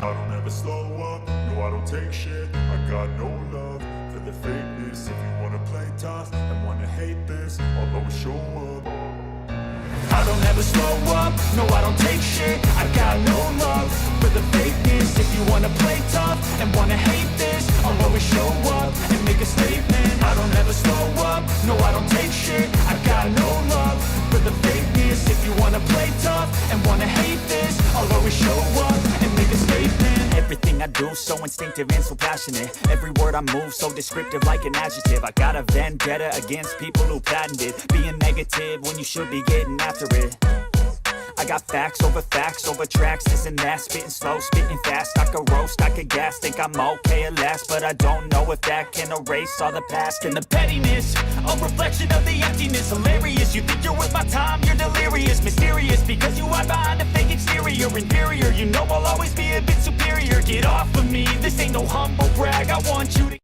I don't ever slow up, no I don't take shit. I got no love for the fakeness. If you wanna play tough and wanna hate this, I'll always show up. I don't ever slow up, no I don't take shit. I got no love for the fakeness. If you wanna play tough and wanna hate this, I'll always show up and make a statement. I don't ever slow up, no I don't take shit. I got no love for the fakeness. If you wanna play tough and wanna hate this, I'll always show up and make a statement. Everything I do so instinctive and so passionate. Every word I move so descriptive like an adjective. I got a vendetta against people who patented being negative when you should be getting after it. I got facts over tracks, this and that. Spitting slow, spitting fast, I could roast, I could gas. Think I'm okay at last, but I don't know if that can erase all the past. And the pettiness, a reflection of the emptiness. Hilarious, you think you're worth my time, you're delirious. Mysterious, because you hide behind a fake exterior. Inferior, you know I'll always be a bit superior. Get off of me, this ain't no humble brag. I want you to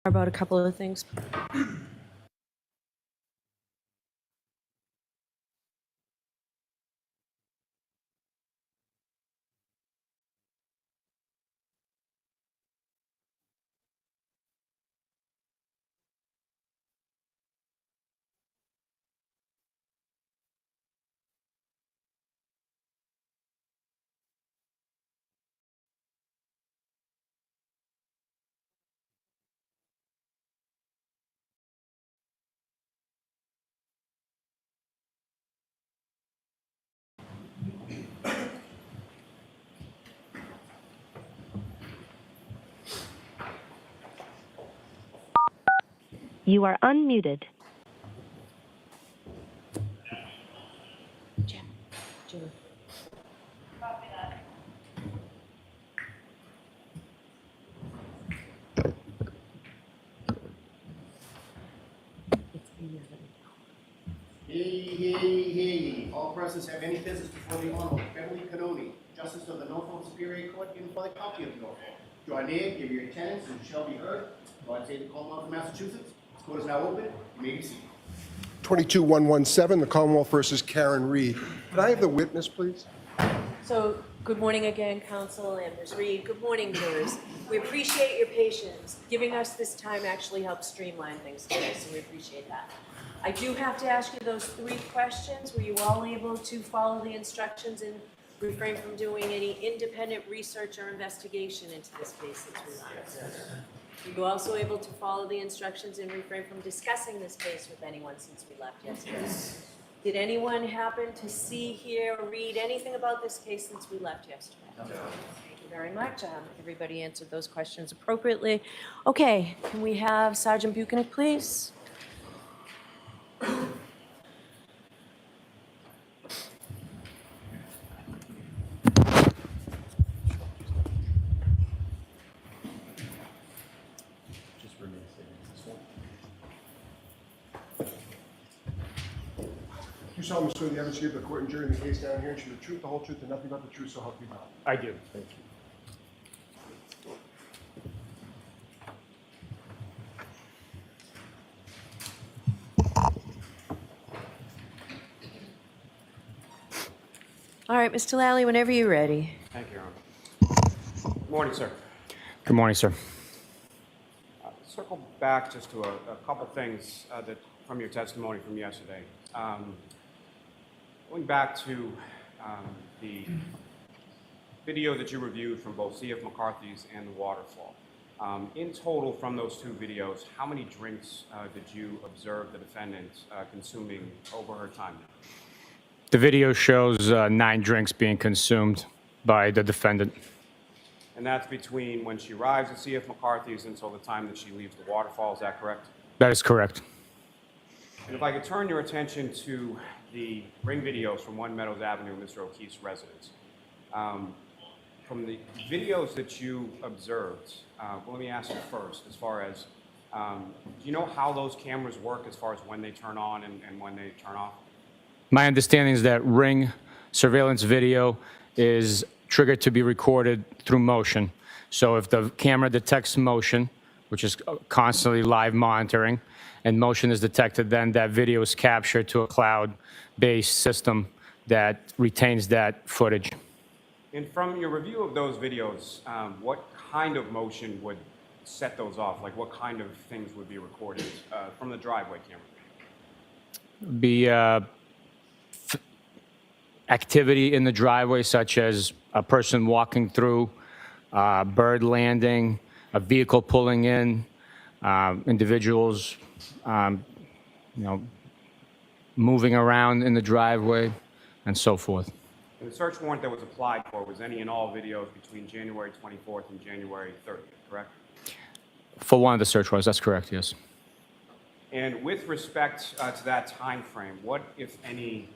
about a couple of things. You are unmuted. Jim. Hey. All persons have any business before the Honorable Beverly Canoni, Justice of the Norfolk Superior Court in for the County of Norfolk. Draw near, give your attendance, and shall be heard. God save the Commonwealth of Massachusetts. This court is now open. You may be seated. 22117, the Commonwealth versus Karen Reed. Can I have the witness, please? So, good morning again, Counsel and Ms. Reed. Good morning, viewers. We appreciate your patience. Giving us this time actually helps streamline things today, so we appreciate that. I do have to ask you those 3 questions. Were you all able to follow the instructions and refrain from doing any independent research or investigation into this case since we left? Were you also able to follow the instructions and refrain from discussing this case with anyone since we left yesterday? Did anyone happen to see, hear, or read anything about this case since we left yesterday? No. Thank you very much. Everybody answered those questions appropriately. Okay, can we have Sergeant Buchanan, please? You solemnly swear the evidence you give the court and jury in the case down here and should the truth, the whole truth, and nothing but the truth, so help you God. I do. Thank you. All right, Mr. Lally, whenever you're ready. Thank you, Your Honor. Good morning, sir. Good morning, sir. Circle back just to a couple things that from your testimony from yesterday. Going back to the video that you reviewed from both C.F. McCarthy's and the waterfall. In total, from those 2 videos, how many drinks did you observe the defendant consuming over her time? The video shows 9 drinks being consumed by the defendant. And that's between when she arrives at C.F. McCarthy's until the time that she leaves the waterfall, is that correct? That is correct. And if I could turn your attention to the ring videos from One Meadows Avenue, Mr. O'Keefe's residence. From the videos that you observed, let me ask you first, as far as, do you know how those cameras work as far as when they turn on and when they turn off? My understanding is that Ring surveillance video is triggered to be recorded through motion. So if the camera detects motion, which is constantly live monitoring, and motion is detected, then that video is captured to a cloud-based system that retains that footage. And from your review of those videos, what kind of motion would set those off? Like what kind of things would be recorded from the driveway camera? Be activity in the driveway, such as a person walking through, bird landing, a vehicle pulling in, individuals, moving around in the driveway, and so forth. And the search warrant that was applied for was any and all videos between January 24th and January 30th, correct? For one of the search warrants, that's correct, yes. And with respect to that time frame, what, if any,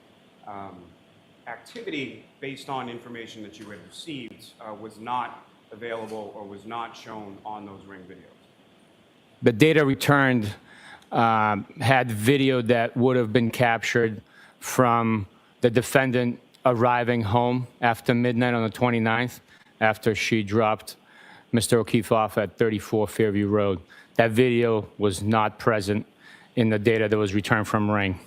activity based on information that you had received was not available or was not shown on those Ring videos? The data returned had video that would have been captured from the defendant arriving home after midnight on the 29th, after she dropped Mr. O'Keefe off at 34 Fairview Road. That video was not present in the data that was returned from Ring.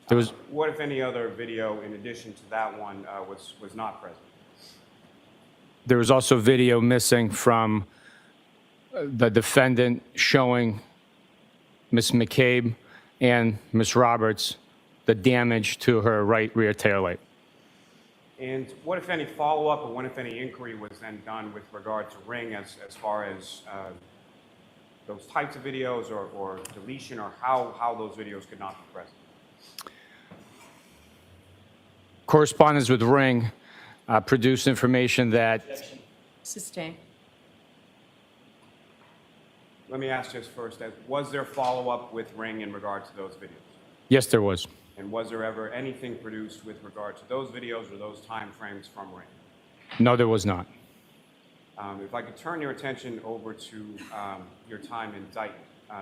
There was, What, if any, other video in addition to that one was not present? there was also video missing from the defendant showing Ms. McCabe and Ms. Roberts the damage to her right rear taillight. And what, if any, follow-up or what, if any, inquiry was then done with regard to Ring as far as those types of videos or deletion or how those videos could not be present? Correspondence with Ring produced information that Sustain. Let me ask just first, was there follow-up with Ring in regard to those videos? yes, there was. And was there ever anything produced with regard to those videos or those time frames from Ring? No, there was not. If I could turn your attention over to your time in Dayton,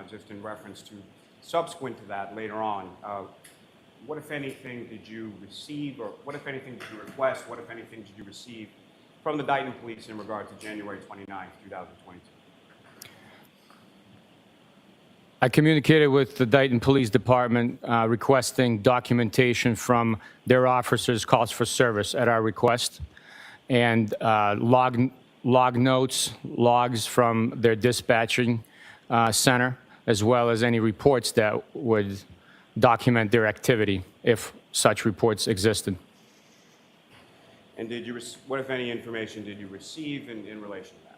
just in reference to subsequent to that later on, what, if anything, did you receive, or what, if anything, did you request, what, if anything, did you receive from the Dayton Police in regard to January 29th, 2022? I communicated with the Dayton Police Department requesting documentation from their officers' calls for service at our request, and log notes, logs from their dispatching center, as well as any reports that would document their activity if such reports existed. And did you, what, if any, information did you receive in relation to that?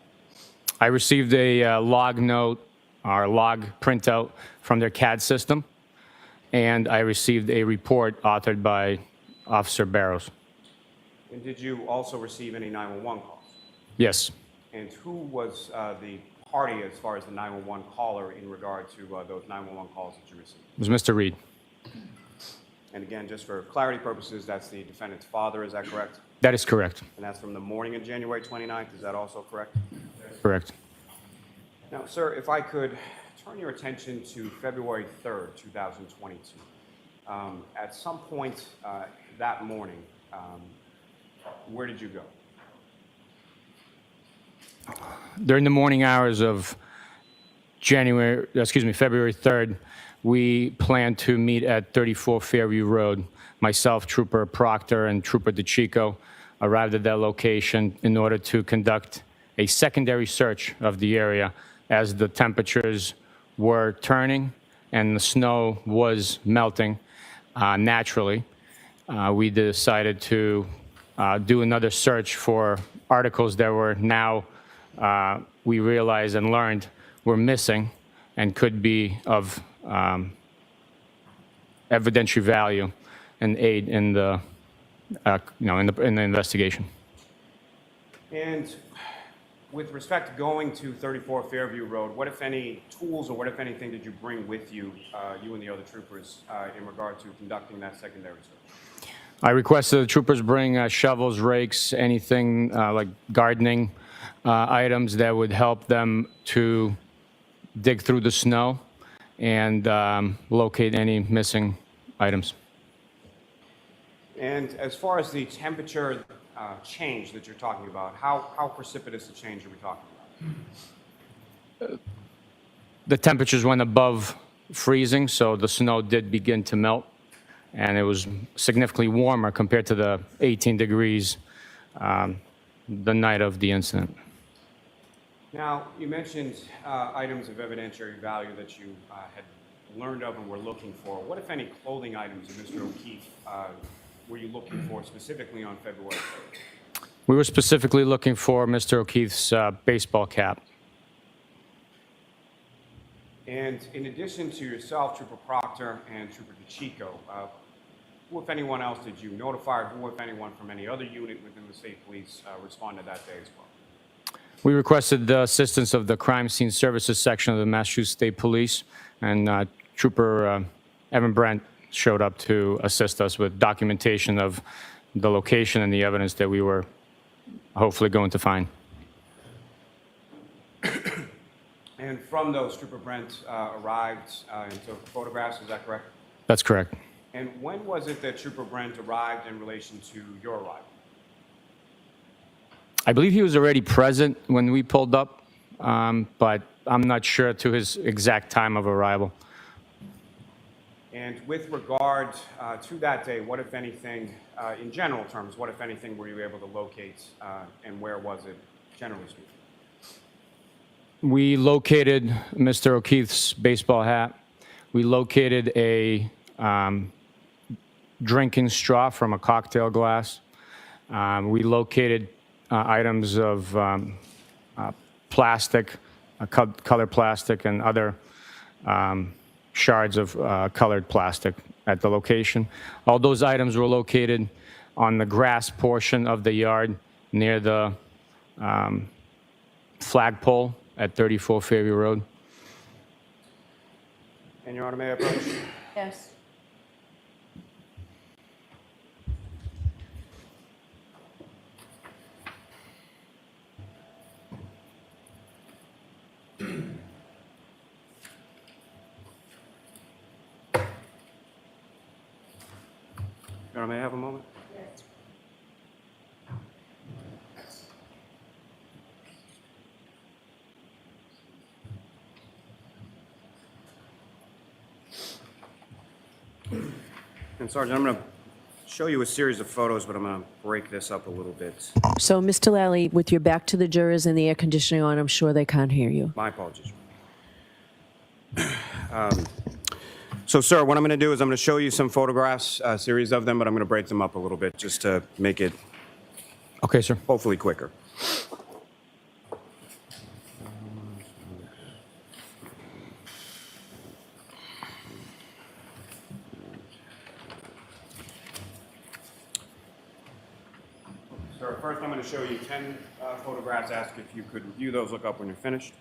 I received a log note or log printout from their CAD system, and I received a report authored by Officer Barrows. And did you also receive any 911 calls? Yes. And who was the party as far as the 911 caller in regard to those 911 calls that you received? It was Mr. Reed. And again, just for clarity purposes, that's the defendant's father, is that correct? That is correct. And that's from the morning of January 29th, is that also correct? Correct. Now, sir, if I could turn your attention to February 3rd, 2022. At some point that morning, where did you go? During the morning hours of February 3rd, we planned to meet at 34 Fairview Road. Myself, Trooper Proctor, and Trooper DeChico arrived at that location in order to conduct a secondary search of the area as the temperatures were turning and the snow was melting naturally. We decided to do another search for articles that were now, we realized and learned, were missing and could be of evidentiary value and aid in the, in the investigation. And with respect to going to 34 Fairview Road, what, if any, tools or what, if anything, did you bring with you, you and the other troopers, in regard to conducting that secondary search? I requested the troopers bring shovels, rakes, anything like gardening items that would help them to dig through the snow and locate any missing items. And as far as the temperature change that you're talking about, how precipitous a change are we talking about? The temperatures went above freezing, so the snow did begin to melt, and it was significantly warmer compared to the 18 degrees the night of the incident. Now, you mentioned items of evidentiary value that you had learned of and were looking for. What, if any, clothing items of Mr. O'Keefe were you looking for specifically on February 3rd? We were specifically looking for Mr. O'Keefe's baseball cap. And in addition to yourself, Trooper Proctor and Trooper DeChico, who, if anyone else, did you notify, or who, if anyone, from any other unit within the state police responded that day as well? We requested the assistance of the Crime Scene Services section of the Massachusetts State Police, and Trooper Evan Brent showed up to assist us with documentation of the location and the evidence that we were hopefully going to find. And from those, Trooper Brent arrived and took photographs, is that correct? That's correct. And when was it that Trooper Brent arrived in relation to your arrival? I believe he was already present when we pulled up, but I'm not sure to his exact time of arrival. And with regard to that day, what, if anything, in general terms, what, if anything, were you able to locate and where was it, generally speaking? We located Mr. O'Keefe's baseball hat. We located a drinking straw from a cocktail glass. We located items of plastic, colored plastic, and other shards of colored plastic at the location. All those items were located on the grass portion of the yard near the flagpole at 34 Fairview Road. And Your Honor, may I approach? Yes. Your Honor, may I have a moment? Yes. And Sergeant, I'm going to show you a series of photos, but I'm going to break this up a little bit. So, Mr. Lally, with your back to the jurors and the air conditioning on, I'm sure they can't hear you. My apologies. So, sir, what I'm going to do is I'm going to show you some photographs, a series of them, but I'm going to break them up a little bit just to make it Okay, sir. hopefully quicker. Sir, first I'm going to show you 10 photographs. Ask if you could review those, look up when you're finished.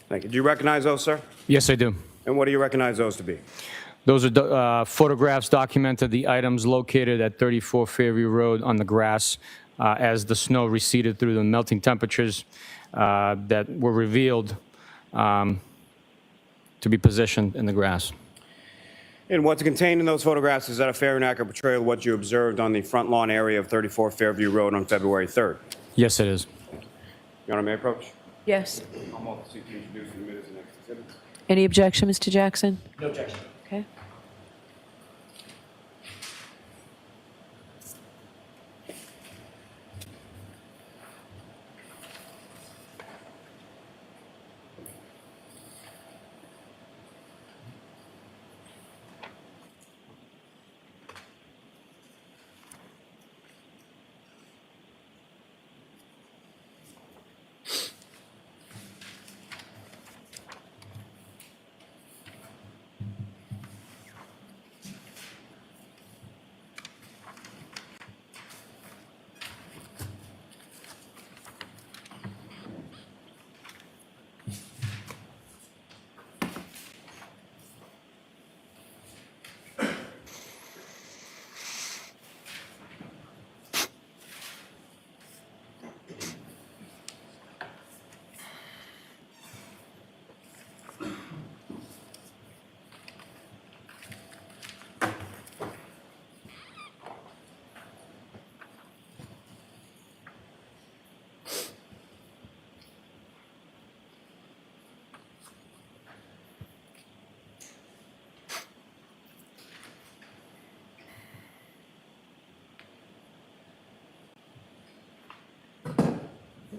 Thank you. Do you recognize those, sir? Yes, I do. And what do you recognize those to be? Those are photographs documented the items located at 34 Fairview Road on the grass as the snow receded through the melting temperatures that were revealed to be positioned in the grass. And what's contained in those photographs, is that a fair and accurate portrayal of what you observed on the front lawn area of 34 Fairview Road on February 3rd? Yes, it is. Your Honor, may I approach? Yes. I'm off to seek to introduce and admit as the next exhibit. Any objection, Mr. Jackson? No objection. Okay.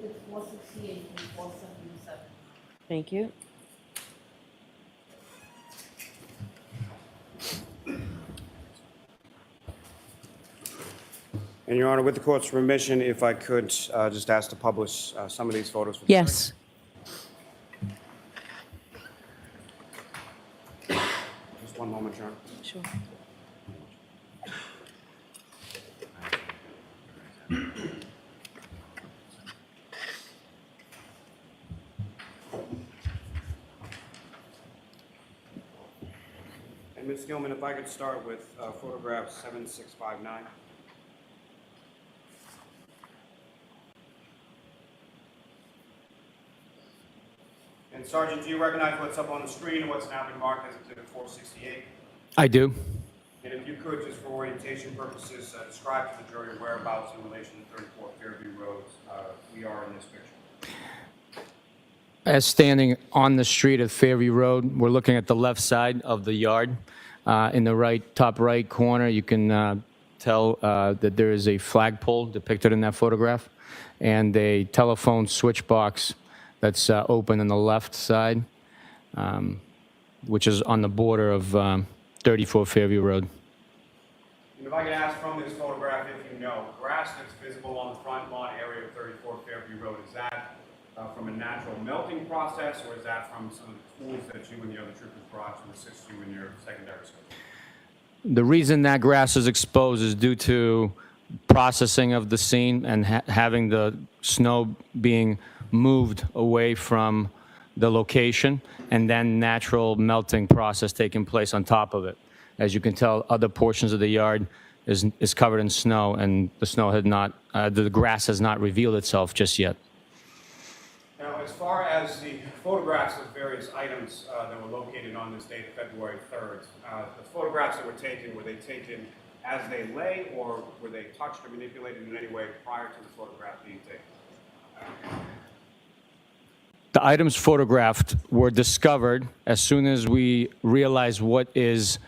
Exhibit 468 and 477. Thank you. And Your Honor, with the court's permission, if I could just ask to publish some of these photos. For the Yes. record. Just one moment, Your Honor. Sure. And Ms. Gilman, if I could start with photograph 7659. And Sergeant, do you recognize what's up on the screen and what's now been marked as Exhibit 468? I do. And if you could, just for orientation purposes, describe to the jury whereabouts in relation to 34 Fairview Road we are in this picture. As standing on the street of Fairview Road, we're looking at the left side of the yard. In the top right corner, you can tell that there is a flagpole depicted in that photograph and a telephone switch box that's open on the left side, which is on the border of 34 Fairview Road. And if I could ask from this photograph, if you know, grass that's visible on the front lawn area of 34 Fairview Road, is that from a natural melting process, or is that from some of the tools that you and the other troopers brought to assist you in your secondary search? The reason that grass is exposed is due to processing of the scene and having the snow being moved away from the location, and then natural melting process taking place on top of it. As you can tell, other portions of the yard is covered in snow, and the snow had not, the grass has not revealed itself just yet. Now, as far as the photographs of various items that were located on this date of February 3rd, the photographs that were taken as they lay, or were they touched or manipulated in any way prior to the photograph being taken? The items photographed were discovered as soon as we realized what is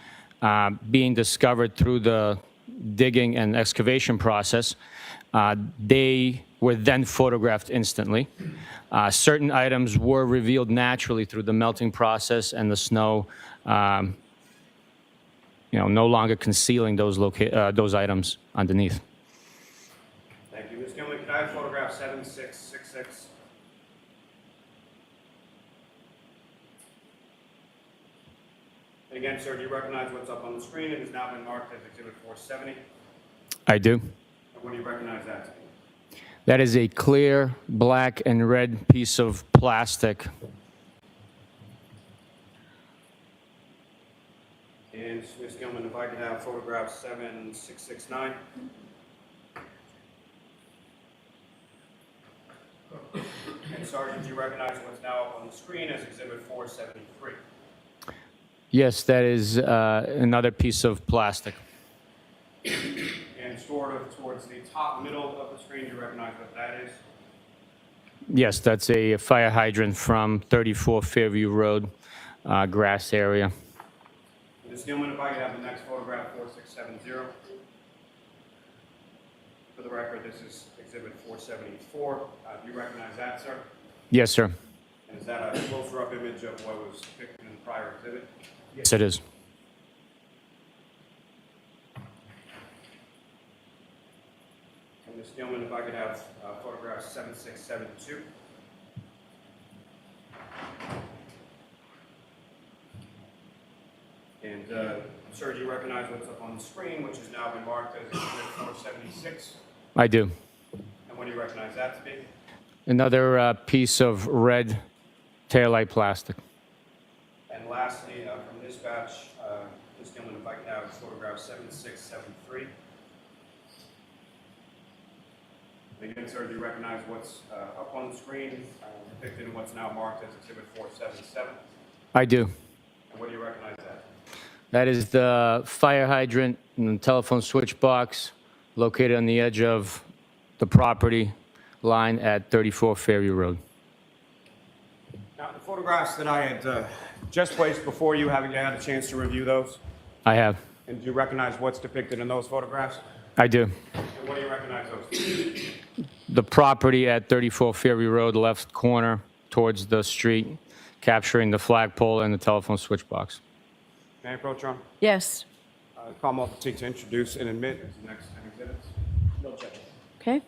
being discovered through the digging and excavation process. They were then photographed instantly. Certain items were revealed naturally through the melting process and the snow, no longer concealing those items underneath. Thank you. Ms. Gilman, can I have photograph 7666? And again, sir, do you recognize what's up on the screen? It has now been marked as Exhibit 470. I do. And what do you recognize that to be? That is a clear black and red piece of plastic. And Ms. Gilman, if I could have photograph 7669. And Sergeant, do you recognize what's now up on the screen as Exhibit 473? Yes, that is another piece of plastic. And sort of towards the top middle of the screen, do you recognize what that is? Yes, that's a fire hydrant from 34 Fairview Road, grass area. Ms. Gilman, if I could have the next photograph, 4670. For the record, this is Exhibit 474. Do you recognize that, sir? Yes, sir. And is that a closer-up image of what was depicted in the prior exhibit? Yes, it is. And Ms. Gilman, if I could have photograph 7672. And, sir, do you recognize what's up on the screen, which has now been marked as Exhibit 476? I do. And what do you recognize that to be? Another piece of red taillight plastic. And lastly, from dispatch, Ms. Gilman, if I could have photograph 7673. And again, sir, do you recognize what's up on the screen, depicted in what's now marked as Exhibit 477? I do. And what do you recognize that? That is the fire hydrant and the telephone switch box located on the edge of the property line at 34 Fairview Road. Now, the photographs that I had just placed before you, having had a chance to review those, I have. and do you recognize what's depicted in those photographs? I do. And what do you recognize those to be? the property at 34 Fairview Road, left corner towards the street, capturing the flagpole and the telephone switch box. May I approach, Your Honor? Yes. Commonwealth will seek to introduce and admit as the next 10 exhibits. No objection. Okay.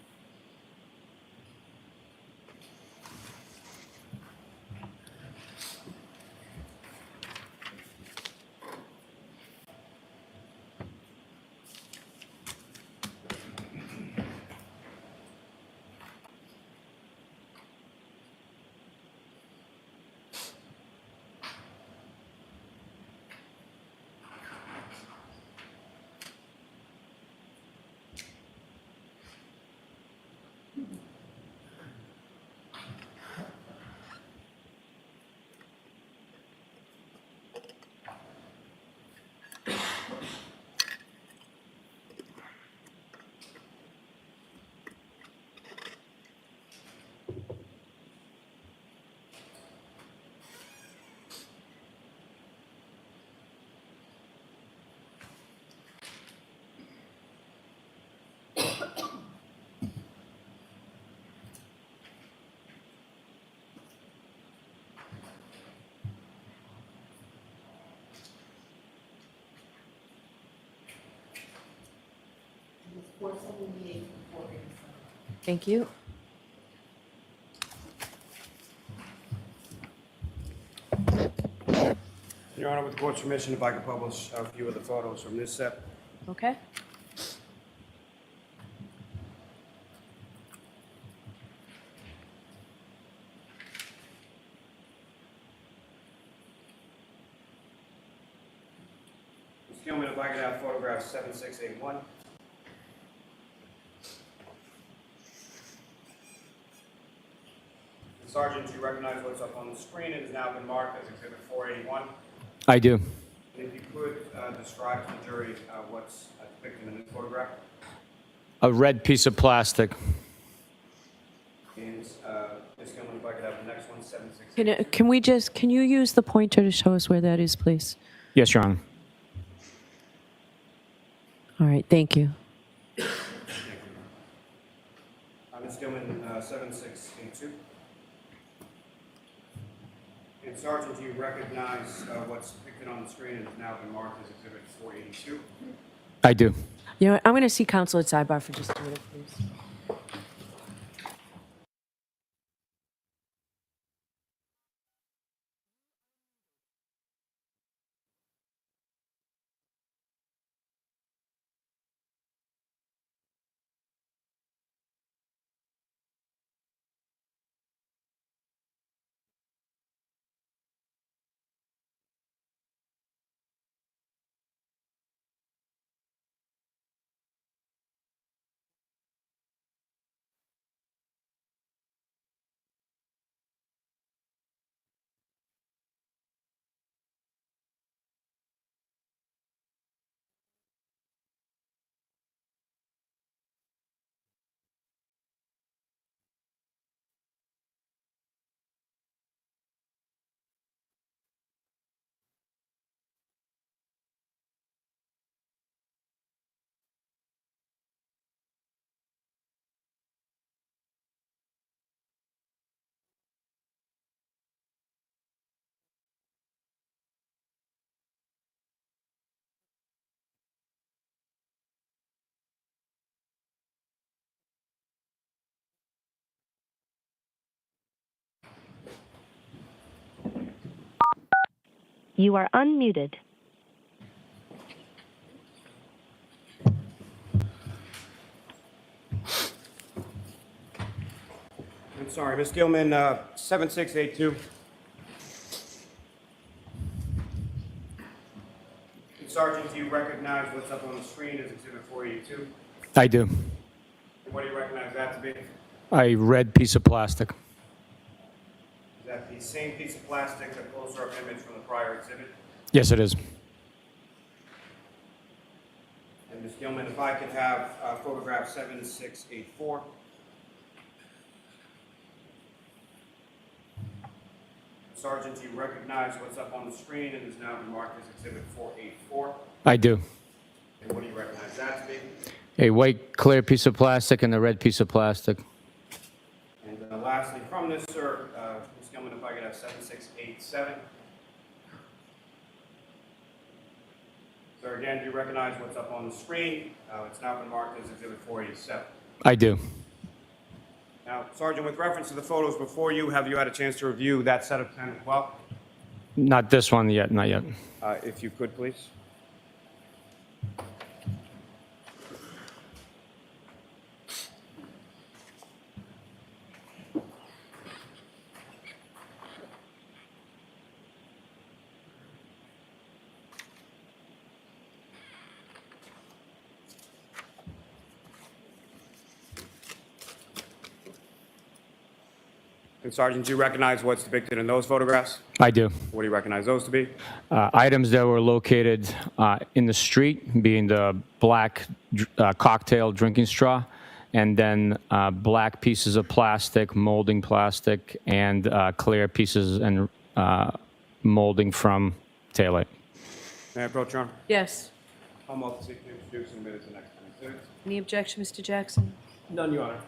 It's 478 to 487. Thank you. Your Honor, with the court's permission, if I could publish a few of the photos from this set. Okay. Ms. Gilman, if I could have photograph 7681. Sergeant, do you recognize what's up on the screen? It has now been marked as Exhibit 481. I do. And if you could describe to the jury what's depicted in this photograph. A red piece of plastic. And Ms. Gilman, if I could have the next one, 768. Can you use the pointer to show us where that is, please? Yes, Your Honor. All right, thank you. Ms. Gilman, 7682. And Sergeant, do you recognize what's depicted on the screen and has now been marked as Exhibit 482? I do. You know what, I'm going to see counsel at sidebar for just a minute, please. You are unmuted. I'm sorry, Ms. Gilman, 7682. And Sergeant, do you recognize what's up on the screen as Exhibit 482? I do. And what do you recognize that to be? Is A red piece of plastic. that the same piece of plastic, the closer-up image from the prior exhibit? Yes, it is. And Ms. Gilman, if I could have photograph 7684. Sergeant, do you recognize what's up on the screen and is now been marked as Exhibit 484? I do. And what do you recognize that to be? A white clear piece of plastic and a red piece of plastic. Lastly, from this, sir, Ms. Gilman, if I could have 7687. Sir, again, do you recognize what's up on the screen? It's now been marked as Exhibit 487. I do. Now, Sergeant, with reference to the photos before you, have you had a chance to review that set of 10 as well? Not this one yet, not yet. If you could, please. And Sergeant, do you recognize what's depicted in those photographs? I do. What do you recognize those to be? Items that were located in the street, being the black cocktail drinking straw, and then black pieces of plastic, molding plastic, and clear pieces and molding from taillight. May I approach, Your Honor? Yes. I'm off to seek to introduce and admit as the next exhibit. Any objection, Mr. Jackson? None, Your Honor.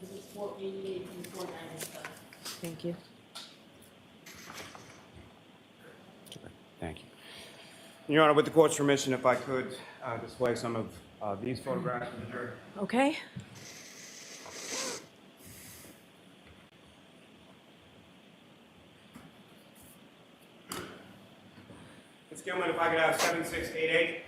This is 488 and 497. Thank you. Thank you. Your Honor, with the court's permission, if I could display some of these photographs for the jury. Okay. Ms. Gilman, if I could have 7688.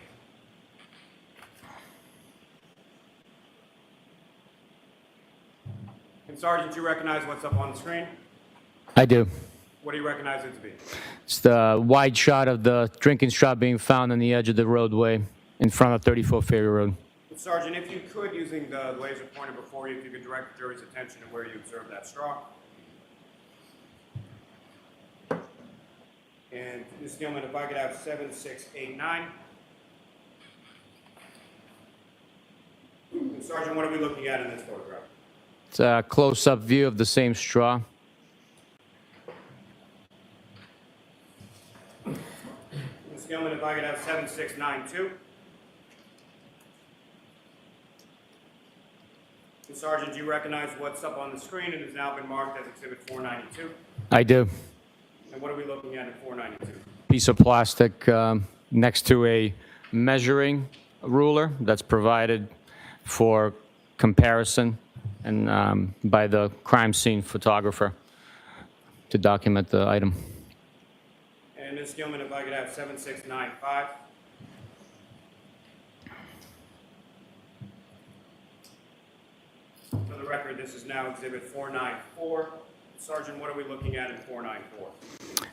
And Sergeant, do you recognize what's up on the screen? I do. What do you recognize it to be? It's the wide shot of the drinking straw being found on the edge of the roadway in front of 34 Ferry Road. Sergeant, if you could, using the laser pointer before you, if you could direct the jury's attention to where you observed that straw. And Ms. Gilman, if I could have 7689. And Sergeant, what are we looking at in this photograph? It's a close-up view of the same straw. Ms. Gilman, if I could have 7692. And Sergeant, do you recognize what's up on the screen and has now been marked as Exhibit 492? I do. And what are we looking at in 492? Piece of plastic next to a measuring ruler that's provided for comparison and by the crime scene photographer to document the item. And Ms. Gilman, if I could have 7695. For the record, this is now Exhibit 494. Sergeant, what are we looking at in 494?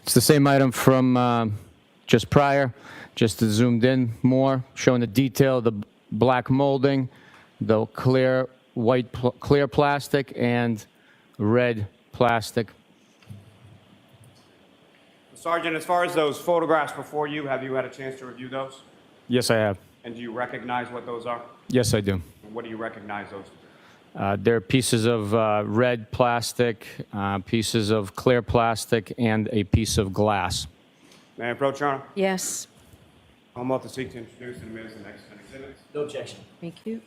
It's the same item from just prior, just zoomed in more, showing the detail of the black molding, the clear clear plastic, and red plastic. Sergeant, as far as those photographs before you, have you had a chance to review those? Yes, I have. And do you recognize what those are? Yes, I do. And what do you recognize those to be? They're pieces of red plastic, pieces of clear plastic, and a piece of glass. May I approach, Your Honor? Yes. I'm about to seek to introduce and admit as the next 10 exhibits. No objection. Thank you.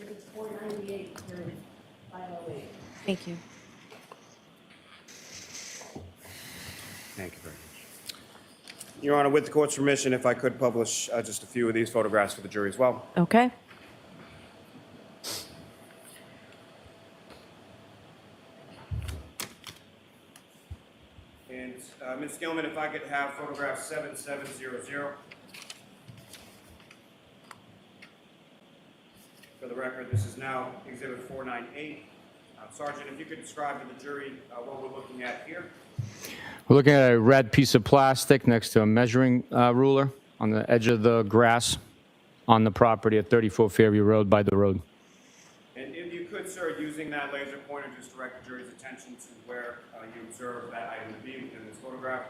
It's 498 for 508. Thank you. Thank you very much. Your Honor, with the court's permission, if I could publish just a few of these photographs for the jury as well. Okay. And Ms. Gilman, if I could have photograph 7700. For the record, this is now Exhibit 498. Sergeant, if you could describe to the jury what we're looking at here. We're looking at a red piece of plastic next to a measuring ruler on the edge of the grass on the property at 34 Fairview Road by the road. And if you could, sir, using that laser pointer, just direct the jury's attention to where you observe that item to be within this photograph.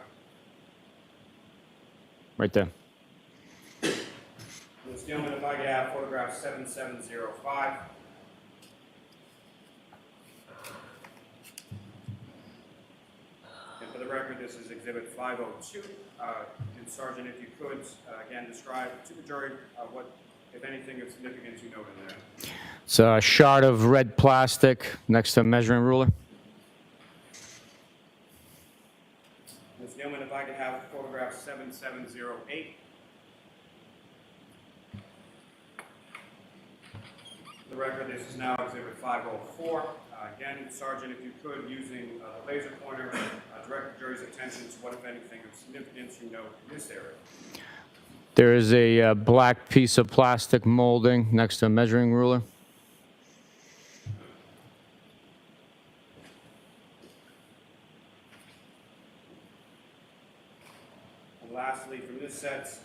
Right there. Ms. Gilman, if I could have photograph 7705. And for the record, this is Exhibit 502. And Sergeant, if you could, again, describe to the jury what, if anything, of significance you note in there. It's a shard of red plastic next to a measuring ruler. Ms. Gilman, if I could have photograph 7708. For the record, this is now Exhibit 504. Again, Sergeant, if you could, using the laser pointer, direct the jury's attention to what, if anything, of significance you note in this area. There is a black piece of plastic molding next to a measuring ruler. And lastly, from this set,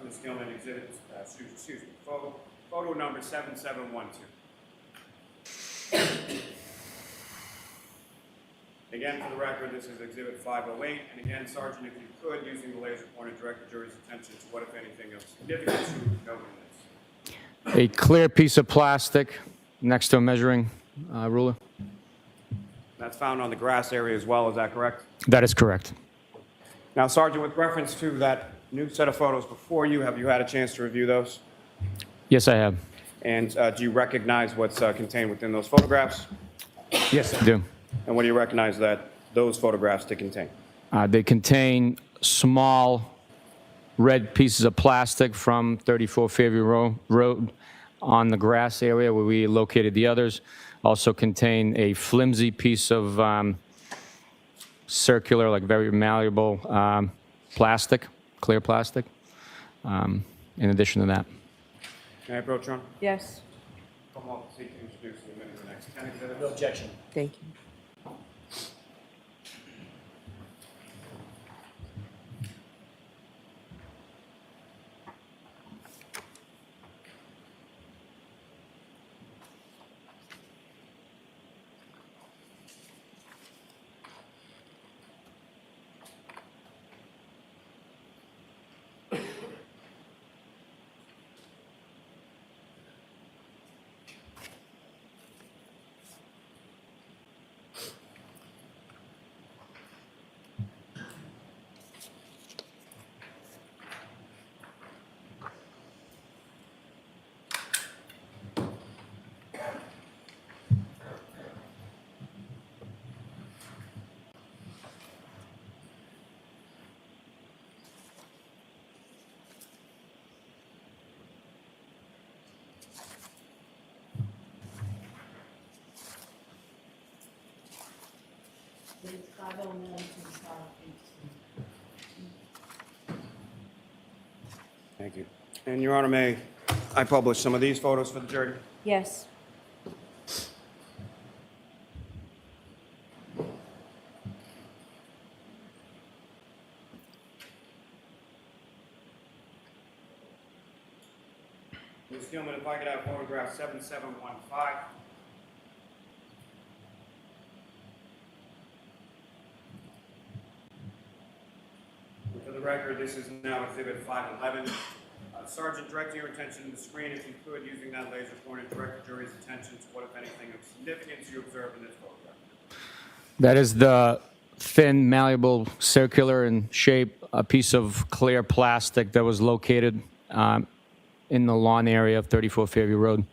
Ms. Gilman, exhibit, excuse me, photo number 7712. Again, for the record, this is Exhibit 508. And again, Sergeant, if you could, using the laser pointer, direct the jury's attention to what, if anything, of significance you note in this. A clear piece of plastic next to a measuring ruler. That's found on the grass area as well, is that correct? That is correct. Now, Sergeant, with reference to that new set of photos before you, have you had a chance to review those? Yes, I have. And do you recognize what's contained within those photographs? Yes, I do. And what do you recognize that those photographs to contain? They contain small red pieces of plastic from 34 Fairview Road on the grass area where we located the others. Also contain a flimsy piece of circular, like very malleable plastic, clear plastic, in addition to that. Can I approach, Your Honor? Yes. Come on, seek to introduce the amendment to the next 10 exhibits. No objection. Thank you. It's 509 to 518. Thank you. And Your Honor, may I publish some of these photos for the jury? Yes. Ms. Gilman, if I could have photograph 7715. For the record, this is now Exhibit 511. Sergeant, direct your attention to the screen, if you could, using that laser pointer, direct the jury's attention to what, if anything, of significance you observed in this photograph. That is the thin, malleable, circular in shape, a piece of clear plastic that was located in the lawn area of 34 Fairview Road.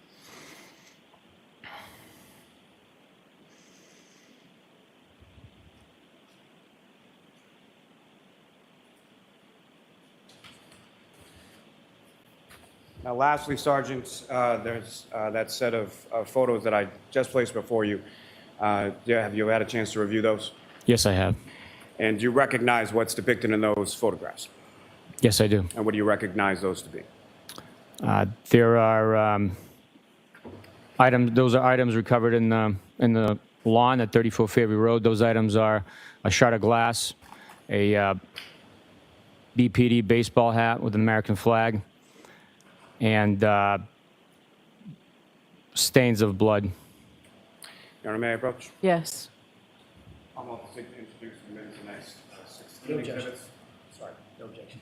Now, lastly, Sergeant, there's that set of photos that I just placed before you. Have you had a chance to review those? Yes, I have. And do you recognize what's depicted in those photographs? Yes, I do. And what do you recognize those to be? There are items. Those are items recovered in the lawn at 34 Fairview Road. Those items are a shard of glass, a BPD baseball hat with an American flag, and stains of blood. Your Honor, may I approach? Yes. I'm off to introduce the minutes the next 16 No objection. exhibits. Sorry, no objection.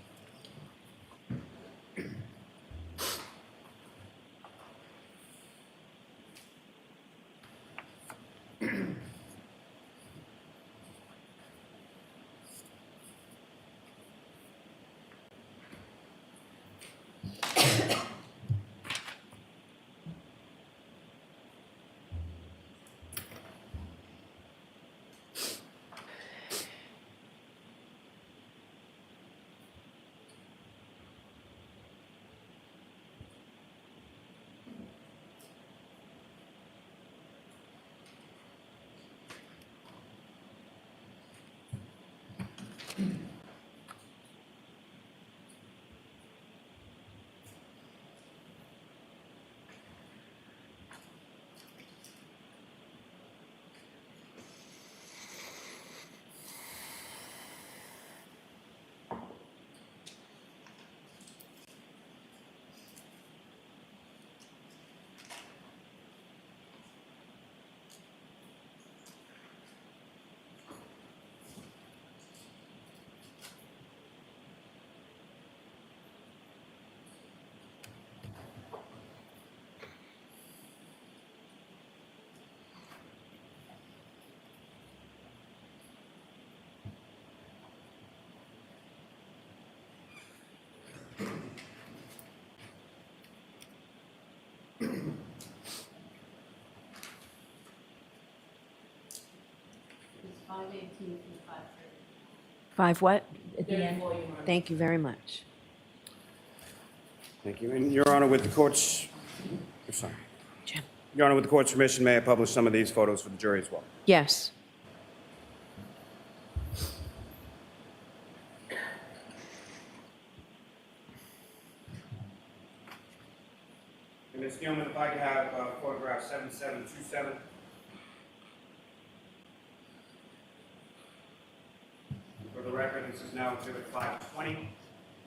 It's 5:18 through 5:30. 5 what? At the end. Thank you very much. Thank you. And Your Honor, with the court's, I'm sorry. Jim. Your Honor, with the court's permission, may I publish some of these photos for the jury as well? Yes. And Ms. Gilman, if I could have photograph 7727. For the record, this is now exhibit 520.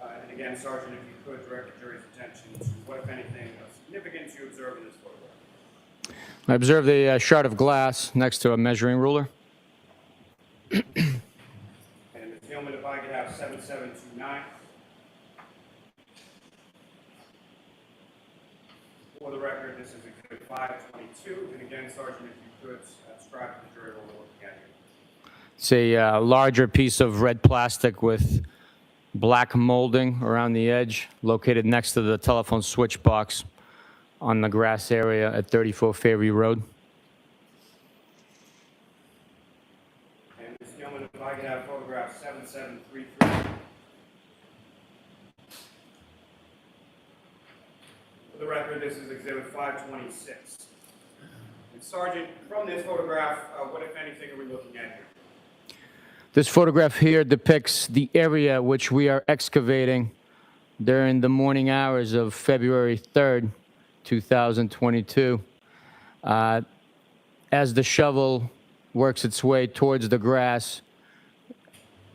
And again, Sergeant, if you could direct the jury's attention to what, if anything, of significance you observe in this photograph. I observed a shard of glass next to a measuring ruler. And Ms. Gilman, if I could have 7729. For the record, this is exhibit 522. And again, Sergeant, if you could describe to the jury what we're looking at here. It's a larger piece of red plastic with black molding around the edge, located next to the telephone switch box on the grass area at 34 Fairview Road. And Ms. Gilman, if I could have photograph 7733. For the record, this is exhibit 526. And Sergeant, from this photograph, what, if anything, are we looking at here? This photograph here depicts the area which we are excavating during the morning hours of February 3rd, 2022. As the shovel works its way towards the grass,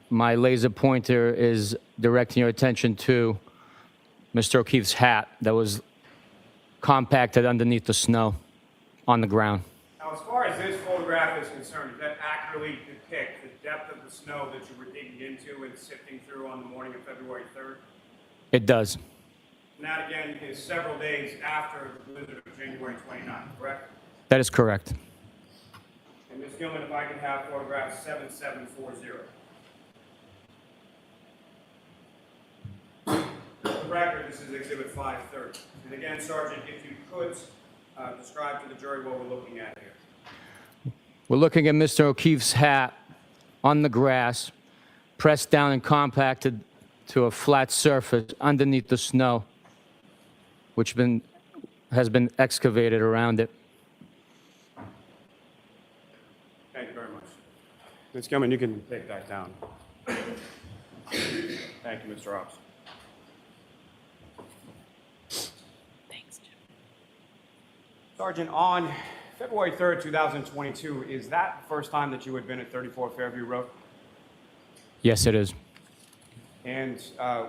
my laser pointer is directing your attention to Mr. O'Keefe's hat that was compacted underneath the snow on the ground. Now, as far as this photograph is concerned, does that accurately depict the depth of the snow that you were digging into and sifting through on the morning of February 3rd? It does. And that, again, is several days after the blizzard of January 29th, correct? That is correct. And Ms. Gilman, if I can have photograph 7740. For the record, this is exhibit 530. And again, Sergeant, if you could describe to the jury what we're looking at here. We're looking at Mr. O'Keefe's hat on the grass, pressed down and compacted to a flat surface underneath the snow. which has been excavated around it. Thank you very much. Ms. Gilman, you can take that down. Thank you, Mr. Hobbs. Thanks, Jim. Sergeant, on February 3rd, 2022, is that the first time that you had been at 34 Fairview Road? Yes, it is. And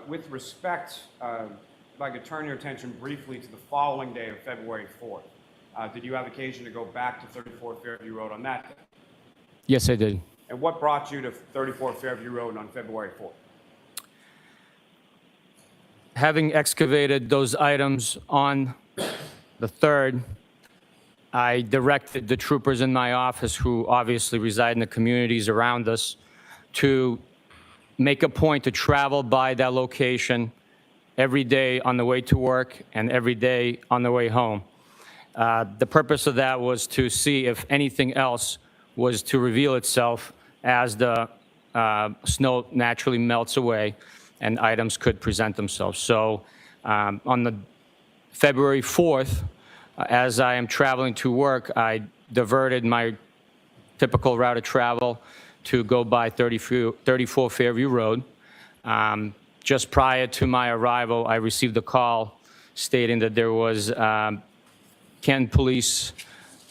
with respect, if I could turn your attention briefly to the following day of February 4th, did you have occasion to go back to 34 Fairview Road on that day? Yes, I did. And what brought you to 34 Fairview Road on February 4th? Having excavated those items on the 3rd, I directed the troopers in my office, who obviously reside in the communities around us, to make a point to travel by that location every day on the way to work and every day on the way home. The purpose of that was to see if anything else was to reveal itself as the snow naturally melts away and items could present themselves. So on the February 4th, as I am traveling to work, I diverted my typical route of travel to go by 34 Fairview Road. Just prior to my arrival, I received a call stating that there was Canton Police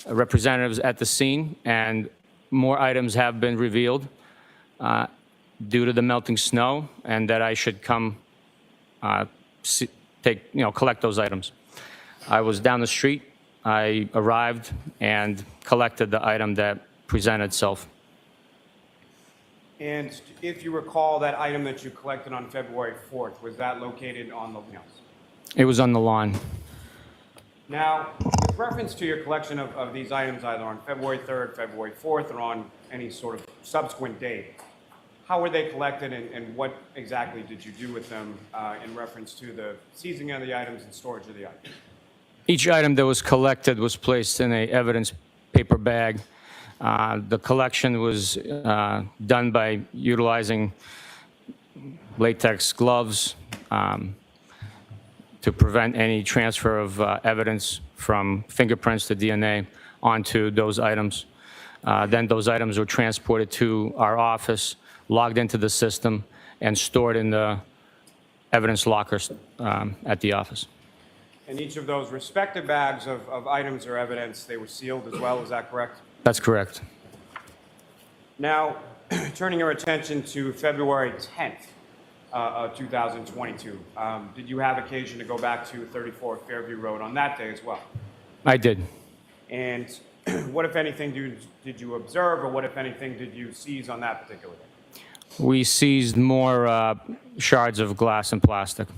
representatives at the scene, and more items have been revealed due to the melting snow, and that I should come collect those items. I was down the street. I arrived and collected the item that presented itself. And if you recall, that item that you collected on February 4th, was that located on the house? It was on the lawn. Now, with reference to your collection of these items, either on February 3rd, February 4th, or on any sort of subsequent date, how were they collected, and what exactly did you do with them in reference to the seizing of the items and storage of the items? Each item that was collected was placed in a evidence paper bag. The collection was done by utilizing latex gloves to prevent any transfer of evidence from fingerprints to DNA onto those items. Then those items were transported to our office, logged into the system, and stored in the evidence lockers at the office. And each of those respective bags of items or evidence, they were sealed as well, is that correct? That's correct. Now, turning your attention to February 10th of 2022, did you have occasion to go back to 34 Fairview Road on that day as well? I did. And what, if anything, did you observe, or what, if anything, did you seize on that particular day? We seized more shards of glass and plastic.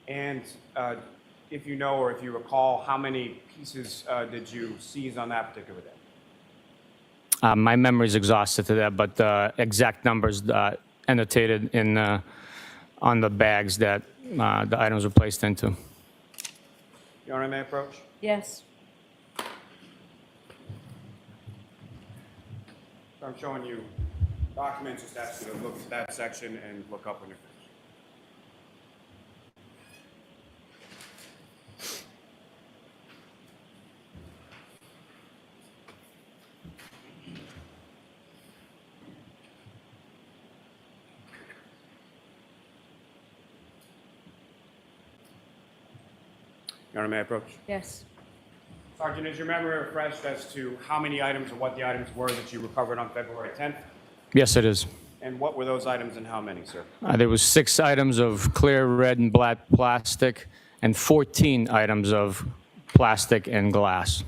And if you know, or if you recall, how many pieces did you seize on that particular day? My memory's exhausted to that, but the exact numbers annotated in on the bags that the items were placed into. Your Honor, may I approach? Yes. So I'm showing you documents, just ask you to look at that section and look up when you're finished. Your Honor, may I approach? Yes. Sergeant, is your memory refreshed as to how many items or what the items were that you recovered on February 10th? Yes, it is. And what were those items and how many, sir? There was 6 items of clear red and black plastic and 14 items of plastic and glass.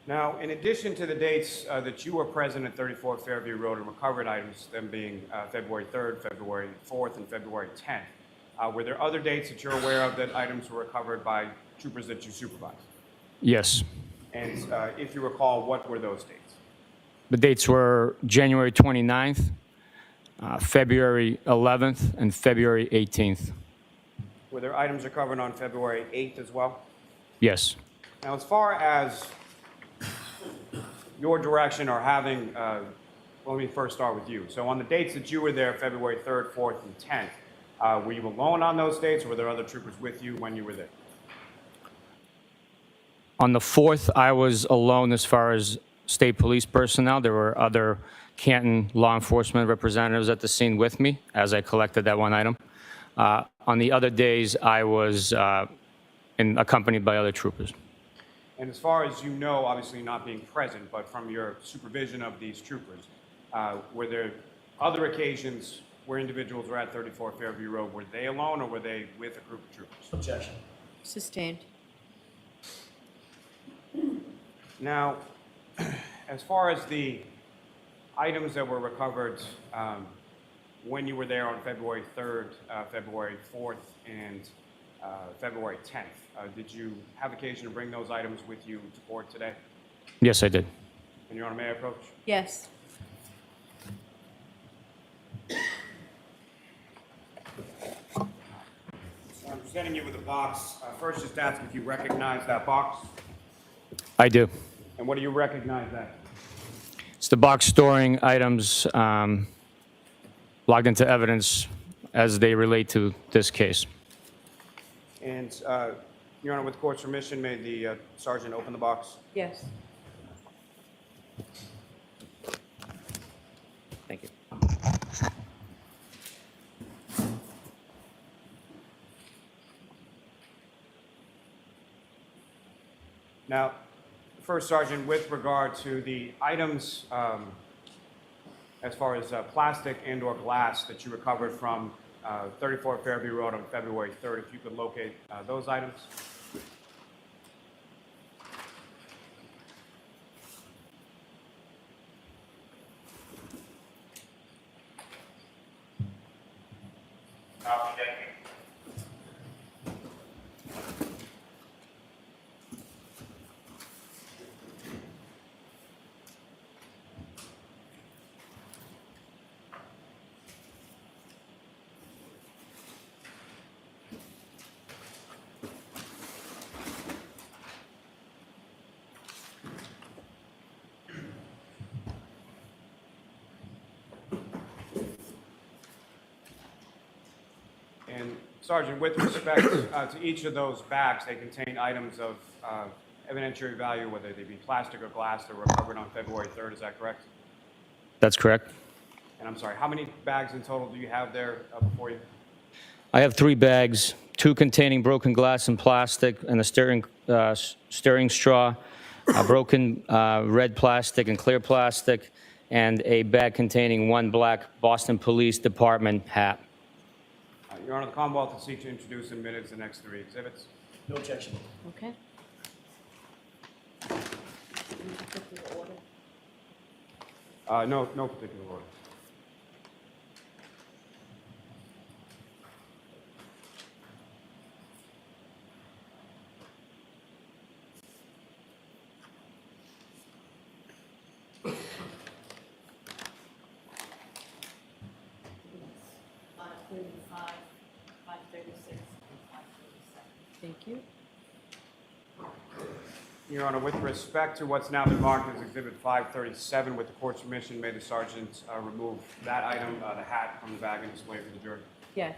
Now, in addition to the dates that you were present at 34 Fairview Road and recovered items, them being February 3rd, February 4th, and February 10th, were there other dates that you're aware of that items were recovered by troopers that you supervised? Yes. And if you recall, what were those dates? The dates were January 29th, February 11th, and February 18th. Were there items recovered on February 8th as well? Yes. Now, as far as your direction or having, let me first start with you. So on the dates that you were there, February 3rd, 4th, and Were you alone on those dates, or were there other troopers with you when you were there? On the 4th, I was alone as far as state police personnel. There were other Canton law enforcement representatives at the scene with me as I collected that one item. On the other days, I was accompanied by other troopers. And as far as you know, obviously not being present, but from your supervision of these troopers, were there other occasions where individuals were at 34 Fairview Road? Were they alone, or were they with a group of troopers? Objection. Sustained. Now, as far as the items that were recovered when you were there on February 3rd, February 4th, and February 10th, did you have occasion to bring those items with you to court today? Yes, I did. And Your Honor, may I approach? Yes. So I'm presenting you with a box. First, just ask if you recognize that box. I do. And what do you recognize that? It's the box storing items logged into evidence as they relate to this case. And, Your Honor, with the court's permission, may the sergeant open the box? Yes. Thank you. Now, first, Sergeant, with regard to the items as far as plastic and/or glass that you recovered from 34 Fairview Road on February 3rd, if you could locate those items. And Sergeant, with respect to each of those bags, they contain items of evidentiary value, whether they be plastic or glass, that were recovered on February 3rd. Is that correct? That's correct. And I'm sorry, how many bags in total do you have there before you? I have 3 bags, 2 containing broken glass and plastic, and a stirring straw, a broken red plastic and clear plastic, and a bag containing 1 black Boston Police Department hat. Your Honor, the Commonwealth will seek to introduce in minutes the next 3 exhibits. No objection. Okay. No particular order. Thank you. Your Honor, with respect to what's now been marked as Exhibit 537, with the court's permission, may the sergeant remove that item, the hat, from the bag and display for the jury. Yes.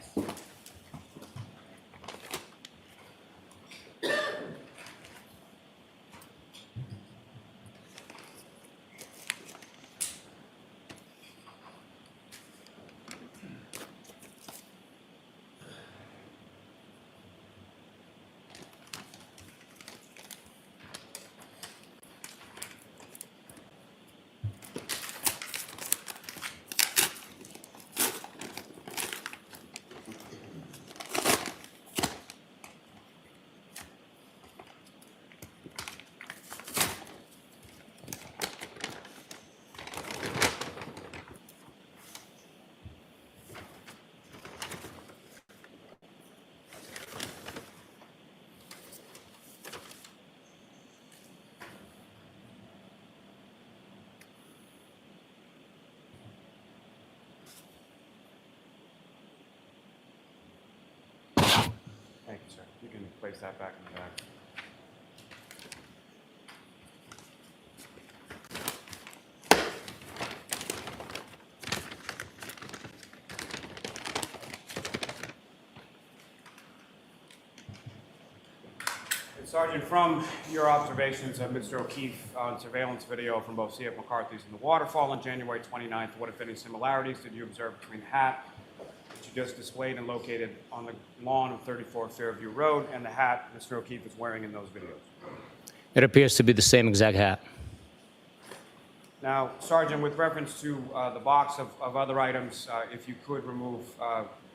Thank you, sir. You can place that back in the bag. Sergeant, from your observations of Mr. O'Keefe on surveillance video from both C.F. McCarthy's and the waterfall on January 29th, what, if any, similarities did you observe between the hat that you just displayed and located on the lawn of 34 Fairview Road and the hat Mr. O'Keefe is wearing in those videos? It appears to be the same exact hat. Now, Sergeant, with reference to the box of other items, if you could remove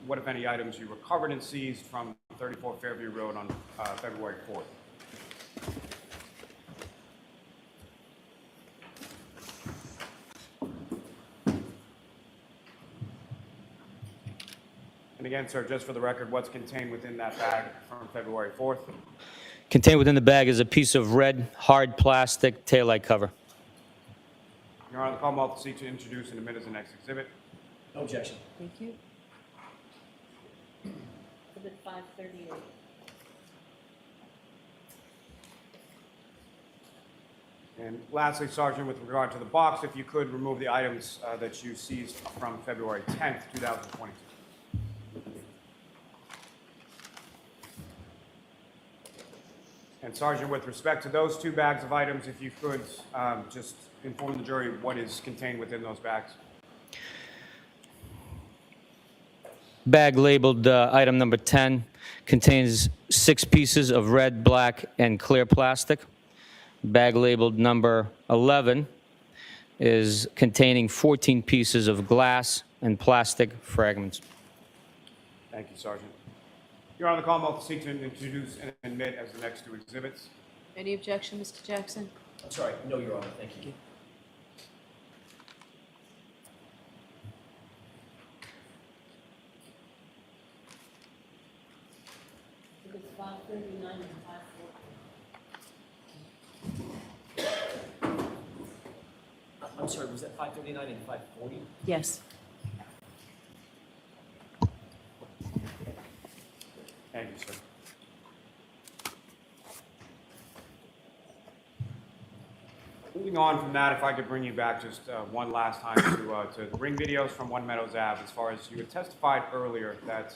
what, if any, items you recovered and seized from 34 Fairview Road on February 4th. And again, sir, just for the record, what's contained within that bag from February 4th? Contained within the bag is a piece of red, hard plastic taillight cover. Your Honor, the Commonwealth will seek to introduce and admit as the next exhibit. No objection. Thank you. Exhibit 538. And lastly, Sergeant, with regard to the box, if you could remove the items that you seized from February 10th, 2022. And Sergeant, with respect to those two bags of items, if you could just inform the jury what is contained within those bags. Bag labeled item number 10 contains 6 pieces of red, black, and clear plastic. Bag labeled number 11 is containing 14 pieces of glass and plastic fragments. Thank you, Sergeant. Your Honor, the Commonwealth will seek to introduce and admit as the next two exhibits. Any objection, Mr. Jackson? I'm sorry. No, Your Honor. Thank you. Exhibits 539 and 540. I'm sorry. Was that 539 and 540? Yes. Thank you, sir. Moving on from that, if I could bring you back just one last time to ring videos from One Meadows Ave, as far as you had testified earlier that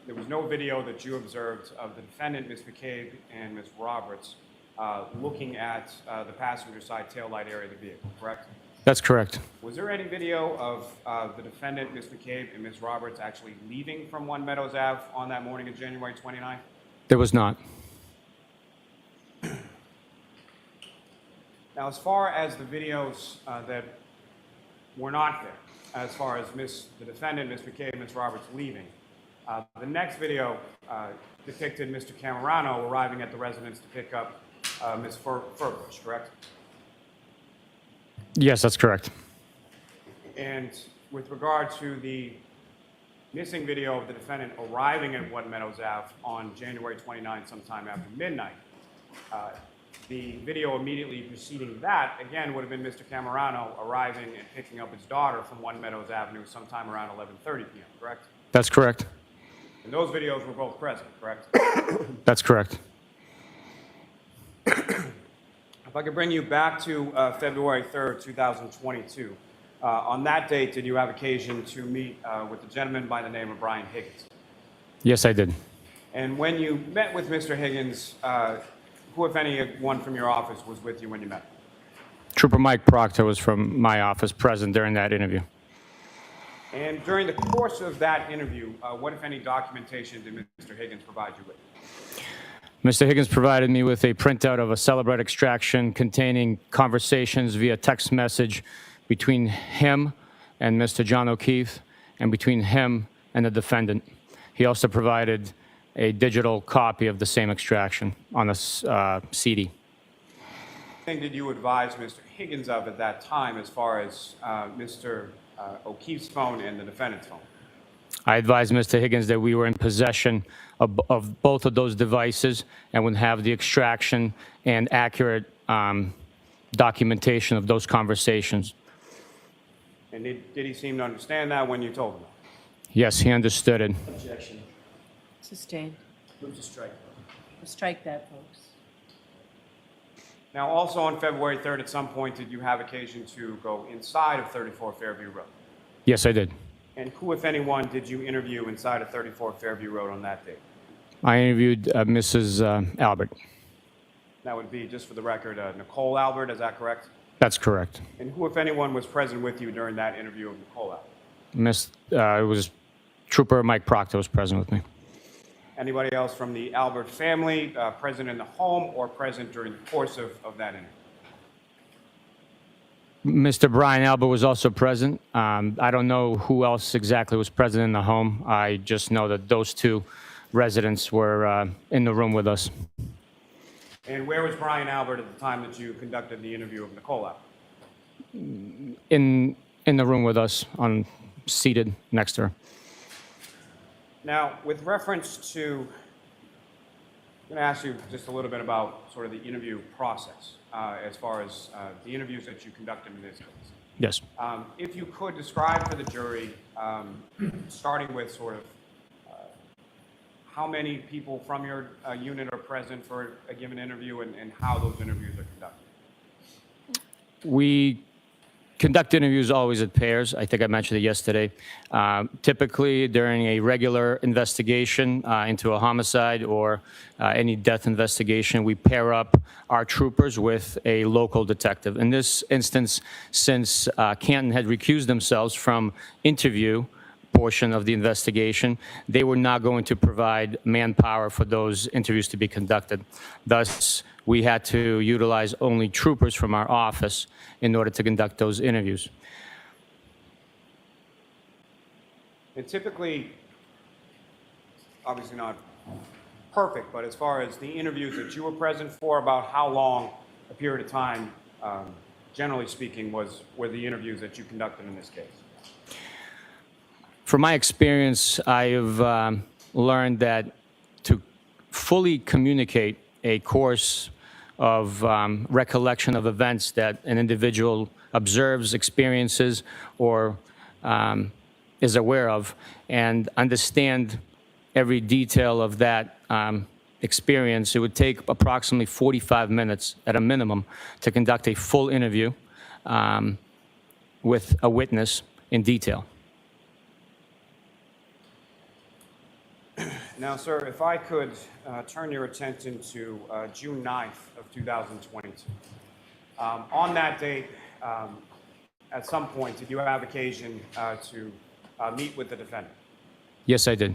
there was no video that you observed of the defendant, Ms. McCabe, and Ms. Roberts looking at the passenger side taillight area of the vehicle, correct? That's correct. Was there any video of the defendant, Ms. McCabe, and Ms. Roberts actually leaving from One Meadows Ave on that morning of January 29th? There was not. Now, as far as the videos that were not there, as far as the defendant, Ms. McCabe, Ms. Roberts leaving, the next video depicted Mr. Camerano arriving at the residence to pick up Ms. Furbush, correct? Yes, that's correct. And with regard to the missing video of the defendant arriving at One Meadows Ave on January 29th, sometime after midnight, the video immediately preceding that, again, would have been Mr. Camerano arriving and picking up his daughter from One Meadows Avenue sometime around 11:30 p.m., correct? That's correct. And those videos were both present, correct? That's correct. If I could bring you back to February 3rd, 2022. On that date, did you have occasion to meet with a gentleman by the name of Brian Higgins? Yes, I did. And when you met with Mr. Higgins, who, if any, one from your office was with you when you met? Trooper Mike Proctor was from my office present during that interview. And during the course of that interview, what, if any, documentation did Mr. Higgins provide you with? Mr. Higgins provided me with a printout of a Celebrate extraction containing conversations via text message between him and Mr. John O'Keefe and between him and the defendant. He also provided a digital copy of the same extraction on a CD. What thing did you advise Mr. Higgins of at that time as far as Mr. O'Keefe's phone and the defendant's phone? I advised Mr. Higgins that we were in possession of both of those devices and would have the extraction and accurate documentation of those conversations. And did he seem to understand that when you told him? Yes, he understood it. Objection. Sustained. Move to strike. We'll strike that, folks. Now, also on February 3rd, at some point, did you have occasion to go inside of 34 Fairview Road? Yes, I did. And who, if anyone, did you interview inside of 34 Fairview Road on that date? I interviewed Mrs. Albert. That would be, just for the record, Nicole Albert, is that correct? That's correct. And who, if anyone, was present with you during that interview of Nicole Albert? It was Trooper Mike Proctor was present with me. Anybody else from the Albert family present in the home or present during the course of that interview? Mr. Brian Albert was also present. I don't know who else exactly was present in the home. I just know that those two residents were in the room with us. And where was Brian Albert at the time that you conducted the interview of Nicole Albert? In the room with us, seated next to her. Now, with reference to, I'm going to ask you just a little bit about sort of the interview process as far as the interviews that you conducted in this case. Yes. If you could describe for the jury, starting with sort of how many people from your unit are present for a given interview and how those interviews are conducted. We conduct interviews always at pairs. I think I mentioned it yesterday. Typically, during a regular investigation into a homicide or any death investigation, we pair up our troopers with a local detective. In this instance, since Canton had recused themselves from interview portion of the investigation, they were not going to provide manpower for those interviews to be conducted. Thus, we had to utilize only troopers from our office in order to conduct those interviews. And typically, obviously not perfect, but as far as the interviews that you were present for, about how long a period of time, generally speaking, were the interviews that you conducted in this case? From my experience, I have learned that to fully communicate a course of recollection of events that an individual observes, experiences, or is aware of, and understand every detail of that experience, it would take approximately 45 minutes at a minimum to conduct a full interview with a witness in detail. Now, sir, if I could turn your attention to June 9th of 2022. On that date, at some point, did you have occasion to meet with the defendant? Yes, I did.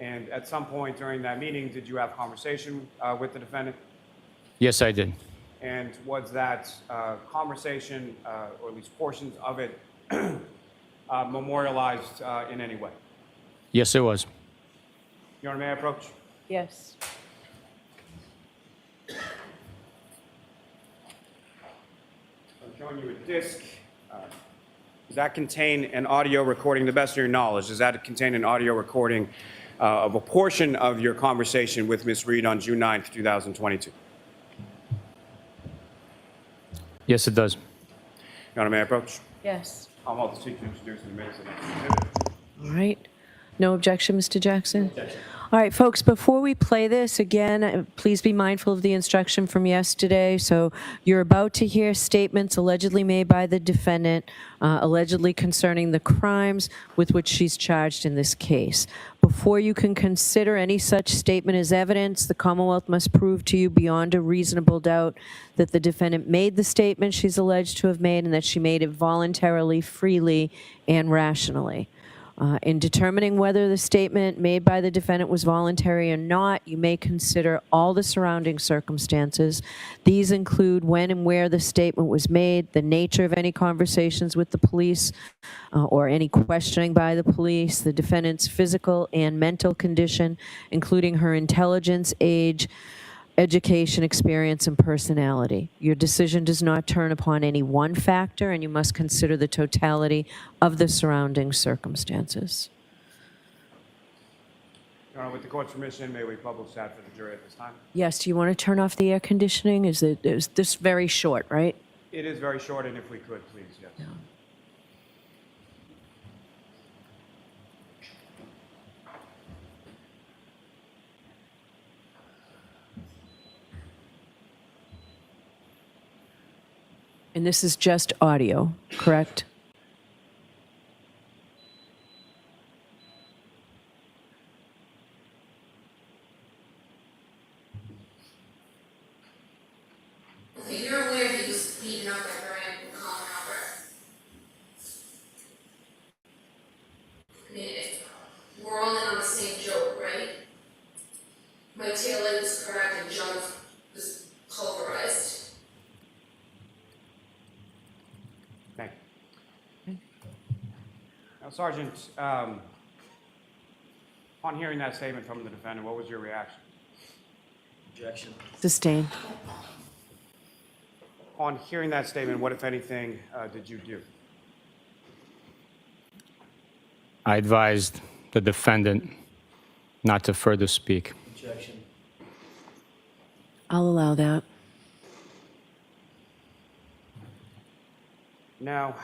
And at some point during that meeting, did you have conversation with the defendant? Yes, I did. And was that conversation, or at least portions of it, memorialized in any way? Yes, it was. Your Honor, may I approach? Yes. I'm showing you a disc. Does that contain an audio recording, to the best of your knowledge, does that contain an audio recording of a portion of your conversation with Ms. Reed on June 9th, 2022? Yes, it does. Your Honor, may I approach? Yes. I'll halt the seat to introduce in the minutes of the next exhibit. All right. No objection, Mr. Jackson? All right, folks, before we play this, again, please be mindful of the instruction from yesterday. So you're about to hear statements allegedly made by the defendant, allegedly concerning the crimes with which she's charged in this case. Before you can consider any such statement as evidence, the Commonwealth must prove to you beyond a reasonable doubt that the defendant made the statement she's alleged to have made and that she made it voluntarily, freely, and rationally. In determining whether the statement made by the defendant was voluntary or not, you may consider all the surrounding circumstances. These include when and where the statement was made, the nature of any conversations with the police or any questioning by the police, the defendant's physical and mental condition, including her intelligence, age, education, experience, and personality. Your decision does not turn upon any one factor, and you must consider the totality of the surrounding circumstances. Your Honor, with the court's permission, may we publish that for the jury at this time? Yes, do you want to turn off the air conditioning? Is this very short, right? It is very short, and if we could, please, yes. Yeah. And this is just audio, correct? Okay, you're aware he was beaten up by Brian and Colin Albert. I mean, we're all in on the same joke, right? My tail end was cracked and John was pulverized. Thank you. Now, Sergeant, upon hearing that statement from the defendant, what was your reaction? Objection. Sustained. Upon hearing that statement, what, if anything, did you do? I advised the defendant not to further speak. Objection. I'll allow that. Now,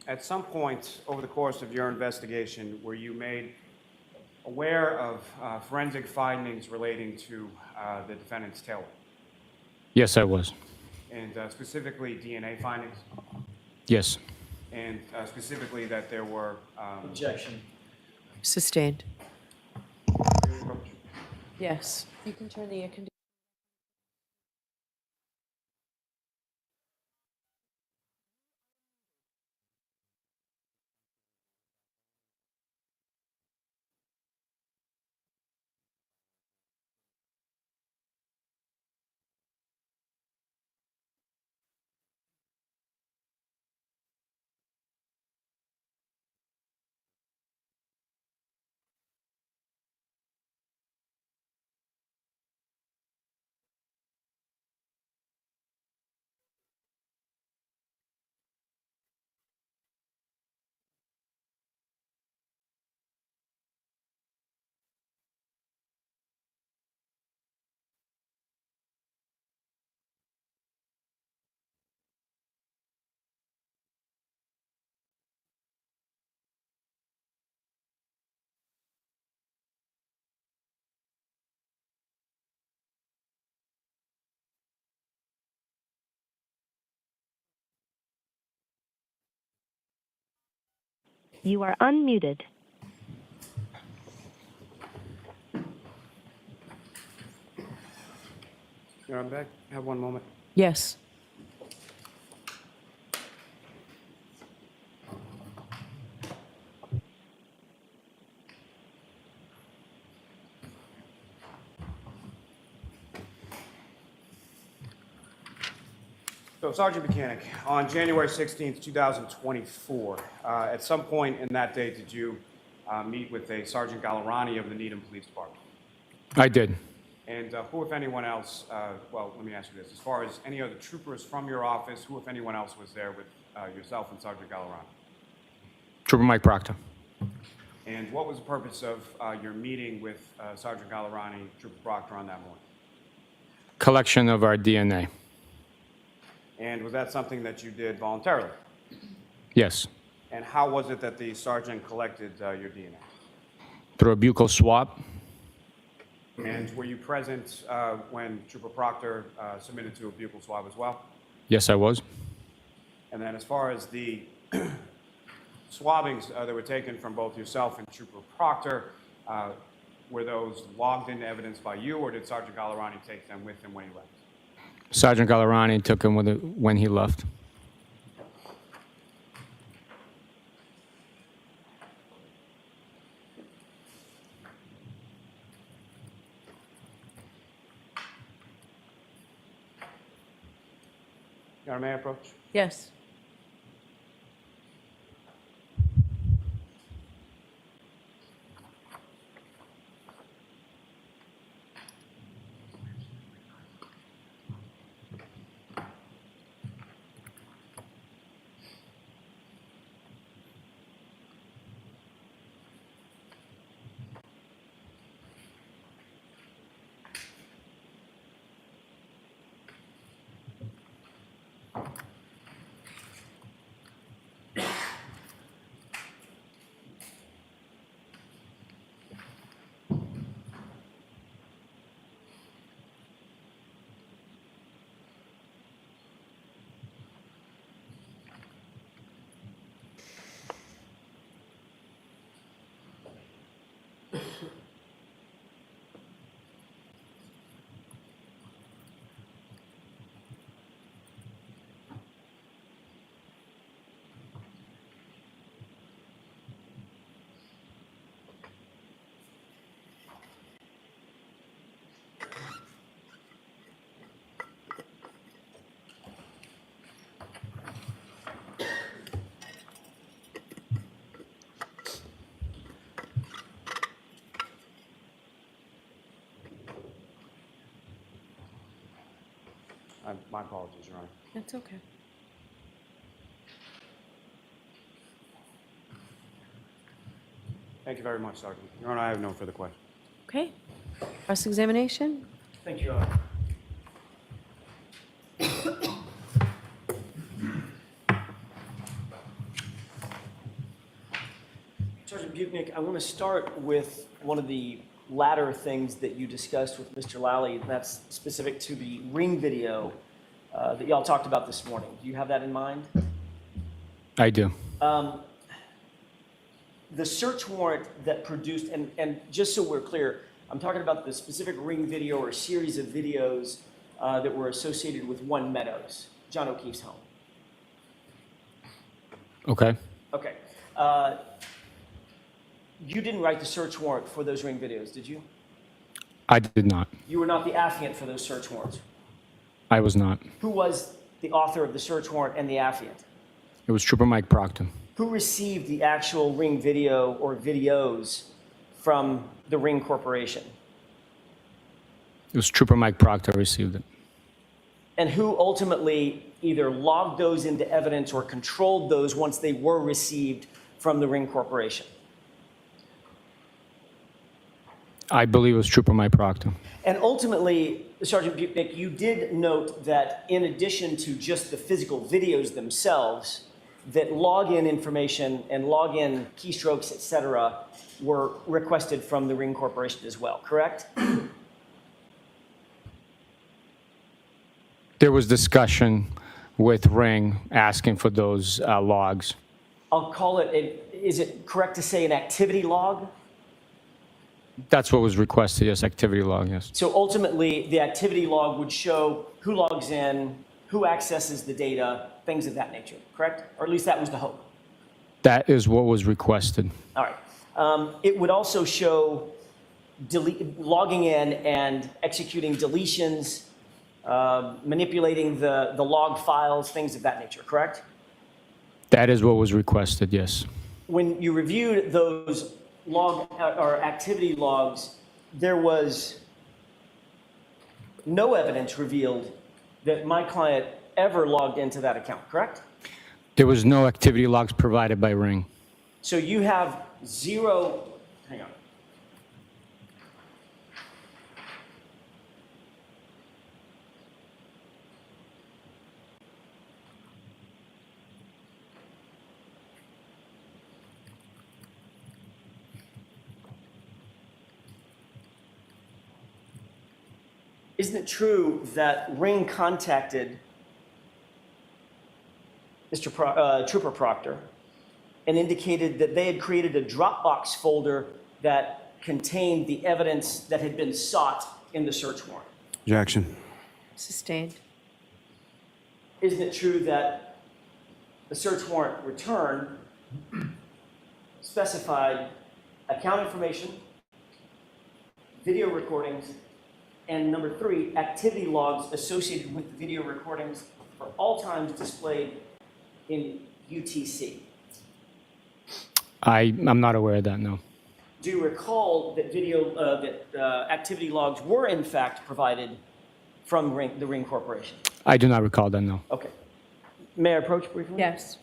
at some point over the course of your investigation, were you made aware of forensic findings relating to the defendant's tail? Yes, I was. And specifically DNA findings? Yes. And specifically that there were... Objection. Sustained. Yes. You can turn the air conditioner. You are unmuted. I'm back. Have one moment. Yes. So, Sergeant Mechanic, on January 16th, 2024, at some point in that day, did you meet with a Sergeant Gallerani of the Needham Police Department? I did. And who, if anyone else, well, let me ask you this. As far as any other troopers from your office, who, if anyone else, was there with yourself and Sergeant Gallerani? Trooper Mike Proctor. And what was the purpose of your meeting with Sergeant Gallerani, Trooper Proctor, on that morning? Collection of our DNA. And was that something that you did voluntarily? Yes. And how was it that the sergeant collected your DNA? Through a buccal swab. And were you present when Trooper Proctor submitted to a buccal swab as well? Yes, I was. And then as far as the swabbings that were taken from both yourself and Trooper Proctor, were those logged into evidence by you, or did Sergeant Gallerani take them with him when he left? Sergeant Gallerani took him when he left. Your Honor, may I approach? Yes. My apologies, Your Honor. That's okay. Thank you very much, Sergeant. Your Honor, I have no further questions. Okay. Cross-examination? Thank you, Your Honor. Sergeant Buchnick, I want to start with one of the latter things that you discussed with Mr. Lally. That's specific to the ring video that y'all talked about this morning. Do you have that in mind? I do. The search warrant that produced, and just so we're clear, I'm talking about the specific ring video or series of videos that were associated with One Meadows, John O'Keefe's home. Okay. Okay. You didn't write the search warrant for those ring videos, did you? I did not. You were not the affiant for those search warrants. I was not. Who was the author of the search warrant and the affiant? It was Trooper Mike Proctor. Who received the actual ring video or videos from the Ring Corporation? It was Trooper Mike Proctor received it. And who ultimately either logged those into evidence or controlled those once they were received from the Ring Corporation? I believe it was Trooper Mike Proctor. And ultimately, Sergeant Buchnick, you did note that in addition to just the physical videos themselves, that login information and login keystrokes, et cetera, were requested from the Ring Corporation as well, correct? There was discussion with Ring asking for those logs. I'll call it, is it correct to say an activity log? That's what was requested, yes, activity log, yes. So ultimately, the activity log would show who logs in, who accesses the data, things of that nature, correct? Or at least that was the hope. That is what was requested. All right. It would also show logging in and executing deletions, manipulating the log files, things of that nature, correct? That is what was requested, yes. When you reviewed those log or activity logs, there was no evidence revealed that my client ever logged into that account, correct? There was no activity logs provided by Ring. So you have zero, hang on. Isn't it true that Ring contacted Trooper Proctor and indicated that they had created a Dropbox folder that contained the evidence that had been sought in the search warrant? Objection. Sustained. Isn't it true that the search warrant return specified account information, video recordings, and number 3, activity logs associated with the video recordings for all times displayed in UTC? I'm not aware of that, no. Do you recall that activity logs were in fact provided from the Ring Corporation? I do not recall that, no. Okay. May I approach briefly? Yes.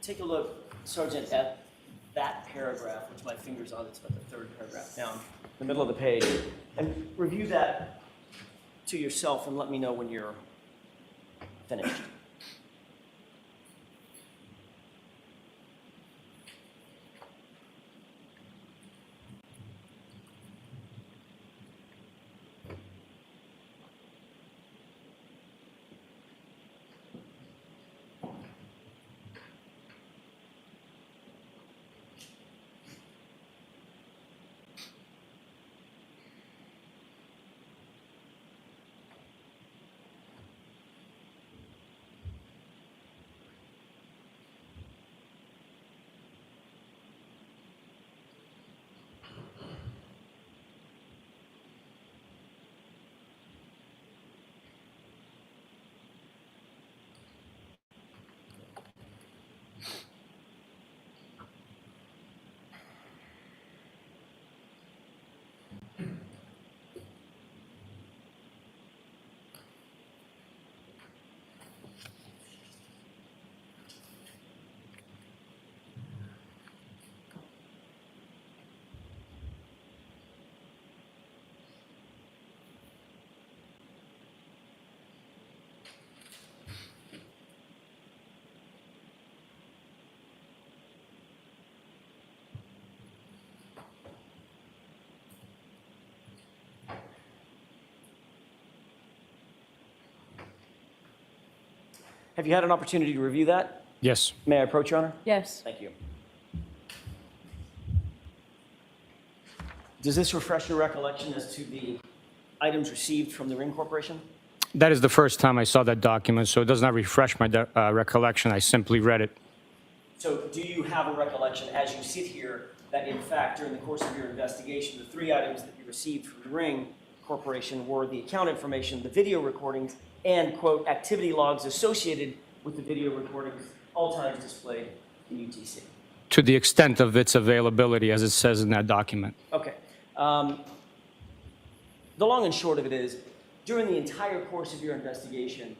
Take a look, Sergeant, at that paragraph, which my finger's on. It's about the 3rd paragraph down the middle of the page, and review that to yourself and let me know when you're finished. Have you had an opportunity to review that? Yes. May I approach, Your Honor? Yes. Thank you. Does this refresh your recollection as to the items received from the Ring Corporation? That is the first time I saw that document, so it does not refresh my recollection. I simply read it. So do you have a recollection as you sit here that in fact during the course of your investigation, the three items that you received from the Ring Corporation were the account information, the video recordings, and quote, activity logs associated with the video recordings, all times displayed in UTC? To the extent of its availability, as it says in that document. Okay. The long and short of it is, during the entire course of your investigation,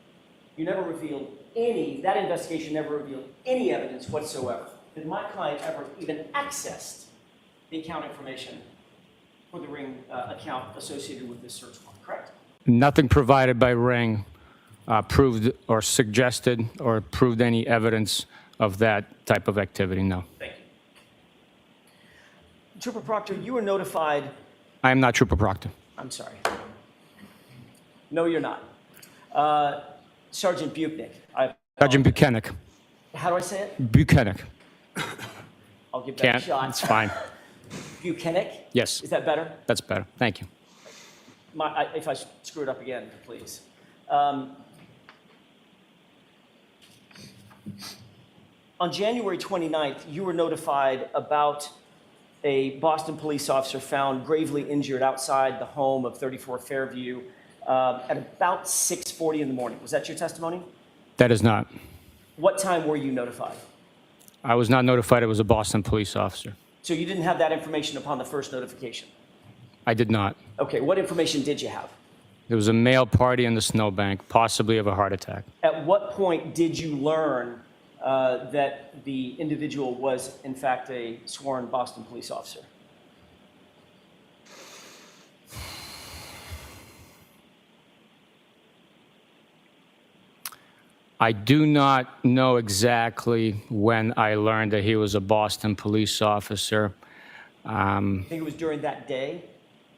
you never revealed that investigation never revealed any evidence whatsoever that my client ever even accessed the account information for the Ring account associated with this search warrant, correct? Nothing provided by Ring proved or suggested or proved any evidence of that type of activity, no. Thank you. Trooper Proctor, you were notified. I am not Trooper Proctor. I'm sorry. No, you're not. Sergeant Buchnick. Sergeant Buchanan. How do I say it? Buchanan. I'll give that Can't. a shot. It's fine. Buchanan? Yes. Is that better? That's better. Thank you. If I screw it up again, please. On January 29th, you were notified about a Boston police officer found gravely injured outside the home of 34 Fairview at about 6:40 in the morning. Was that your testimony? That is not. What time were you notified? I was not notified it was a Boston police officer. So you didn't have that information upon the first notification? I did not. Okay, what information did you have? There was a male party in the snowbank, possibly of a heart attack. At what point did you learn that the individual was, in fact, a sworn Boston police officer? I do not know exactly when I learned that he was a Boston police officer. I think it was during that day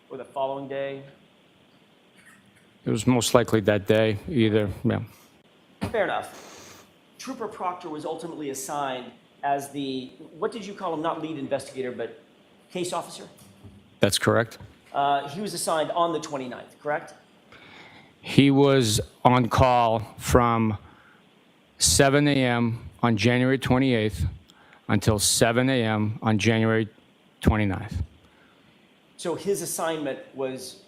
or the following day? It was most likely that day, either, yeah. Fair enough. Trooper Proctor was ultimately assigned as the, what did you call him? Not lead investigator, but case officer? That's correct. He was assigned on the 29th, correct? He was on call from 7 a.m. on January 28th until 7 a.m. on January 29th. So his assignment was,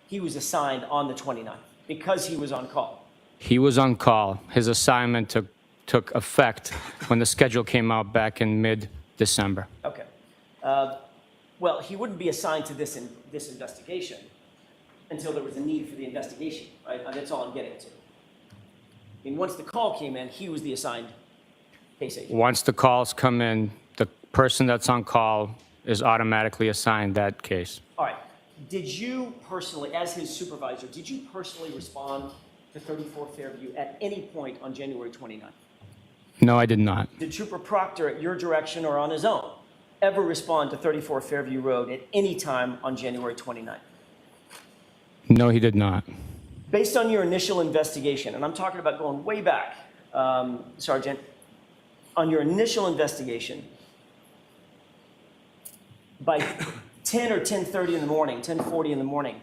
he was assigned on the 29th because he was on call. He was on call. His assignment took effect when the schedule came out back in mid-December. Okay. Well, he wouldn't be assigned to this investigation until there was a need for the investigation, right? That's all I'm getting to. I mean, once the call came in, he was the assigned case agent. Once the calls come in, the person that's on call is automatically assigned that case. All right. Did you personally, as his supervisor, did you personally respond to 34 Fairview at any point on January 29th? No, I did not. Did Trooper Proctor, at your direction or on his own, ever respond to 34 Fairview Road at any time on January 29th? No, he did not. Based on your initial investigation, and I'm talking about going way back, Sergeant, on your initial investigation, by 10 or 10:30 in the morning, 10:40 in the morning,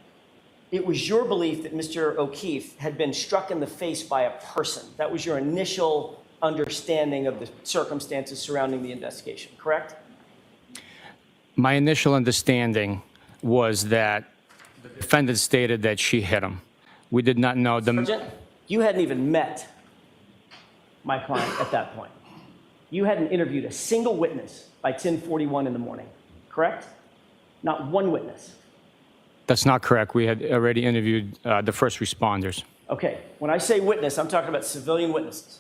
it was your belief that Mr. O'Keefe had been struck in the face by a person. That was your initial understanding of the circumstances surrounding the investigation, correct? My initial understanding was that the defendant stated that she hit him. We did not know the... Sergeant, you hadn't even met my client at that point. You hadn't interviewed a single witness by 10:41 in the morning, correct? Not one witness. That's not correct. We had already interviewed the first responders. Okay, when I say witness, I'm talking about civilian witnesses.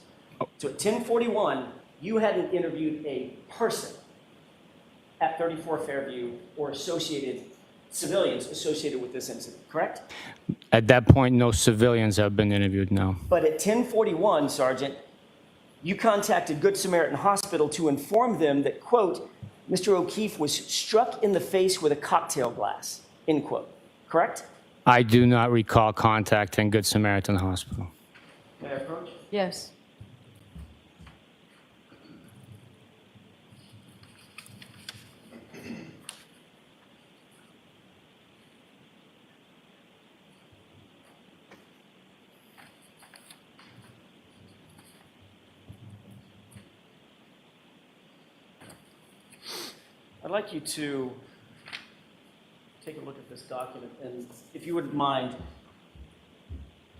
So at 10:41, you hadn't interviewed a person at 34 Fairview or associated civilians associated with this incident, correct? At that point, no civilians have been interviewed, no. But at 10:41, Sergeant, you contacted Good Samaritan Hospital to inform them that, quote, Mr. O'Keefe was struck in the face with a cocktail glass, end quote, correct? I do not recall contacting Good Samaritan Hospital. May I approach? Yes. I'd like you to take a look at this document, and if you wouldn't mind,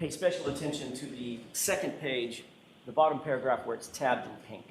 pay special attention to the second page, the bottom paragraph where it's tabbed in pink.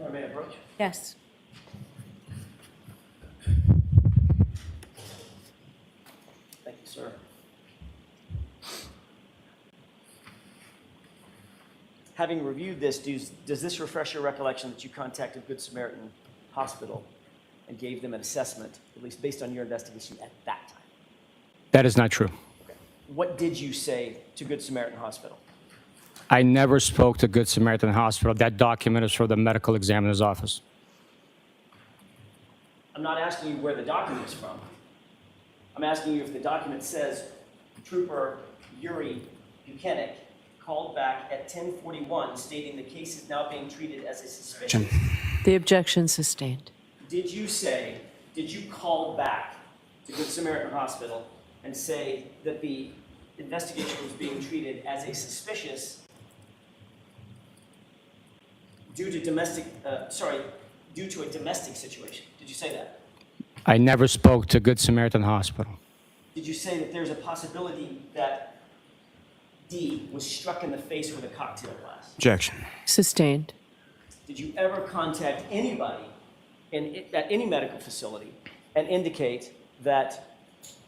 I may approach. Yes. Thank you, sir. Having reviewed this, does this refresh your recollection that you contacted Good Samaritan Hospital and gave them an assessment, at least based on your investigation at that time? That is not true. What did you say to Good Samaritan Hospital? I never spoke to Good Samaritan Hospital. That document is for the medical examiner's office. I'm not asking you where the document is from. I'm asking you if the document says Trooper Yuri Buchanan called back at 10:41 stating the case is now being treated as a suspicion. The objection sustained. Did you call back to Good Samaritan Hospital and say that the investigation was being treated as a suspicious due to a domestic situation? Did you say that? I never spoke to Good Samaritan Hospital. Did you say that there's a possibility that D was struck in the face with a cocktail glass? Objection. Sustained. Did you ever contact anybody at any medical facility and indicate that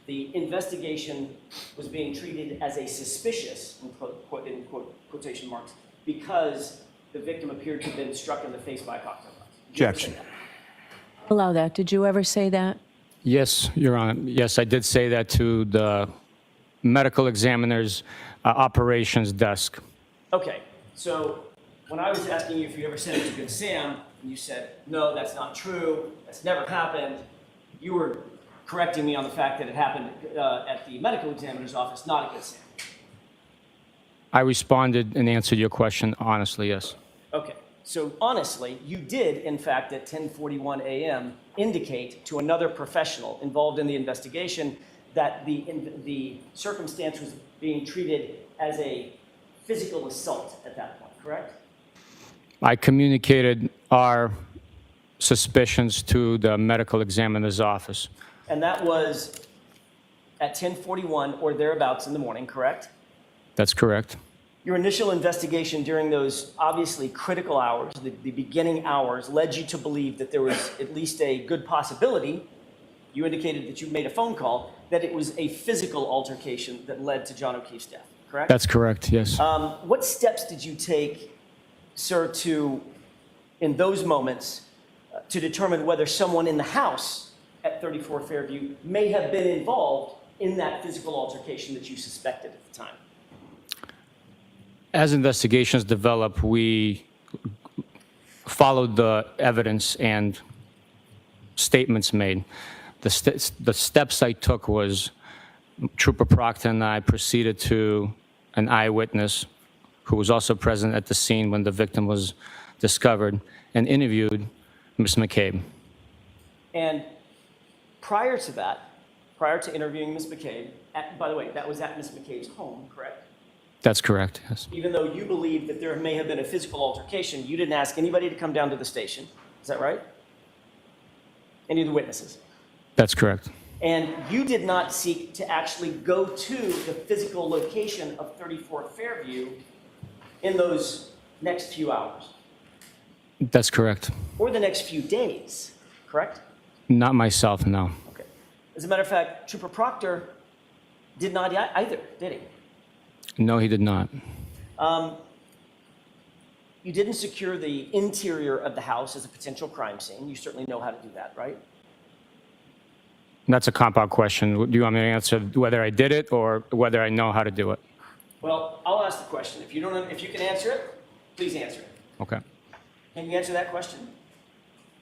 the investigation was being treated as a suspicious, in quotation marks, because the victim appeared to have been struck in the face by a cocktail glass? Did you ever say Objection. that? Allow that. Did you ever say that? Yes, Your Honor. Yes, I did say that to the medical examiner's operations desk. Okay, so when I was asking you if you ever sent it to Good Sam, and you said, no, that's not true, that's never happened, you were correcting me on the fact that it happened at the medical examiner's office, not at Good Sam. I responded and answered your question honestly, yes. Okay, so honestly, you did, in fact, at 10:41 a.m., indicate to another professional involved in the investigation that the circumstance was being treated as a physical assault at that point, correct? I communicated our suspicions to the medical examiner's office. And that was at 10:41 or thereabouts in the morning, correct? That's correct. Your initial investigation during those obviously critical hours, the beginning hours, led you to believe that there was at least a good possibility, you indicated that you made a phone call, that it was a physical altercation that led to John O'Keefe's death, correct? That's correct, yes. What steps did you take, sir, in those moments, to determine whether someone in the house at 34 Fairview may have been involved in that physical altercation that you suspected at the time? As investigations develop, we followed the evidence and statements made. The steps I took was Trooper Proctor and I proceeded to an eyewitness who was also present at the scene when the victim was discovered and interviewed Ms. McCabe. And prior to that, prior to interviewing Ms. McCabe, by the way, that was at Ms. McCabe's home, correct? That's correct, yes. Even though you believed that there may have been a physical altercation, you didn't ask anybody to come down to the station. Is that right? Any of the witnesses? That's correct. And you did not seek to actually go to the physical location of 34 Fairview in those next few hours, That's correct. or the next few days, correct? Not myself, no. Okay. As a matter of fact, Trooper Proctor did not either, did he? No, he did not. You didn't secure the interior of the house as a potential crime scene. You certainly know how to do that, right? That's a cop-out question. Do you want me to answer whether I did it or whether I know how to do it? Well, I'll ask the question. If you can answer it, please answer it. Okay. Can you answer that question?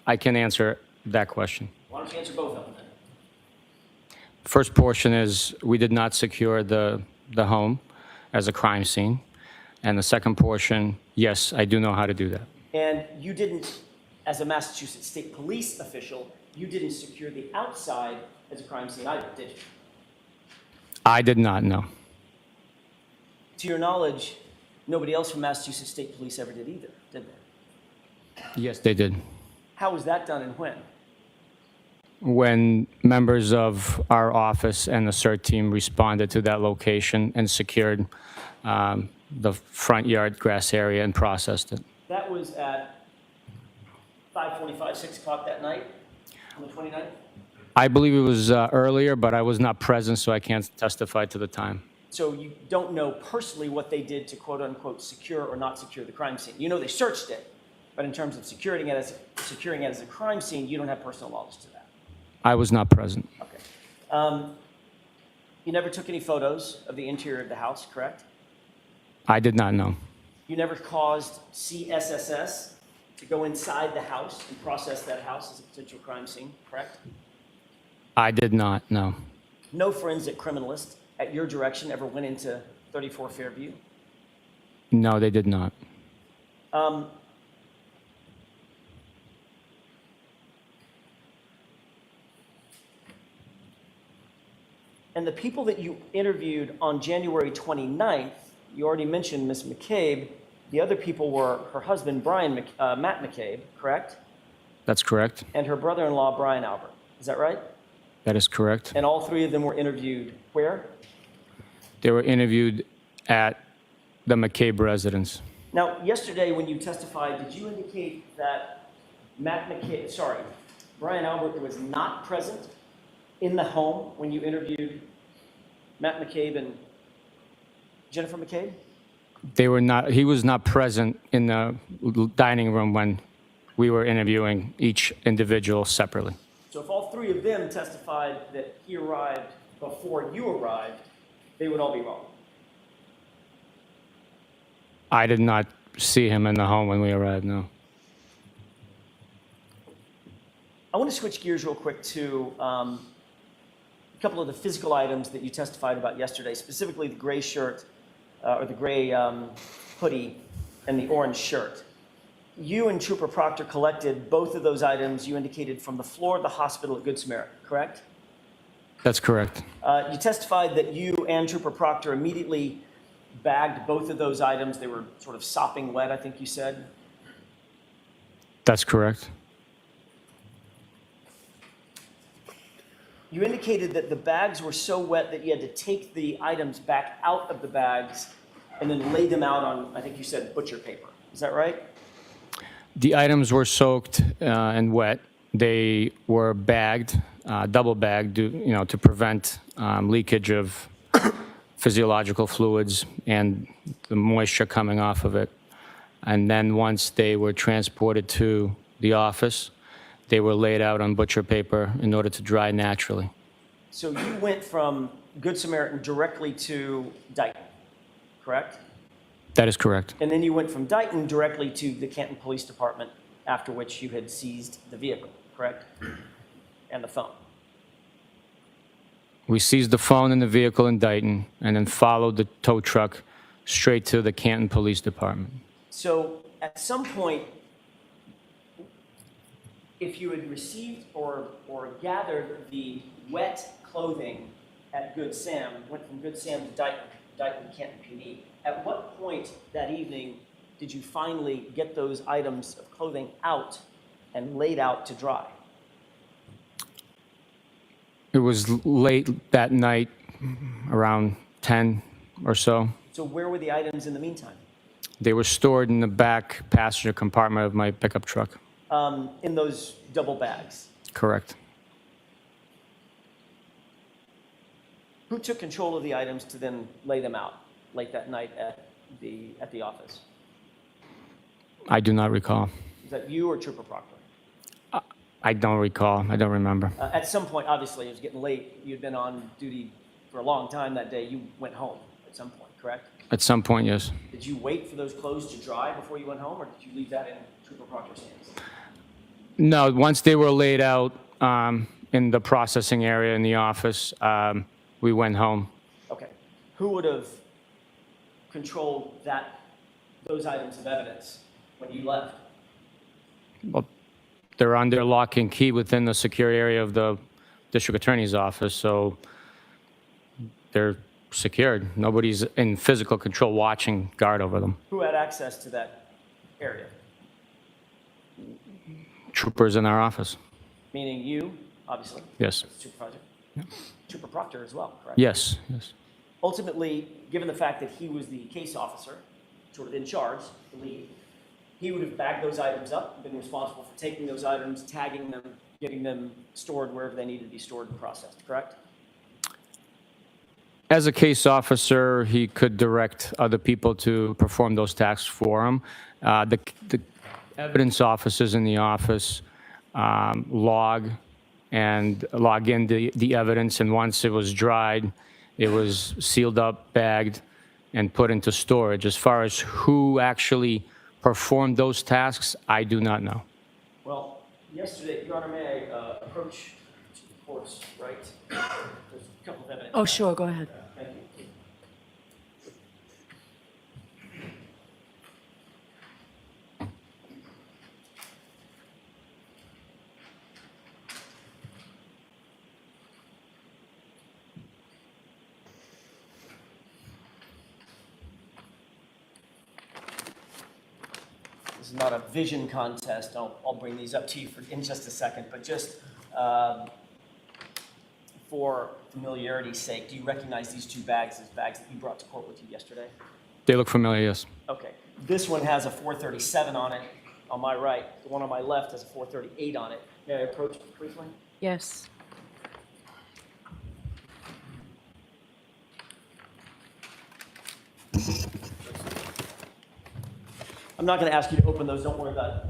I can answer that question. Why don't you answer both of them then? First portion is we did not secure the home as a crime scene. And the second portion, yes, I do know how to do that. And you didn't, as a Massachusetts State Police official, you didn't secure the outside as a crime scene either, did you? I did not know. To your knowledge, nobody else from Massachusetts State Police ever did either, did they? Yes, they did. How was that done and when? When members of our office and the CERT team responded to that location and secured the front yard grass area and processed it. That was at 5:45, 6 o'clock that night on the 29th? I believe it was earlier, but I was not present, so I can't testify to the time. So you don't know personally what they did to quote unquote secure or not secure the crime scene. You know they searched it, but in terms of securing it as a crime scene, you don't have personal knowledge to that. I was not present. Okay. You never took any photos of the interior of the house, correct? I did not know. You never caused CSSS to go inside the house and process that house as a potential crime scene, correct? I did not, no. No forensic criminalist at your direction ever went into 34 Fairview? No, they did not. And the people that you interviewed on January 29th, you already mentioned Ms. McCabe. The other people were her husband, Matt McCabe, correct? That's correct. And her brother-in-law, Brian Albert. Is that right? That is correct. And all three of them were interviewed where? They were interviewed at the McCabe residence. Now, yesterday when you testified, did you indicate that Brian Albert was not present in the home when you interviewed Matt McCabe and Jennifer McCabe? He was not present in the dining room when we were interviewing each individual separately. So if all three of them testified that he arrived before you arrived, they would all be wrong. I did not see him in the home when we arrived, no. I want to switch gears real quick to a couple of the physical items that you testified about yesterday, specifically the gray shirt or the gray hoodie and the orange shirt. You and Trooper Proctor collected both of those items you indicated from the floor of the hospital at Good Samaritan, correct? That's correct. You testified that you and Trooper Proctor immediately bagged both of those items. They were sort of sopping wet, I think you said. That's correct. You indicated that the bags were so wet that you had to take the items back out of the bags and then lay them out on, I think you said, butcher paper. Is that right? The items were soaked and wet. They were bagged, double bagged, to prevent leakage of physiological fluids and the moisture coming off of it. And then once they were transported to the office, they were laid out on butcher paper in order to dry naturally. So you went from Good Samaritan directly to Dighton, correct? That is correct. And then you went from Dighton directly to the Canton Police Department, after which you had seized the vehicle, correct? And the phone. We seized the phone and the vehicle in Dighton and then followed the tow truck straight to the Canton Police Department. So at some point, if you had received or gathered the wet clothing at Good Sam, went from Good Sam to Dighton Canton PD, at what point that evening did you finally get those items of clothing out and laid out to dry? It was late that night, around 10 or so. So where were the items in the meantime? They were stored in the back passenger compartment of my pickup truck. In those double bags. Correct. Who took control of the items to then lay them out late that night at the office? I do not recall. Is that you or Trooper Proctor? I don't recall. I don't remember. At some point, obviously, it was getting late. You'd been on duty for a long time that day. You went home at some point, correct? At some point, yes. Did you wait for those clothes to dry before you went home, or did you leave that in Trooper Proctor's hands? No, once they were laid out in the processing area in the office, we went home. Okay. Who would have controlled those items of evidence when you left? Well, they're under lock and key within the secure area of the district attorney's office, so they're secured. Nobody's in physical control watching guard over them. Who had access to that area? Troopers in our office. Meaning you, obviously. Yes. As supervisor. Trooper Proctor as well, correct? Yes, yes. Ultimately, given the fact that he was the case officer, sort of in charge, the lead, he would have bagged those items up, been responsible for taking those items, tagging them, getting them stored wherever they needed to be stored and processed, correct? As a case officer, he could direct other people to perform those tasks for him. The evidence officers in the office log in the evidence, and once it was dried, it was sealed up, bagged, and put into storage. As far as who actually performed those tasks, I do not know. Well, yesterday, Your Honor, may I approach the courts, right? There's a couple of evidence. Oh, sure, go ahead. Thank you. This is not a vision contest. I'll bring these up to you in just a second, but just for familiarity's sake, do you recognize these two bags as bags that you brought to court with you yesterday? They look familiar, yes. Okay. This one has a 437 on it on my right. The one on my left has a 438 on it. May I approach it briefly? Yes. I'm not going to ask you to open those. Don't worry about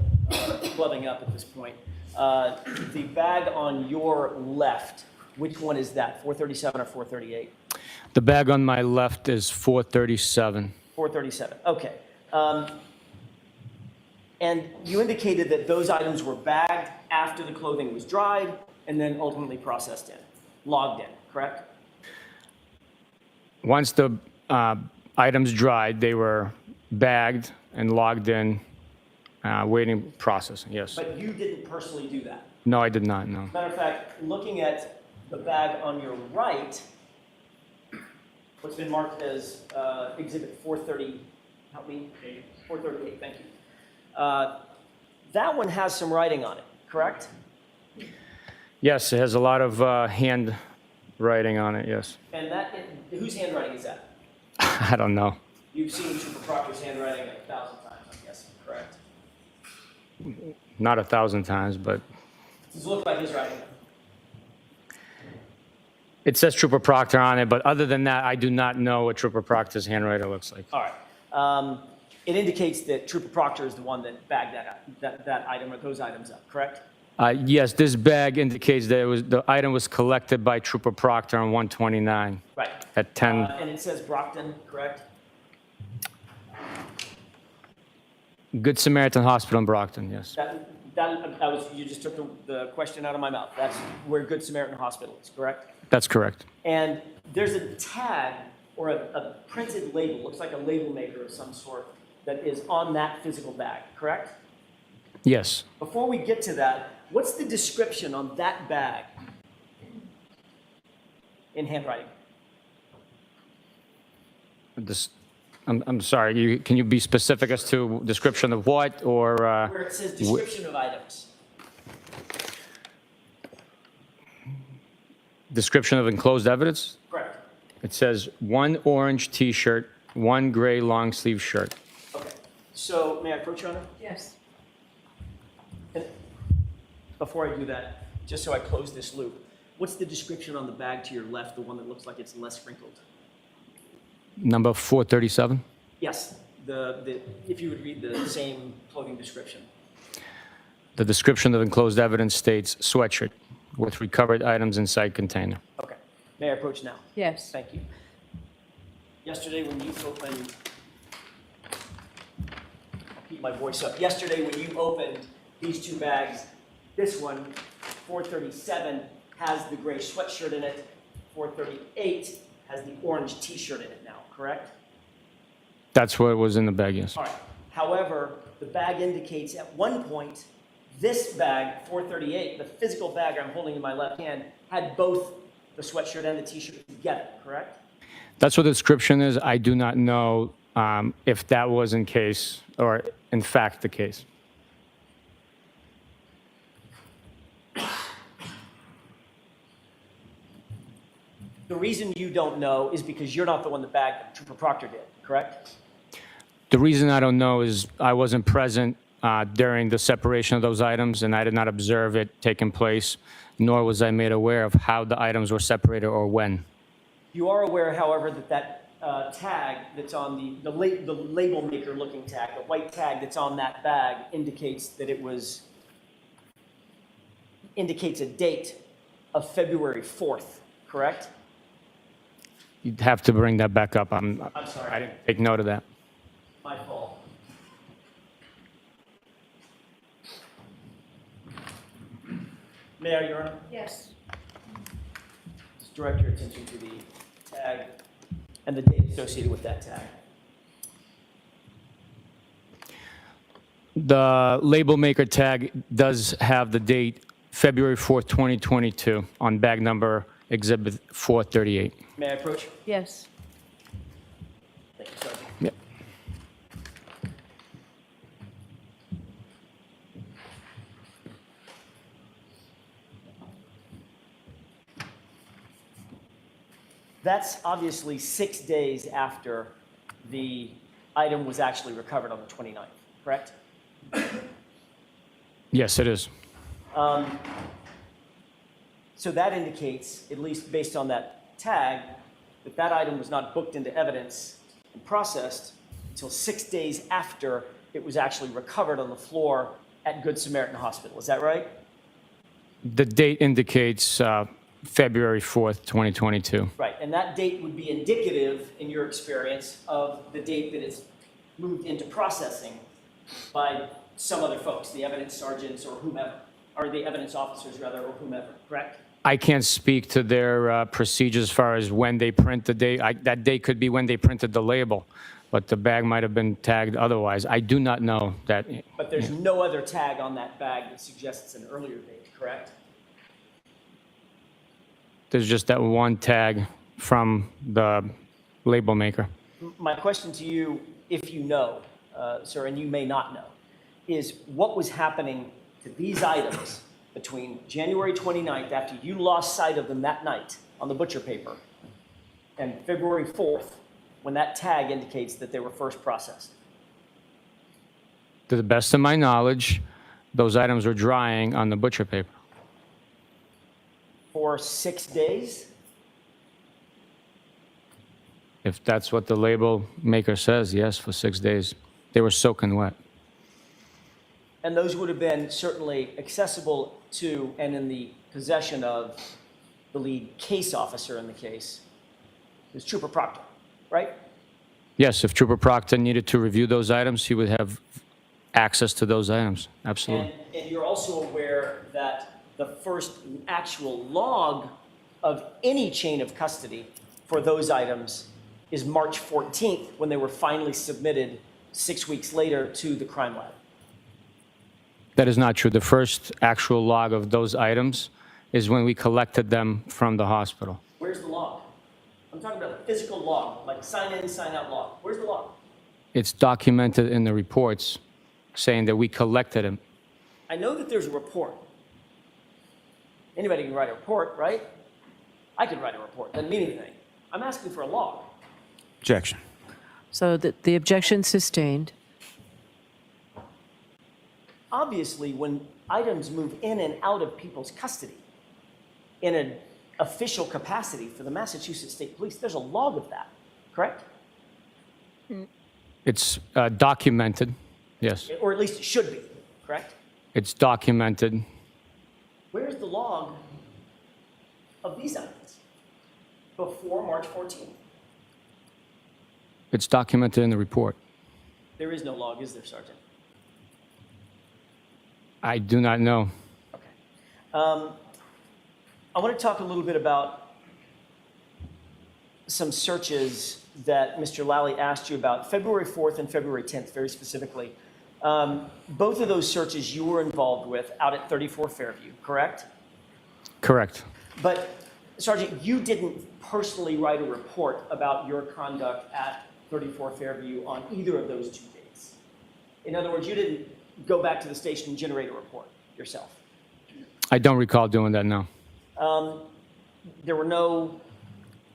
gloving up at this point. The bag on your left, which one is that, 437 or 438? The bag on my left is 437. 437, okay. And you indicated that those items were bagged after the clothing was dried and then ultimately processed in, logged in, correct? Once the items dried, they were bagged and logged in, waiting processing, yes. But you didn't personally do that? No, I did not, no. Matter of fact, looking at the bag on your right, what's been marked as Exhibit 430, help me? 438, thank you. That one has some writing on it, correct? Yes, it has a lot of handwriting on it, yes. And whose handwriting is that? I don't know. You've seen Trooper Proctor's handwriting 1,000 times, I'm guessing, correct? Not 1,000 times, but Does it look like his writing? it says Trooper Proctor on it, but other than that, I do not know what Trooper Proctor's handwriting looks like. All right. It indicates that Trooper Proctor is the one that bagged that item or those items up, correct? Yes, this bag indicates that the item was collected by Trooper Proctor on 129 Right. at 10. And it says Brockton, correct? Good Samaritan Hospital in Brockton, yes. You just took the question out of my mouth. That's where Good Samaritan Hospital is, correct? That's correct. And there's a tag or a printed label, looks like a label maker of some sort, that is on that physical bag, correct? Yes. Before we get to that, what's the description on that bag in handwriting? I'm sorry, can you be specific as to description of what or? Where it says description of items. Description of enclosed evidence? Correct. It says 1 orange T-shirt, 1 gray long sleeve shirt. Okay. So may I approach, Your Honor? Yes. And before I do that, just so I close this loop, what's the description on the bag to your left, the one that looks like it's less wrinkled? Number 437? Yes, if you would read the same clothing description. The description of enclosed evidence states sweatshirt with recovered items inside container. Okay. May I approach now? Yes. Thank you. Yesterday when you opened, I'll keep my voice up. Yesterday when you opened these two bags, this one, 437, has the gray sweatshirt in it. 438 has the orange T-shirt in it now, correct? That's what was in the bag, yes. All right. However, the bag indicates at one point, this bag, 438, the physical bag I'm holding in my left hand, had both the sweatshirt and the T-shirt together, correct? That's what the description is. I do not know if that was in case or in fact the case. The reason you don't know is because you're not the one that bagged them. Trooper Proctor did, correct? The reason I don't know is I wasn't present during the separation of those items, and I did not observe it taking place, nor was I made aware of how the items were separated or when. You are aware, however, that tag that's on the label maker looking tag, the white tag that's on that bag indicates that indicates a date of February 4th, correct? You'd have to bring that back up. I'm sorry. I didn't take note of that. My fault. May I, Your Honor? Yes. Just direct your attention to the tag and the date associated with that tag. The label maker tag does have the date February 4th, 2022 on bag number exhibit 438. May I approach? Yes. Thank you, Sergeant. Yep. That's obviously 6 days after the item was actually recovered on the 29th, correct? Yes, it is. So that indicates, at least based on that tag, that that item was not booked into evidence and processed until 6 days after it was actually recovered on the floor at Good Samaritan Hospital. Is that right? The date indicates February 4th, 2022. Right, and that date would be indicative, in your experience, of the date that it's moved into processing by some other folks, the evidence sergeants or whomever, or the evidence officers rather, or whomever, correct? I can't speak to their procedures as far as when they print the date. That date could be when they printed the label, but the bag might have been tagged otherwise. I do not know that. But there's no other tag on that bag that suggests an earlier date, correct? There's just that one tag from the label maker. My question to you, if you know, sir, and you may not know, is what was happening to these items between January 29th, after you lost sight of them that night on the butcher paper, and February 4th, when that tag indicates that they were first processed? To the best of my knowledge, those items were drying on the butcher paper. For 6 days? If that's what the label maker says, yes, for 6 days. They were soaking wet. And those would have been certainly accessible to and in the possession of the lead case officer in the case, who's Trooper Proctor, right? Yes, if Trooper Proctor needed to review those items, he would have access to those items. Absolutely. And you're also aware that the first actual log of any chain of custody for those items is March 14th, when they were finally submitted 6 weeks later to the crime lab. That is not true. The first actual log of those items is when we collected them from the hospital. Where's the log? I'm talking about a physical log, like sign in, sign out log. Where's the log? It's documented in the reports saying that we collected them. I know that there's a report. Anybody can write a report, right? I could write a report. Doesn't mean anything. I'm asking for a log. Objection. So the objection sustained. Obviously, when items move in and out of people's custody in an official capacity for the Massachusetts State Police, there's a log of that, correct? It's documented, yes. Or at least it should be, correct? It's documented. Where's the log of these items before March 14th? It's documented in the report. There is no log, is there, Sergeant? I do not know. Okay. I want to talk a little bit about some searches that Mr. Lally asked you about, February 4th and February 10th, very specifically. Both of those searches you were involved with out at 34 Fairview, correct? Correct. But, Sergeant, you didn't personally write a report about your conduct at 34 Fairview on either of those 2 dates. In other words, you didn't go back to the station and generate a report yourself. I don't recall doing that, no. There were no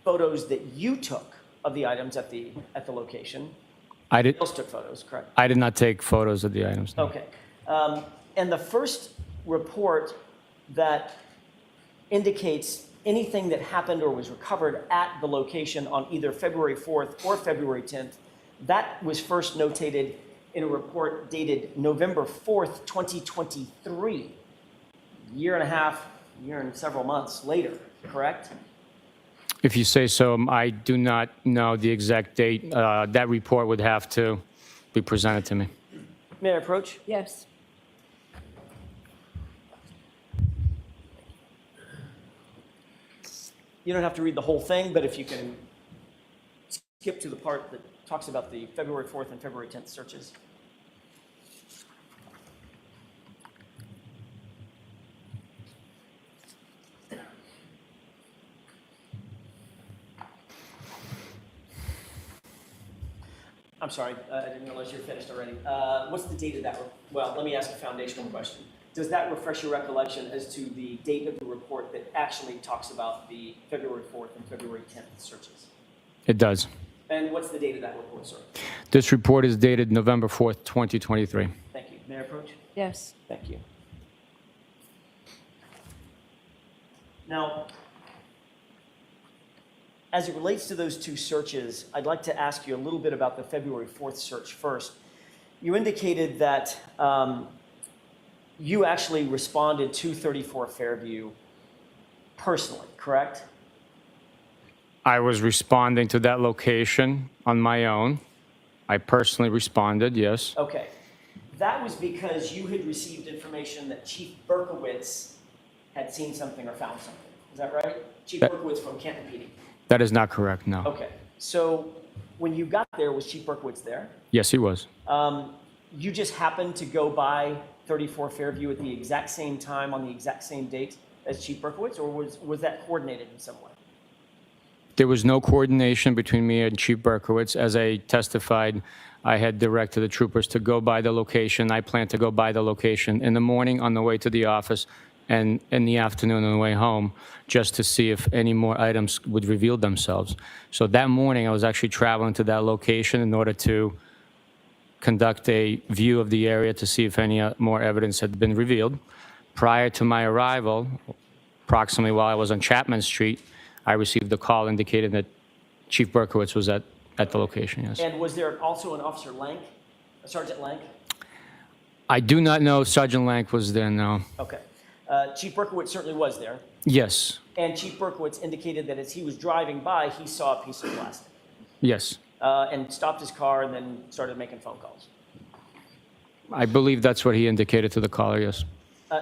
photos that you took of the items at the location. I did. Else took photos, correct? I did not take photos of the items. No. Okay. And the first report that indicates anything that happened or was recovered at the location on either February 4th or February 10th, that was first notated in a report dated November 4th, 2023, year and a half, year and several months later, correct? If you say so, I do not know the exact date. That report would have to be presented to me. May I approach? Yes. You don't have to read the whole thing, but if you can skip to the part that talks about the February 4th and February 10th searches. I'm sorry, I didn't realize you were finished already. What's the date of that? Well, let me ask a foundational question. Does that refresh your recollection as to the date of the report that actually talks about the February 4th and February 10th searches? It does. And what's the date of that report, sir? This report is dated November 4th, 2023. Thank you. May I approach? Yes. Thank you. Now, as it relates to those 2 searches, I'd like to ask you a little bit about the February 4th search first. You indicated that you actually responded to 34 Fairview personally, correct? I was responding to that location on my own. I personally responded, yes. Okay. That was because you had received information that Chief Berkowitz had seen something or found something. Is that right? Chief Berkowitz from Canton PD. That is not correct, no. Okay. So when you got there, was Chief Berkowitz there? Yes, he was. You just happened to go by 34 Fairview at the exact same time on the exact same date as Chief Berkowitz, or was that coordinated in some way? There was no coordination between me and Chief Berkowitz. As I testified, I had directed the troopers to go by the location. I planned to go by the location in the morning on the way to the office and in the afternoon on the way home, just to see if any more items would reveal themselves. So that morning, I was actually traveling to that location in order to conduct a view of the area to see if any more evidence had been revealed. Prior to my arrival, approximately while I was on Chapman Street, I received a call indicating that Chief Berkowitz was at the location, yes. And was there also an Officer Lank, a Sergeant Lank? I do not know if Sergeant Lank was there, no. Okay. Chief Berkowitz certainly was there. Yes, And Chief Berkowitz indicated that as he was driving by, he saw a piece of plastic yes. and stopped his car and then started making phone calls. I believe that's what he indicated to the caller, yes.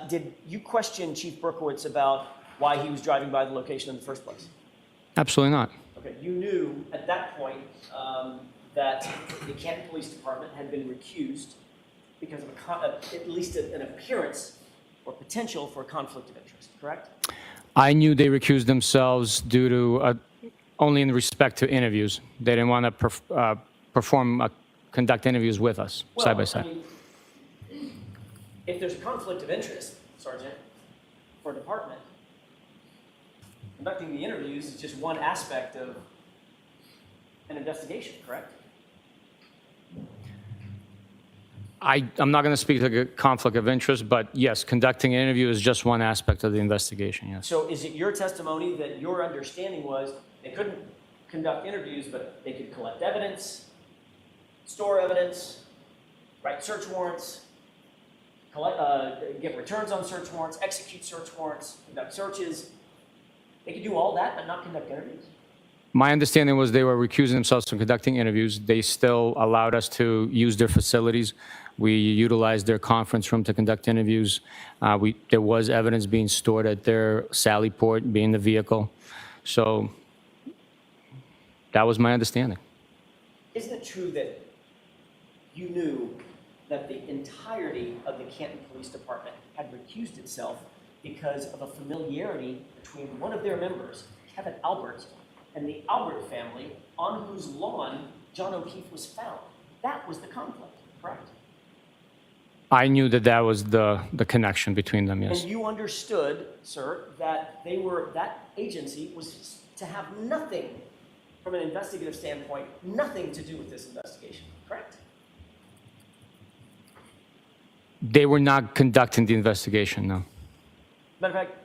Did you question Chief Berkowitz about why he was driving by the location in the first place? Absolutely not. Okay, you knew at that point that the Canton Police Department had been recused because of at least an appearance or potential for a conflict of interest, correct? I knew they recused themselves due to only in respect to interviews. They didn't want to conduct interviews with us side by side. I mean, if there's a conflict of interest, Sergeant, for a department, conducting the interviews is just one aspect of an investigation, correct? I'm not going to speak to conflict of interest, but yes, conducting an interview is just one aspect of the investigation, yes. So is it your testimony that your understanding was they couldn't conduct interviews, but they could collect evidence, store evidence, write search warrants, get returns on search warrants, execute search warrants, conduct searches? They could do all that but not conduct interviews? My understanding was they were recusing themselves from conducting interviews. They still allowed us to use their facilities. We utilized their conference room to conduct interviews. There was evidence being stored at their Sally Port, being the vehicle. So that was my understanding. Isn't it true that you knew that the entirety of the Canton Police Department had recused itself because of a familiarity between one of their members, Kevin Albert, and the Albert family on whose lawn John O'Keefe was found? That was the conflict, correct? I knew that that was the connection between them, yes. And you understood, sir, that that agency was to have nothing, from an investigative standpoint, nothing to do with this investigation, correct? They were not conducting the investigation, no. Matter of fact,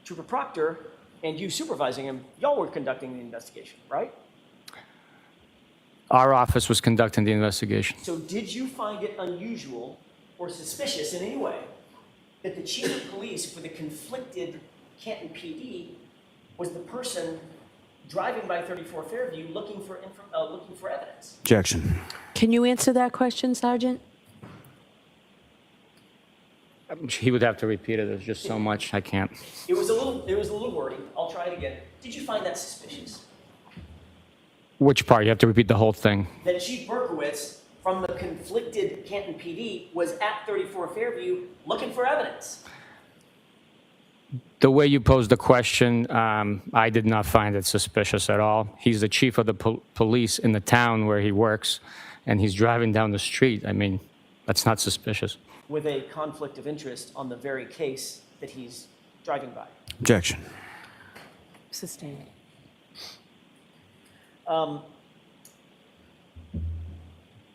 Trooper Proctor and you supervising him, y'all were conducting the investigation, right? Our office was conducting the investigation. So did you find it unusual or suspicious in any way that the chief of police for the conflicted Canton PD was the person driving by 34 Fairview looking for evidence? Objection. Can you answer that question, Sergeant? He would have to repeat it. There's just so much I can't. It was a little wordy. I'll try it again. Did you find that suspicious? Which part? You have to repeat the whole thing. That Chief Berkowitz from the conflicted Canton PD was at 34 Fairview looking for evidence? The way you posed the question, I did not find it suspicious at all. He's the chief of the police in the town where he works, and he's driving down the street. I mean, that's not suspicious. With a conflict of interest on the very case that he's driving by. Objection. Sustained.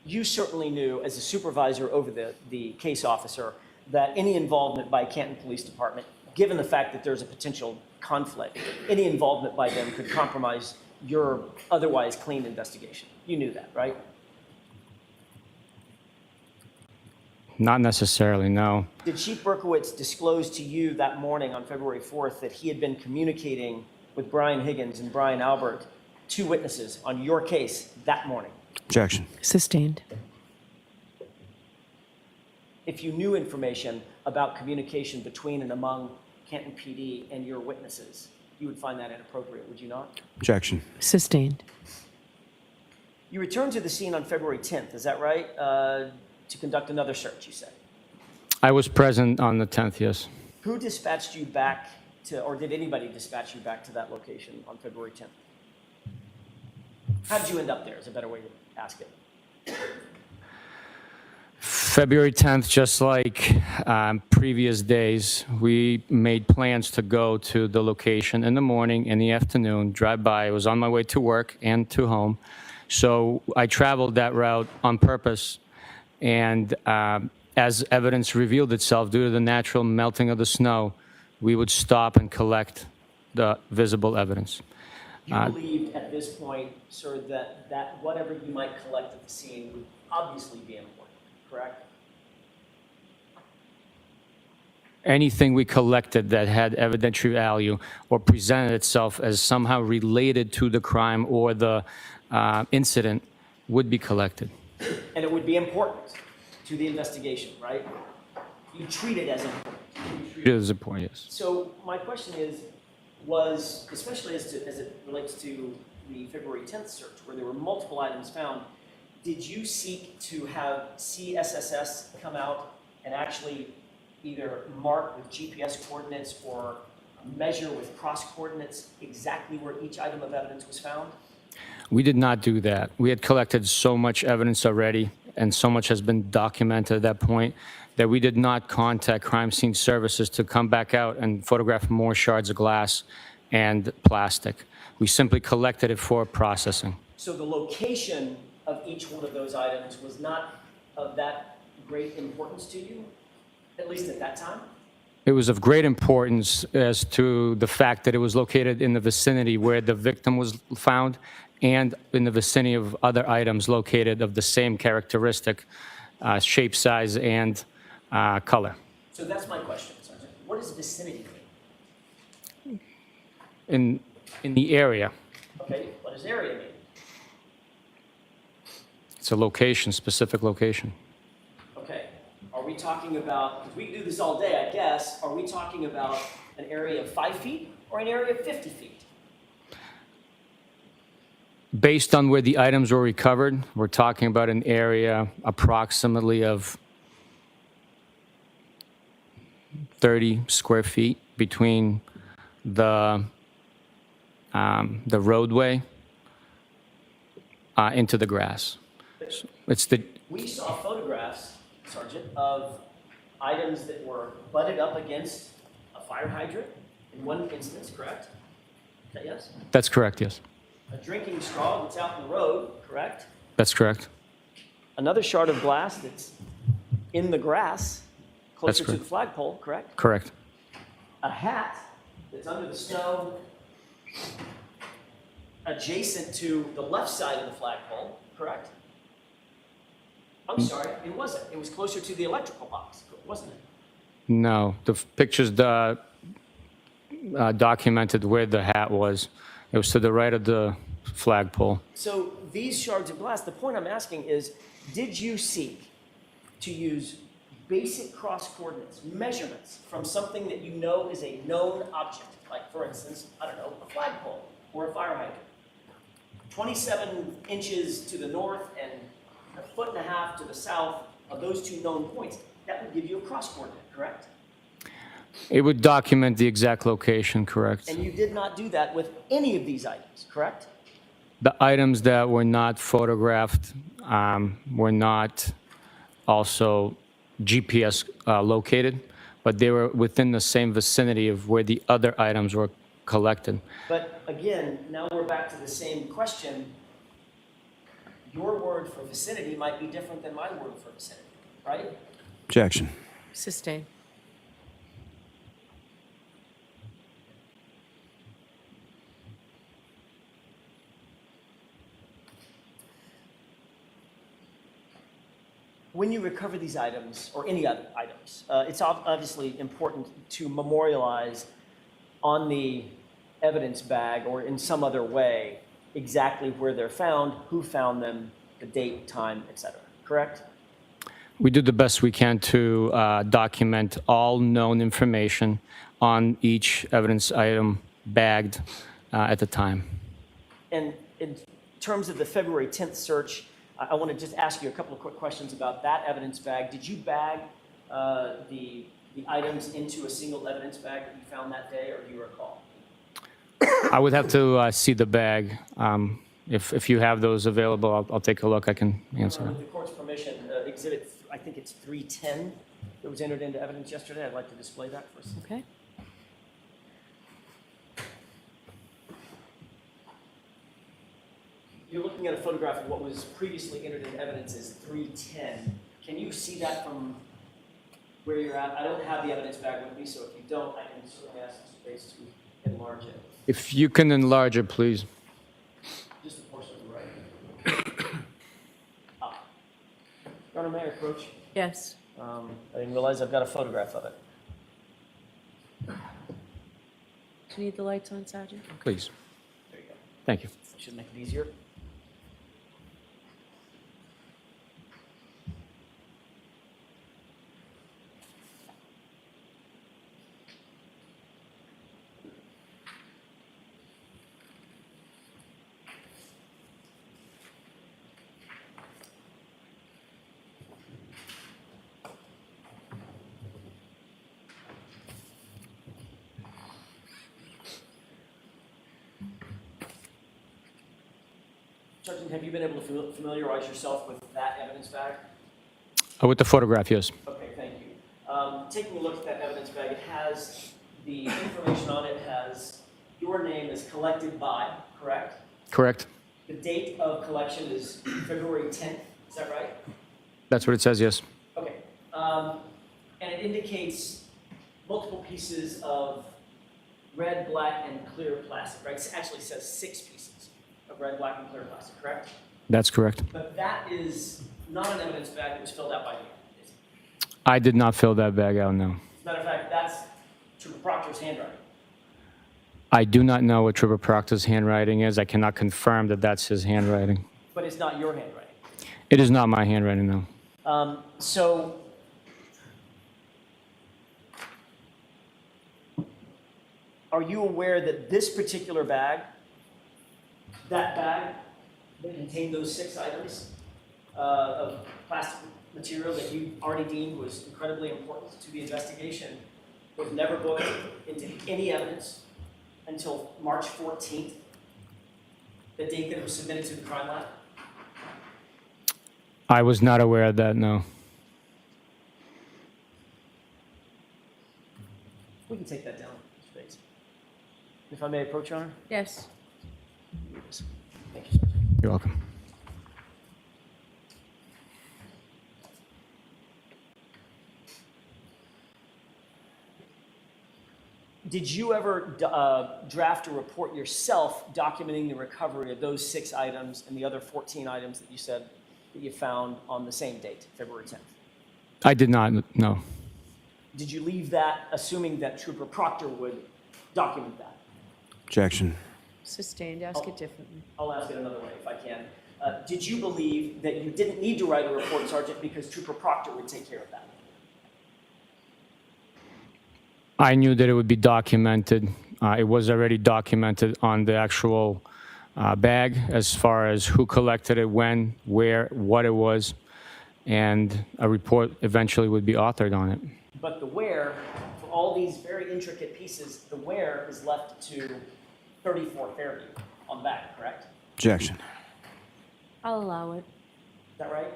You certainly knew, as a supervisor over the case officer, that any involvement by Canton Police Department, given the fact that there's a potential conflict, any involvement by them could compromise your otherwise clean investigation. You knew that, right? Not necessarily, no. Did Chief Berkowitz disclose to you that morning on February 4th that he had been communicating with Brian Higgins and Brian Albert, two witnesses, on your case that morning? Objection. Sustained. If you knew information about communication between and among Canton PD and your witnesses, you would find that inappropriate, would you not? Objection. Sustained. You returned to the scene on February 10th, is that right? To conduct another search, you said. I was present on the 10th, yes. Who dispatched you back to, or did anybody dispatch you back to that location on February 10th? How did you end up there is a better way to ask it. February 10th, just like previous days, we made plans to go to the location in the morning, in the afternoon, drive by. I was on my way to work and to home. So I traveled that route on purpose. And as evidence revealed itself due to the natural melting of the snow, we would stop and collect the visible evidence. You believed at this point, sir, that whatever you might collect at the scene would obviously be important, correct? Anything we collected that had evidentiary value or presented itself as somehow related to the crime or the incident would be collected. And it would be important to the investigation, right? You treat it as important. It is important, yes. So my question is, was, especially as it relates to the February 10th search, where there were multiple items found, did you seek to have CSSS come out and actually either mark with GPS coordinates or measure with cross coordinates exactly where each item of evidence was found? We did not do that. We had collected so much evidence already, and so much has been documented at that point, that we did not contact crime scene services to come back out and photograph more shards of glass and plastic. We simply collected it for processing. So the location of each one of those items was not of that great importance to you, at least at that time? It was of great importance as to the fact that it was located in the vicinity where the victim was found and in the vicinity of other items located of the same characteristic, shape, size, and color. So that's my question, Sergeant. What does vicinity mean? In the area. Okay, what does area mean? It's a location, specific location. Okay, are we talking about, because we can do this all day, I guess, are we talking about an area of 5 feet or an area of 50 feet? Based on where the items were recovered, we're talking about an area approximately of 30 square feet between the roadway into the grass. It's the We saw photographs, Sergeant, of items that were butted up against a fire hydrant in one instance, correct? Is that yes? That's correct, yes. A drinking straw that's out in the road, correct? That's correct. Another shard of glass that's in the grass, closer to correct. the flagpole, correct? Correct. A hat that's under the snow, adjacent to the left side of the flagpole, correct? I'm sorry, it wasn't. It was closer to the electrical box, wasn't it? No, the pictures documented where the hat was. It was to the right of the flagpole. So these shards of glass, the point I'm asking is, did you seek to use basic cross coordinates, measurements from something that you know is a known object, like for instance, I don't know, a flagpole or a fire hydrant? 27 inches to the north and a foot and a half to the south of those two known points, that would give you a cross coordinate, correct? It would document the exact location, correct? And you did not do that with any of these items, correct? The items that were not photographed were not also GPS located, but they were within the same vicinity of where the other items were collected. But again, now we're back to the same question. Your word for vicinity might be different than my word for vicinity, right? Objection. Sustain. When you recover these items, or any other items, it's obviously important to memorialize on the evidence bag or in some other way exactly where they're found, who found them, the date, time, etc. Correct? We do the best we can to document all known information on each evidence item bagged at the time. And in terms of the February 10th search, I want to just ask you a couple of quick questions about that evidence bag. Did you bag the items into a single evidence bag that you found that day, or do you recall? I would have to see the bag. If you have those available, I'll take a look. I can answer With them. the court's permission, exhibit, I think it's 310, that was entered into evidence yesterday. I'd like to display that for a second. Okay. You're looking at a photograph of what was previously entered into evidence as 310. Can you see that from where you're at? I don't have the evidence bag with me, so if you don't, I can certainly ask the space to enlarge it. If you can enlarge it, please. Just a portion of the right. Your Honor, may I approach? Yes. I didn't realize I've got a photograph of it. Do you need the lights on, Sergeant? Please. There you go. Thank you. Should make it easier. Sergeant, have you been able to familiarize yourself with that evidence bag? With the photograph, yes. Okay, thank you. Taking a look at that evidence bag, it has the information on it, has your name is collected by, correct? Correct. The date of collection is February 10th, is that right? That's what it says, yes. Okay. And it indicates multiple pieces of red, black, and clear plastic, right? It actually says 6 pieces of red, black, and clear plastic, correct? That's correct. But that is not an evidence bag that was filled out by you. Is it? I did not fill that bag out, no. As a matter of fact, that's Trooper Proctor's handwriting. I do not know what Trooper Proctor's handwriting is. I cannot confirm that that's his handwriting. But it's not your handwriting. It is not my handwriting, no. So, are you aware that this particular bag, that bag that contained those 6 items of plastic material that you already deemed was incredibly important to the investigation, was never booked into any evidence until March 14th, the date that it was submitted to the crime lab? I was not aware of that, no. We can take that down, Mr. Bates. If I may approach, Your Honor? Yes. Thank you, Sergeant. You're welcome. Did you ever draft a report yourself documenting the recovery of those 6 items and the other 14 items that you said that you found on the same date, February 10th? I did not, no. Did you leave that assuming that Trooper Proctor would document that? Objection. Sustained. Ask it differently. I'll ask it another way if I can. Did you believe that you didn't need to write a report, Sergeant, because Trooper Proctor would take care of that? I knew that it would be documented. It was already documented on the actual bag as far as who collected it, when, where, what it was, and a report eventually would be authored on it. But the where, for all these very intricate pieces, the where is left to 34 Fairview on the back, correct? Objection. I'll allow it. Is that right?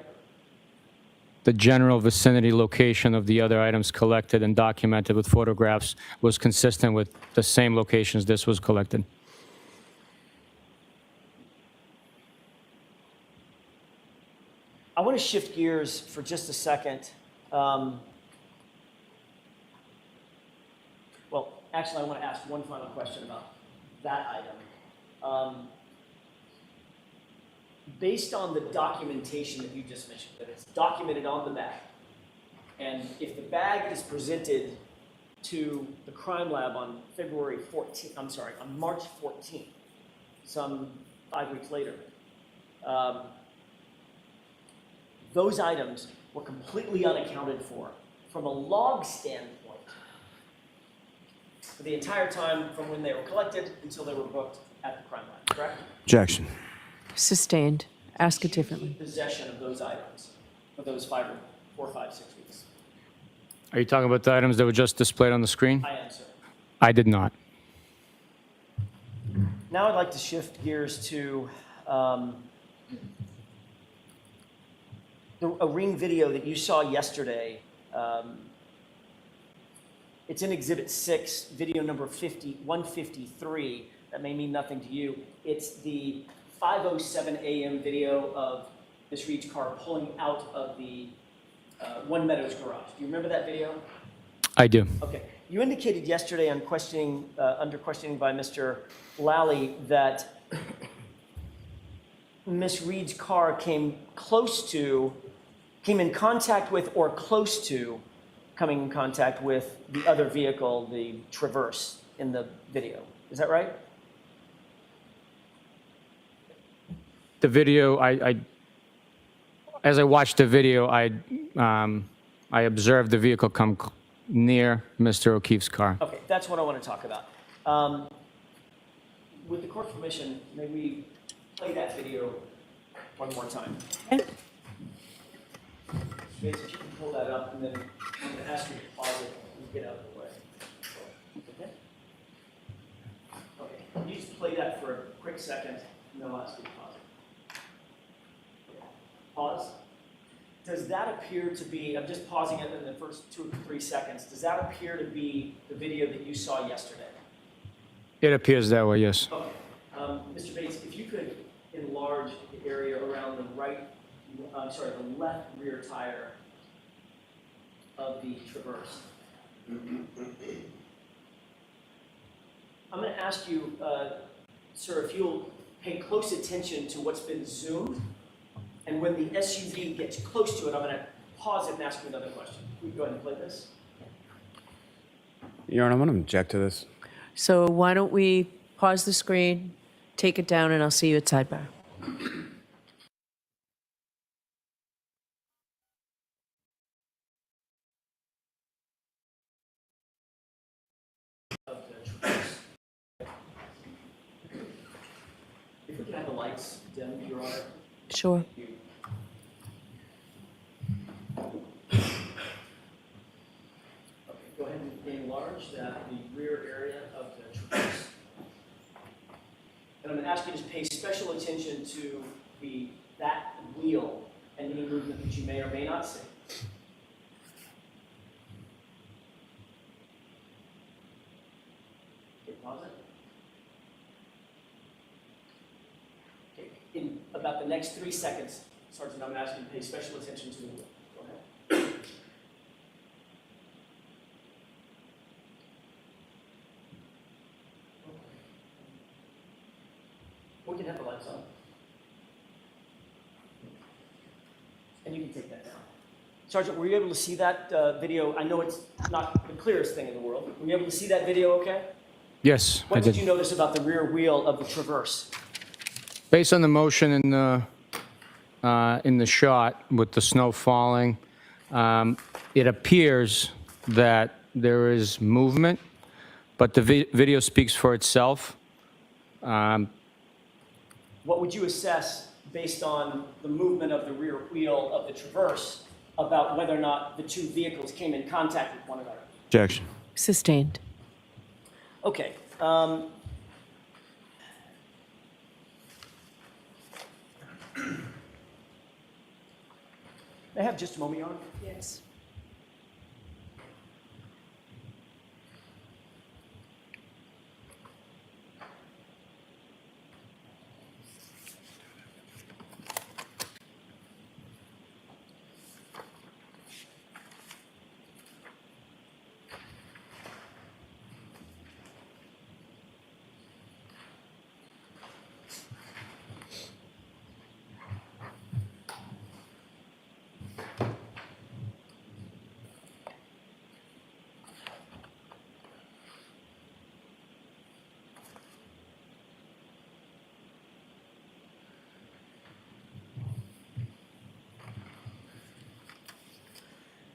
The general vicinity location of the other items collected and documented with photographs was consistent with the same locations this was collected. I want to shift gears for just a second. Well, actually, I want to ask one final question about that item. Based on the documentation that you just mentioned, that it's documented on the bag, and if the bag is presented to the crime lab on on March 14th, some 5 weeks later, those items were completely unaccounted for from a log standpoint for the entire time from when they were collected until they were booked at the crime lab, correct? Objection. Sustained. Ask it differently. Possession of those items for those 4, 5, 6 weeks. Are you talking about the items that were just displayed on the screen? I am, sir. I did not. Now I'd like to shift gears to a ring video that you saw yesterday. It's in Exhibit 6, video number 153. That may mean nothing to you. It's the 5:07 a.m. video of Miss Reed's car pulling out of the One Meadows garage. Do you remember that video? I do. Okay. You indicated yesterday on questioning, under questioning by Mr. Lally, that Miss Reed's car came in contact with or close to coming in contact with the other vehicle, the Traverse, in the video. Is that right? The video, as I watched the video, I observed the vehicle come near Mr. O'Keefe's car. Okay, that's what I want to talk about. With the court's permission, may we play that video one more time? Okay. Bates, if you can pull that up, and then I'm going to ask you to pause it and get out of the way. Okay? Okay, can you just play that for a quick second, and then I'll ask you to pause it. Okay. Pause. Does that appear to be, I'm just pausing it in the first 2 or 3 seconds, does that appear to be the video that you saw yesterday? It appears that way, yes. Okay. Mr. Bates, if you could enlarge the area around the the left rear tire of the Traverse. I'm going to ask you, sir, if you'll pay close attention to what's been zoomed, and when the SUV gets close to it, I'm going to pause it and ask you another question. Can we go ahead and play this? Your Honor, I'm going to object to this. So why don't we pause the screen, take it down, and I'll see you at sidebar. Of the Traverse. If we can have the lights dim, Your Honor. Sure. Okay, go ahead and enlarge the rear area of the Traverse. And I'm going to ask you to pay special attention to that wheel and any movement that you may or may not see. Okay, pause it. Okay, in about the next 3 seconds, Sergeant, I'm going to ask you to pay special attention to the wheel. Go ahead. We can have the lights on. And you can take that down. Sergeant, were you able to see that video? I know it's not the clearest thing in the world. Were you able to see that video okay? Yes, I What did. did you notice about the rear wheel of the Traverse? Based on the motion in the shot with the snow falling, it appears that there is movement, but the video speaks for itself. What would you assess based on the movement of the rear wheel of the Traverse about whether or not the two vehicles came in contact with one another? Objection. Sustained. Okay. May I have just a moment, Your Honor? Yes.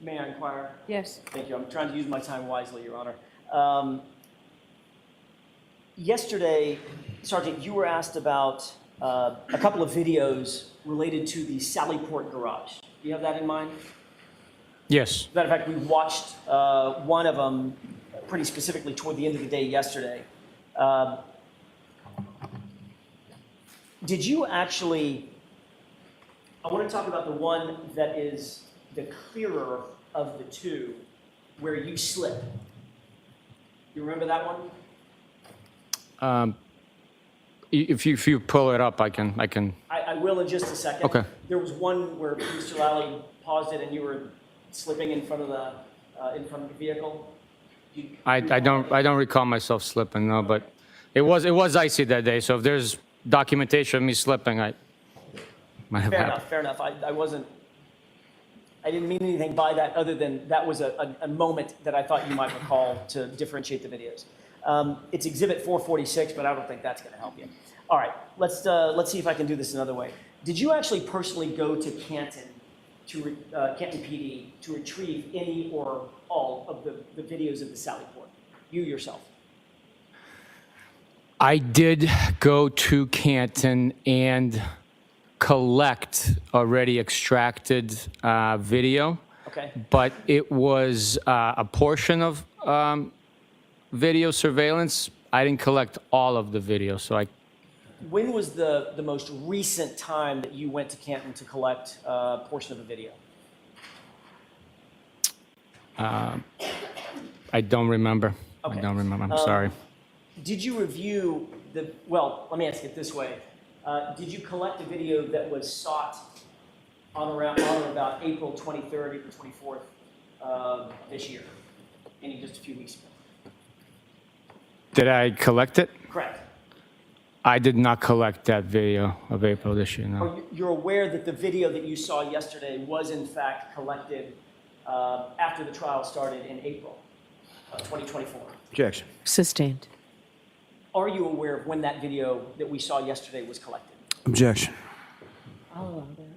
May I inquire? Yes. Thank you. I'm trying to use my time wisely, Your Honor. Yesterday, Sergeant, you were asked about a couple of videos related to the Sallyport garage. Do you have that in mind? Yes. As a matter of fact, we watched one of them pretty specifically toward the end of the day yesterday. Did you actually I want to talk about the one that is the clearer of the two, where you slip. You remember that one? If you pull it up, I can. I will in just a second. Okay. There was one where Mr. Lally paused it and you were slipping in front of the vehicle. I don't recall myself slipping, no, but it was icy that day. So if there's documentation of me slipping, I might have happened. Fair enough. I didn't mean anything by that other than that was a moment that I thought you might recall to differentiate the videos. It's Exhibit 446, but I don't think that's going to help you. All right, let's see if I can do this another way. Did you actually personally go to Canton, Canton PD, to retrieve any or all of the videos of the Sally Port? You yourself? I did go to Canton and collect already extracted video, Okay. but it was a portion of video surveillance. I didn't collect all of the video, so I. When was the most recent time that you went to Canton to collect a portion of a video? I don't remember. Okay. I don't remember. I'm sorry. Did you review well, let me ask it this way. Did you collect a video that was sought on or about April 23rd, April 24th this year? Meaning just a few weeks ago. Did I collect it? Correct. I did not collect that video of April this year, no. You're aware that the video that you saw yesterday was in fact collected after the trial started in April of 2024? Objection. Sustained. Are you aware of when that video that we saw yesterday was collected? Objection. I'll allow that.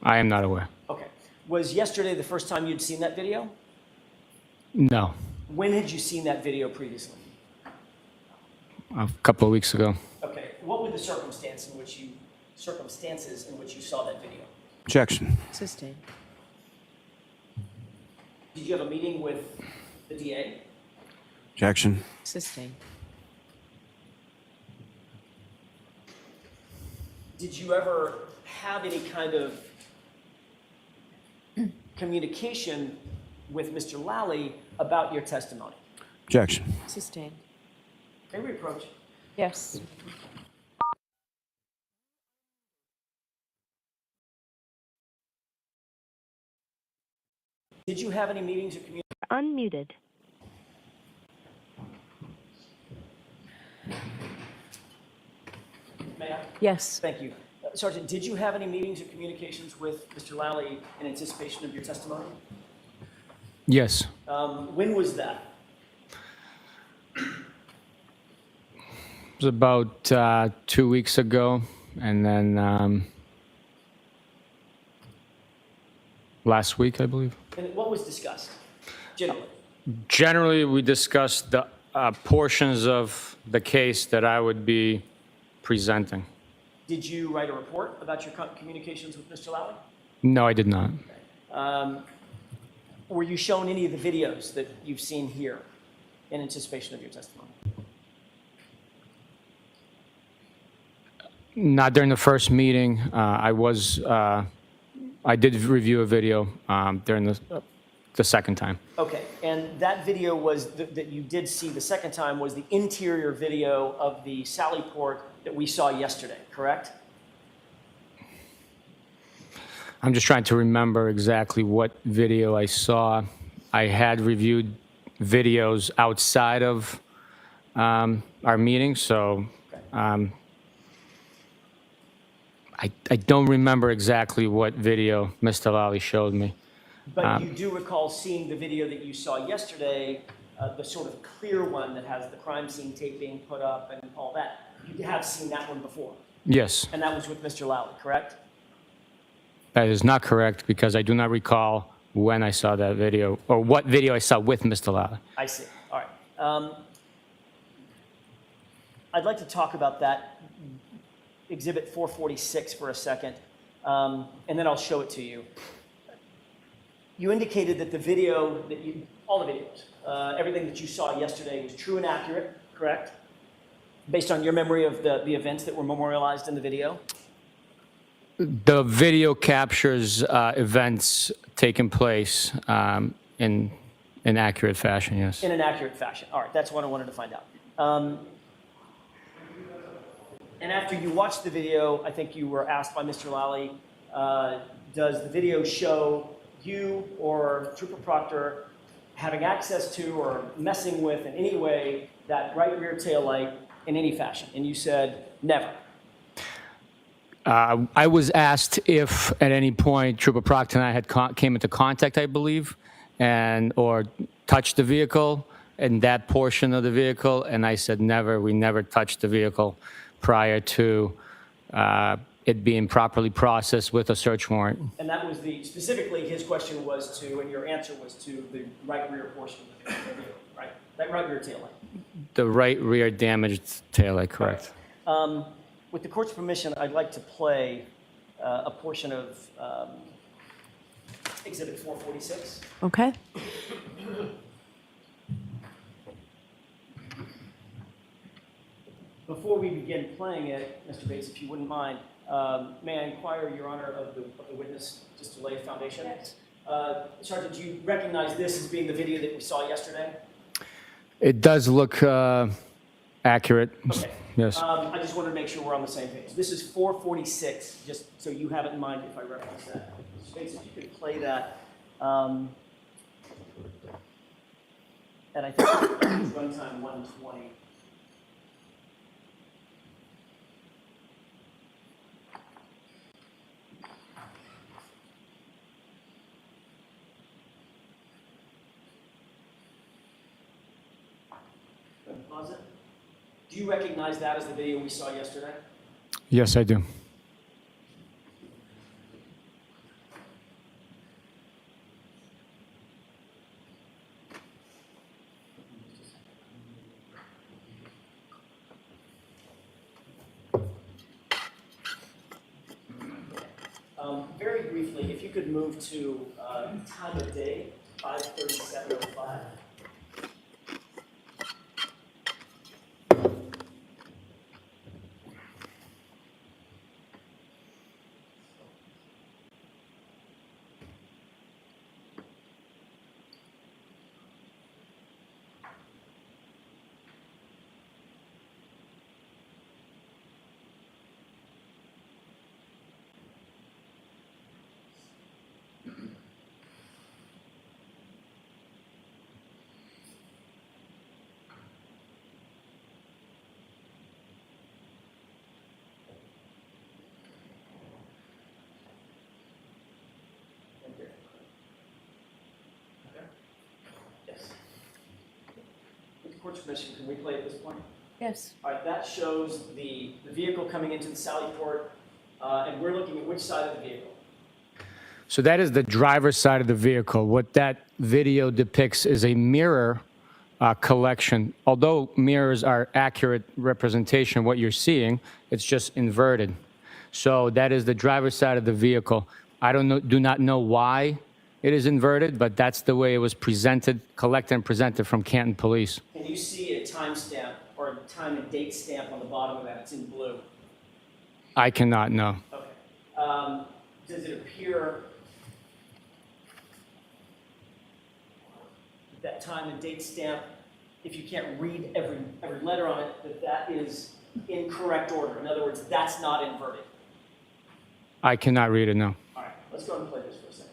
I am not aware. Okay. Was yesterday the first time you'd seen that video? No. When had you seen that video previously? A couple of weeks ago. Okay. What were the circumstances in which you saw that video? Objection. Sustained. Did you have a meeting with the DA? Objection. Sustained. Did you ever have any kind of communication with Mr. Lally about your testimony? Objection. Sustained. May we approach? Yes. Did you have any meetings or communications? Unmuted. May I? Yes. Thank you. Sergeant, did you have any meetings or communications with Mr. Lally in anticipation of your testimony? Yes. When was that? It was about 2 weeks ago, and then last week, I believe. And what was discussed, generally? Generally, we discussed the portions of the case that I would be presenting. Did you write a report about your communications with Mr. Lally? No, I did not. Were you shown any of the videos that you've seen here in anticipation of your testimony? Not during the first meeting. I did review a video during the second time. Okay, and that video was that you did see the second time was the interior video of the Sally Port that we saw yesterday, correct? I'm just trying to remember exactly what video I saw. I had reviewed videos outside of our meeting, so I don't remember exactly what video Mr. Lally showed me. But you do recall seeing the video that you saw yesterday, the sort of clear one that has the crime scene tape being put up and all that. You have seen that one before, Yes, and that was with Mr. Lally, correct? that is not correct because I do not recall when I saw that video or what video I saw with Mr. Lally. I see. All right. I'd like to talk about that Exhibit 446 for a second, and then I'll show it to you. You indicated that the video, all the videos, everything that you saw yesterday was true and accurate, correct? Based on your memory of the events that were memorialized in the video? The video captures events taking place in an accurate fashion, yes. In an accurate fashion. All right, that's what I wanted to find out. And after you watched the video, I think you were asked by Mr. Lally, does the video show you or Trooper Proctor having access to or messing with in any way that right rear tail light in any fashion? And you said never. I was asked if at any point Trooper Proctor and I had came into contact, I believe, or touched the vehicle and that portion of the vehicle, and I said never. We never touched the vehicle prior to it being properly processed with a search warrant. And that was specifically his question was to, and your answer was to the right rear portion of the vehicle, right? That right rear tail light. The right rear damaged taillight, correct. With the court's permission, I'd like to play a portion of Exhibit 446. Okay. Before we begin playing it, Mr. Bates, if you wouldn't mind, may I inquire, Your Honor, of the witness, just to lay a foundation? Yes. Sergeant, do you recognize this as being the video that we saw yesterday? It does look accurate. Okay. Yes. I just wanted to make sure we're on the same page. This is 446, just so you have it in mind if I reference that. Mr. Bates, if you could play that. And I think it's runtime 120. Pause it. Do you recognize that as the video we saw yesterday? Yes, I do. Very briefly, if you could move to time of day, 5:37:05. Yes. With the court's permission, can we play at this point? Yes. All right, that shows the vehicle coming into the Sally Port, and we're looking at which side of the vehicle? So that is the driver's side of the vehicle. What that video depicts is a mirror collection. Although mirrors are accurate representation of what you're seeing, it's just inverted. So that is the driver's side of the vehicle. I do not know why it is inverted, but that's the way it was presented, collected and presented from Canton Police. Can you see a timestamp or a time and date stamp on the bottom of that? It's in blue. I cannot know. Okay. Does it appear that time and date stamp, if you can't read every letter on it, that is in correct order? In other words, that's not inverted. I cannot read it, no. All right, let's go ahead and play this for a second.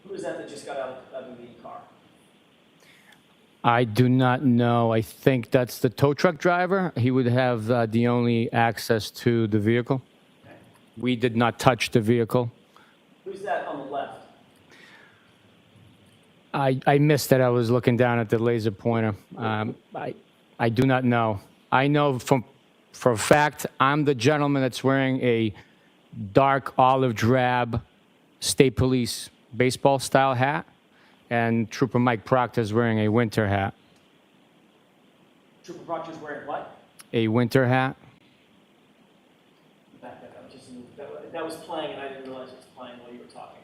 Who is that just got out of the car? I do not know. I think that's the tow truck driver. He would have the only access to the vehicle. Okay. We did not touch the vehicle. Who's that on the left? I missed that. I was looking down at the laser pointer. I do not know. I know for a fact I'm the gentleman that's wearing a dark olive drab state police baseball style hat, and Trooper Mike Proctor is wearing a winter hat. Trooper Proctor's wearing what? A winter hat. Back that up. That was playing, and I didn't realize it was playing while you were talking.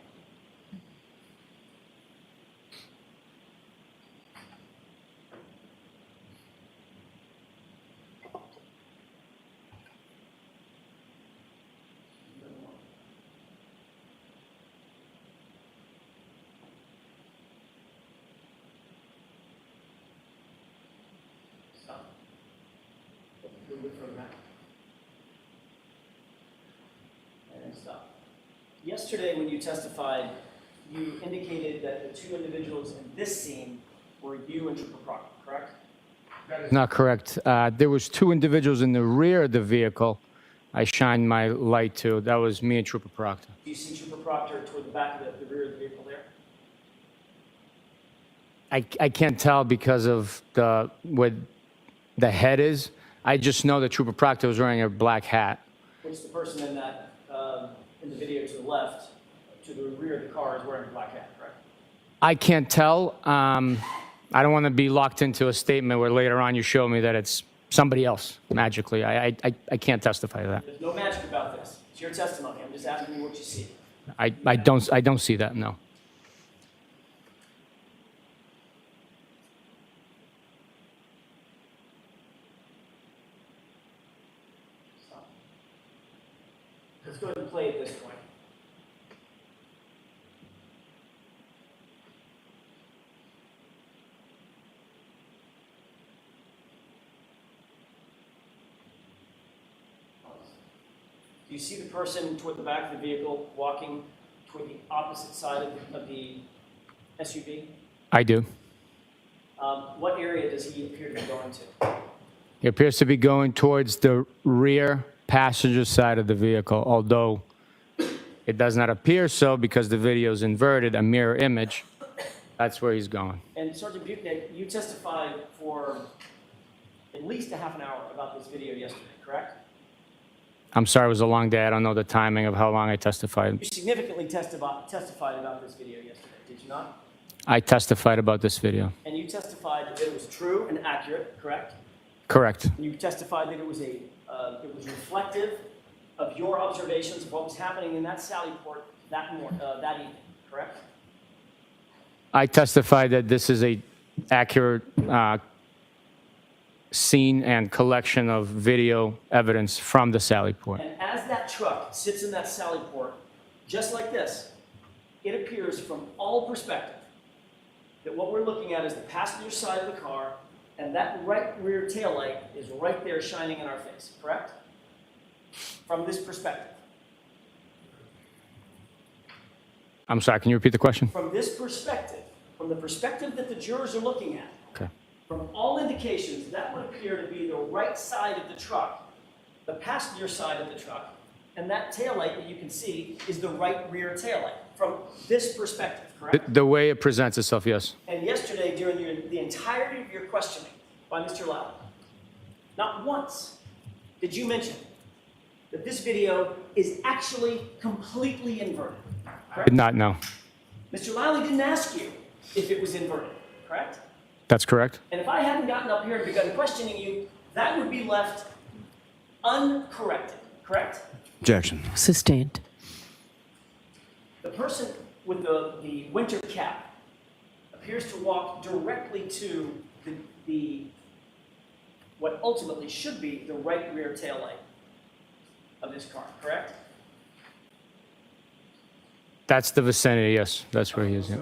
little bit further back. And stop. Yesterday, when you testified, you indicated that the two individuals in this scene were you and Trooper Proctor, correct? That is not correct. There was two individuals in the rear of the vehicle I shined my light to. That was me and Trooper Proctor. Do you see Trooper Proctor toward the back of the rear of the vehicle there? I can't tell because of where the head is. I just know that Trooper Proctor was wearing a black hat. Which the person in that, in the video to the left, to the rear of the car is wearing a black hat, correct? I can't tell. I don't want to be locked into a statement where later on you show me that it's somebody else magically. I can't testify to that. There's no magic about this. It's your testimony. I'm just asking you what you see. I don't see that, no. Let's go ahead and play at this point. Do you see the person toward the back of the vehicle walking toward the opposite side of the SUV? I do. What area does he appear to be going to? He appears to be going towards the rear passenger side of the vehicle, although it does not appear so because the video is inverted, a mirror image. That's where he's going. And Sergeant Buchnick, you testified for at least a half an hour about this video yesterday, correct? I'm sorry, it was a long day. I don't know the timing of how long I testified. You significantly testified about this video yesterday, did you not? I testified about this video. And you testified that it was true and accurate, correct? Correct. And you testified that it was reflective of your observations of what was happening in that Sally Port that evening, correct? I testified that this is a accurate scene and collection of video evidence from the Sally Port. And as that truck sits in that Sally Port, just like this, it appears from all perspectives that what we're looking at is the passenger side of the car, and that right rear taillight is right there shining in our face, correct? From this perspective. I'm sorry, can you repeat the question? From this perspective, from the perspective that the jurors are looking at, Okay. from all indications, that would appear to be the right side of the truck, the passenger side of the truck, and that taillight that you can see is the right rear taillight from this perspective, correct? The way it presents itself, yes. And yesterday, during the entirety of your questioning by Mr. Lally, not once did you mention that this video is actually completely inverted, I correct? did not know. Mr. Lally didn't ask you if it was inverted, correct? That's correct. And if I hadn't gotten up here and begun questioning you, that would be left uncorrected, correct? Objection. Sustained. The person with the winter cap appears to walk directly to the what ultimately should be the right rear taillight of this car, correct? That's the vicinity, yes. That's where he is. Yeah.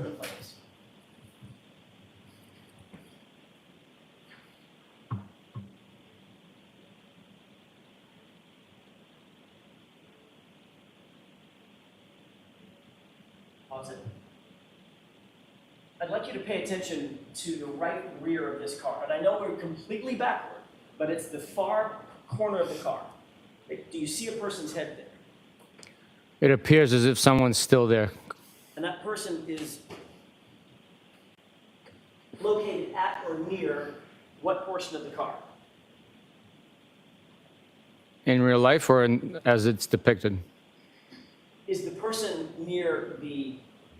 Pause it. I'd like you to pay attention to the right rear of this car. And I know we're completely backward, but it's the far corner of the car. Do you see a person's head there? It appears as if someone's still there. And that person is located at or near what portion of the car? In real life or as it's depicted? Is the person near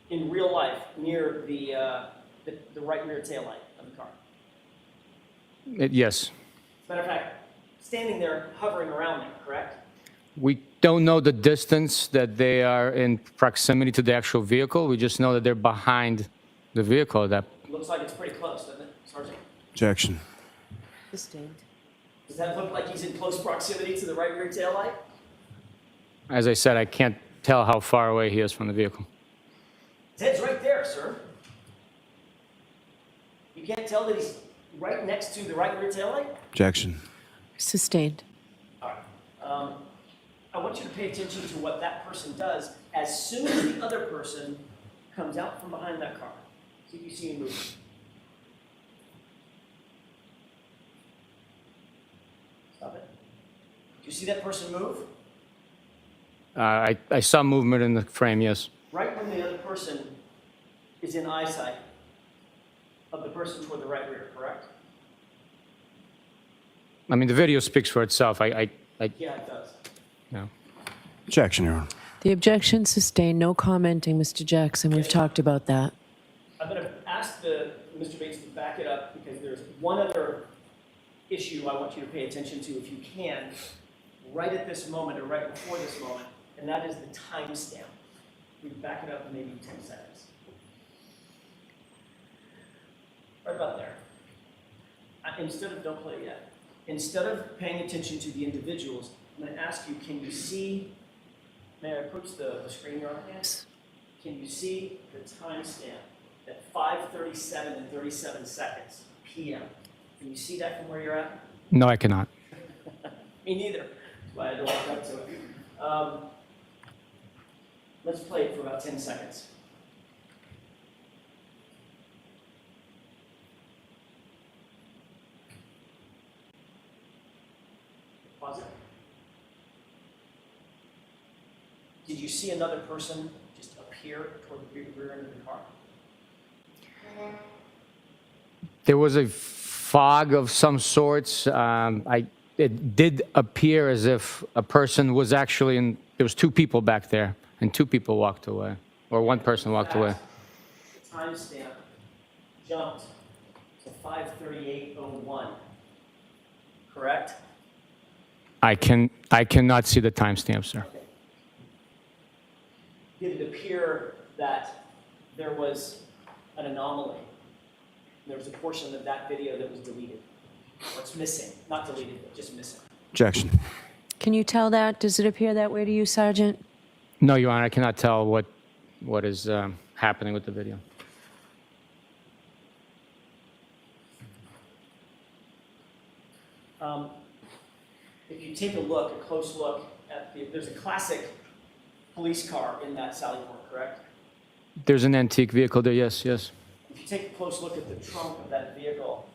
in real life, near the right rear taillight of the car? Yes. Matter of fact, standing there hovering around there, correct? We don't know the distance that they are in proximity to the actual vehicle. We just know that they're behind the vehicle. That Looks like it's pretty close, doesn't it, Sergeant? Objection. Sustained. Does that look like he's in close proximity to the right rear taillight? As I said, I can't tell how far away he is from the vehicle. His head's right there, sir. You can't tell that he's right next to the right rear taillight? Objection. Sustained. All right. I want you to pay attention to what that person does as soon as the other person comes out from behind that car. See if you see him move. Stop it. Do you see that person move? I saw movement in the frame, yes. Right when the other person is in eyesight of the person toward the right rear, correct? I mean, the video speaks for itself. Yeah, it does. no. Objection, Your Honor. The objection sustained. No commenting, Mr. Jackson. We've talked about that. I'm going to ask Mr. Bates to back it up because there's one other issue I want you to pay attention to, if you can, right at this moment or right before this moment, and that is the timestamp. We back it up in maybe 10 seconds. Right about there. Don't play it yet. Instead of paying attention to the individuals, I'm going to ask you, can you see, may I approach the screen, Your Honor? Yes. Can you see the timestamp at 5:37 and 37 seconds p.m.? Can you see that from where you're at? No, I cannot. Me neither. That's why I don't walk up to it. Let's play it for about 10 seconds. Pause it. Did you see another person just appear toward the rear end of the car? There was a fog of some sorts. It did appear as if a person was actually in. There was two people back there, and two people walked away, or one person walked away. The timestamp jumped to 5:38:01. Correct? I cannot see the timestamp, sir. Okay. Did it appear that there was an anomaly? There was a portion of that video that was deleted, or it's missing, not deleted, but just missing. Objection. Can you tell that? Does it appear that way to you, Sergeant? No, Your Honor, I cannot tell what is happening with the video. If you take a close look at there's a classic police car in that Sally Port, correct? There's an antique vehicle there, yes, yes. If you take a close look at the trunk of that vehicle,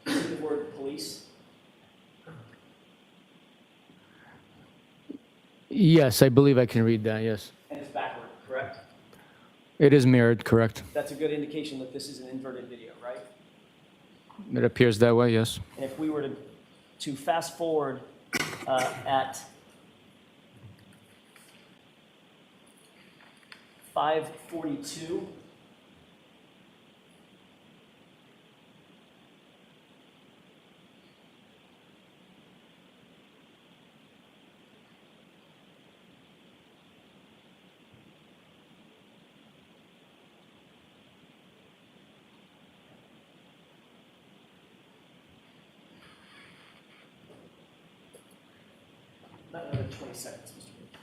you see the word police? Yes, I believe I can read that, yes. And it's backward, correct? It is mirrored, correct. That's a good indication that this is an inverted video, right? It appears that way, yes. And if we were to fast forward at 5:42, about another 20 seconds, Mr. Bates.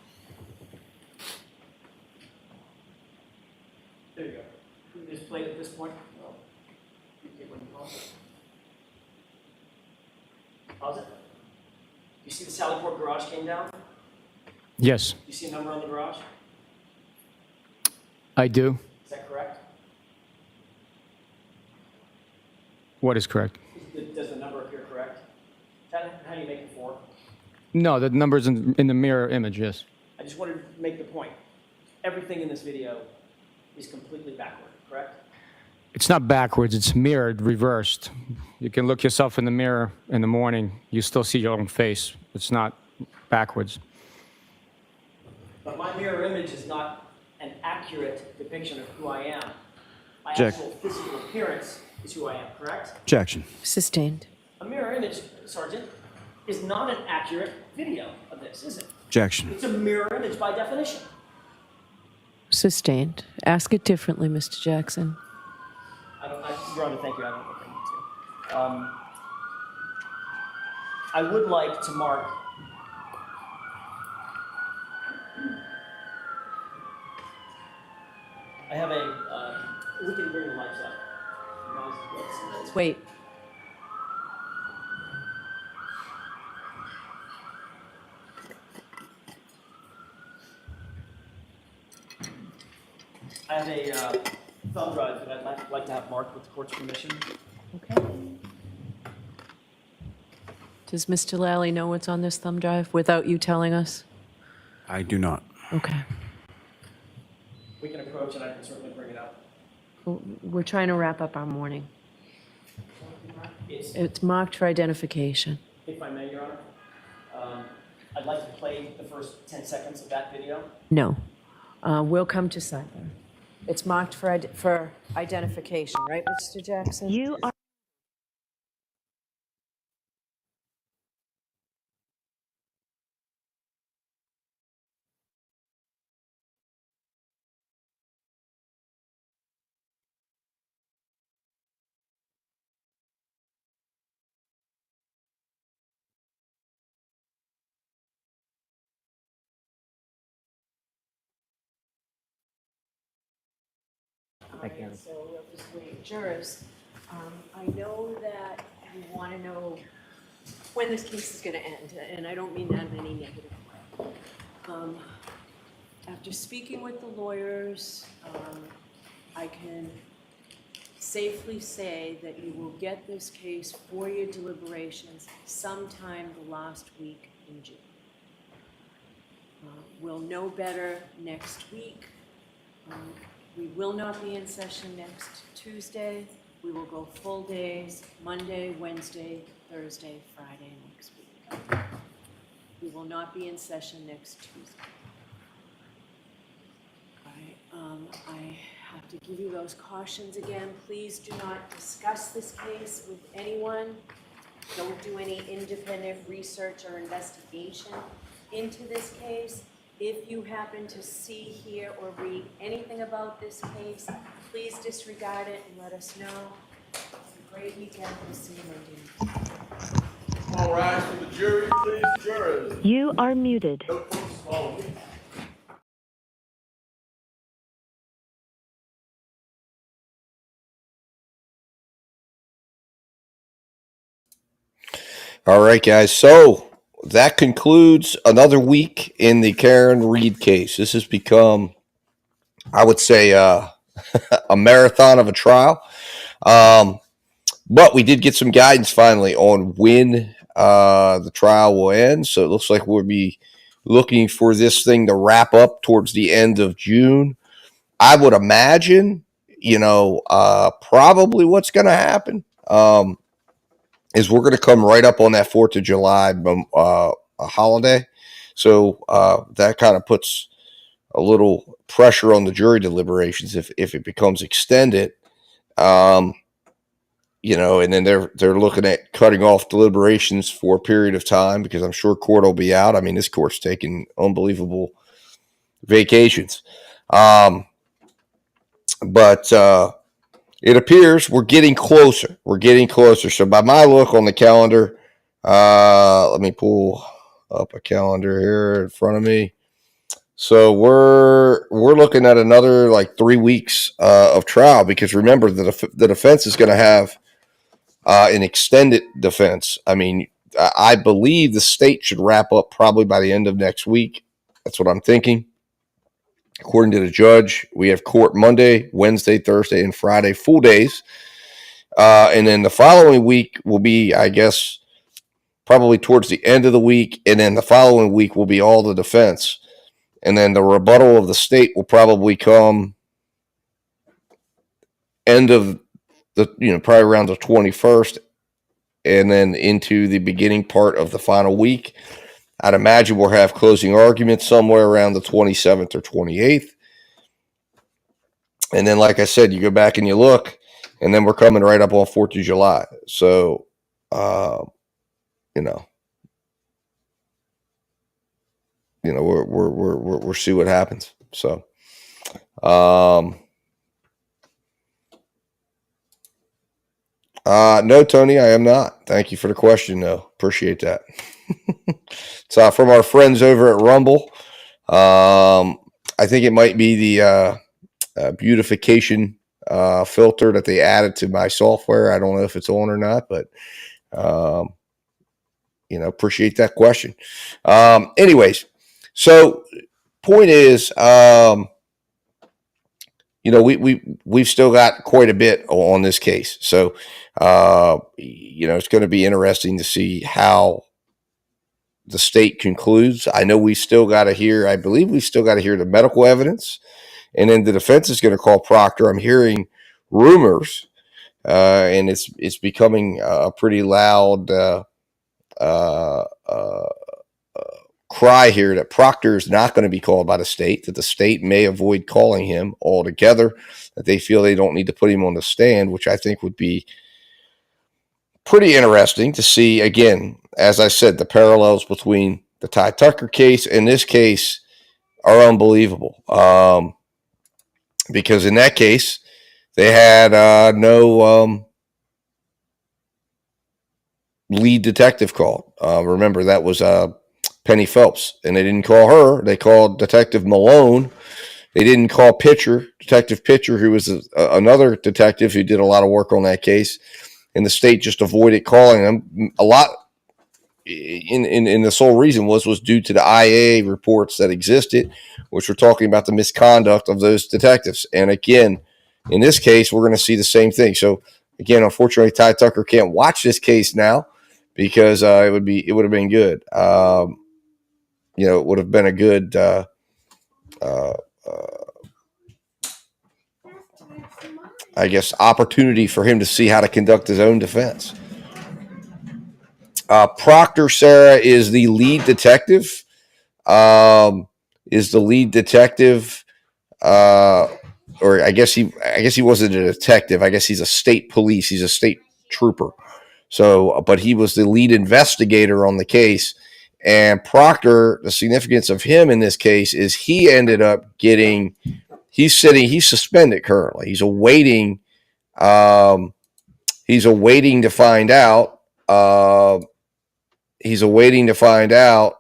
There you go. Can we just play it at this point? No. You get when you pause it. Pause it. You see the Sallyport garage came down? Yes, You see a number on the garage? I do. Is that correct? What is correct? Does the number appear correct? How do you make it 4? No, the number's in the mirror image, yes. I just wanted to make the point. Everything in this video is completely backward, correct? It's not backwards, it's mirrored, reversed. You can look yourself in the mirror in the morning, you still see your own face. It's not backwards. But my mirror image is not an accurate depiction of who I am. My Jack. actual physical appearance is who I am, correct? Objection. Sustained. A mirror image, Sergeant, is not an accurate video of this, is it? Objection. It's a mirror image by definition. Sustained. Ask it differently, Mr. Jackson. Your Honor, thank you. I don't know if I need to. I would like to mark I have we can bring the lights up. Let's wait. I have a thumb drive that I'd like to have marked with the court's permission. Okay. Does Mr. Lally know what's on this thumb drive without you telling us? I do not. Okay. We can approach and I can certainly bring it up. We're trying to wrap up our morning. It's, It's marked for identification. if I may, Your Honor, I'd like to play the first 10 seconds of that video. No. We'll come to sidebar. It's marked for identification, right, Mr. Jackson? You are So we'll just wait. Jurors, I know that you want to know when this case is going to end, and I don't mean that in any negative way. After speaking with the lawyers, I can safely say that you will get this case for your deliberations sometime the last week in June. We'll know better next week. We will not be in session next Tuesday. We will go full days, Monday, Wednesday, Thursday, Friday next week. We will not be in session next Tuesday. All right, I have to give you those cautions again. Please do not discuss this case with anyone. Don't do any independent research or investigation into this case. If you happen to see, hear, or read anything about this case, please disregard it and let us know. Have a great weekend. We'll see you Monday. All rise for the jury, please, jurors. you are muted. Follow me. All right, guys. So that concludes another week in the Karen Reed case. This has become, I would say, a marathon of a trial. But we did get some guidance finally on when the trial will end. So it looks like we'll be looking for this thing to wrap up towards the end of June. I would imagine, probably what's going to happen is we're going to come right up on that 4th of July a holiday. So that kind of puts a little pressure on the jury deliberations if it becomes extended. And then they're looking at cutting off deliberations for a period of time because I'm sure court will be out. I mean, this court's taking unbelievable vacations. But it appears we're getting closer. We're getting closer. So by my look on the calendar, let me pull up a calendar here in front of me. So we're looking at another like 3 weeks of trial because remember the defense is going to have an extended defense. I mean, I believe the state should wrap up probably by the end of next week. That's what I'm thinking. According to the judge, we have court Monday, Wednesday, Thursday, and Friday, full days. And then the following week will be, I guess, probably towards the end of the week. And then the following week will be all the defense. And then the rebuttal of the state will probably come end of probably around the 21st and then into the beginning part of the final week. I'd imagine we'll have closing arguments somewhere around the 27th or 28th. And then, like I said, you go back and you look, and then we're coming right up on 4th of July. So, we'll see what happens. So, no, Tony, I am not. Thank you for the question, though. Appreciate that. It's from our friends over at Rumble. I think it might be the beautification filter that they added to my software. I don't know if it's on or not, but appreciate that question. Anyways, so point is, we've still got quite a bit on this case. So, it's going to be interesting to see how the state concludes. I know we still got to hear, I believe we still got to hear the medical evidence, and then the defense is going to call Proctor. I'm hearing rumors, and it's becoming a pretty loud cry here that Proctor is not going to be called by the state, that the state may avoid calling him altogether, that they feel they don't need to put him on the stand, which I think would be pretty interesting to see. Again, as I said, the parallels between the Ty Tucker case and this case are unbelievable. Because in that case, they had no lead detective called. Remember, that was Penny Phelps, and they didn't call her. They called Detective Malone. They didn't call Detective Pitcher, who was another detective who did a lot of work on that case, and the state just avoided calling them a lot. In the sole reason was due to the IA reports that existed, which were talking about the misconduct of those detectives. And again, in this case, we're going to see the same thing. So again, unfortunately, Ty Tucker can't watch this case now because it would have been good. It would have been a good I guess opportunity for him to see how to conduct his own defense. Proctor, Sarah, is the lead detective. Or I guess he wasn't a detective. I guess he's a state police. He's a state trooper. So, but he was the lead investigator on the case. And Proctor, the significance of him in this case is he ended up getting. He's suspended currently. He's awaiting. He's awaiting to find out. He's awaiting to find out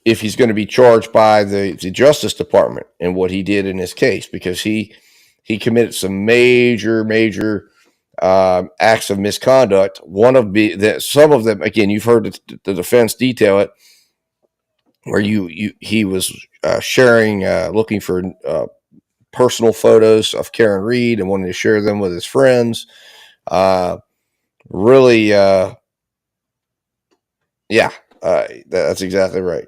if he's going to be charged by the Justice Department and what he did in this case, because he committed some major acts of misconduct. Some of them, again, you've heard the defense detail it, where he was sharing, looking for personal photos of Karen Reed and wanting to share them with his friends. Really, yeah, that's exactly right.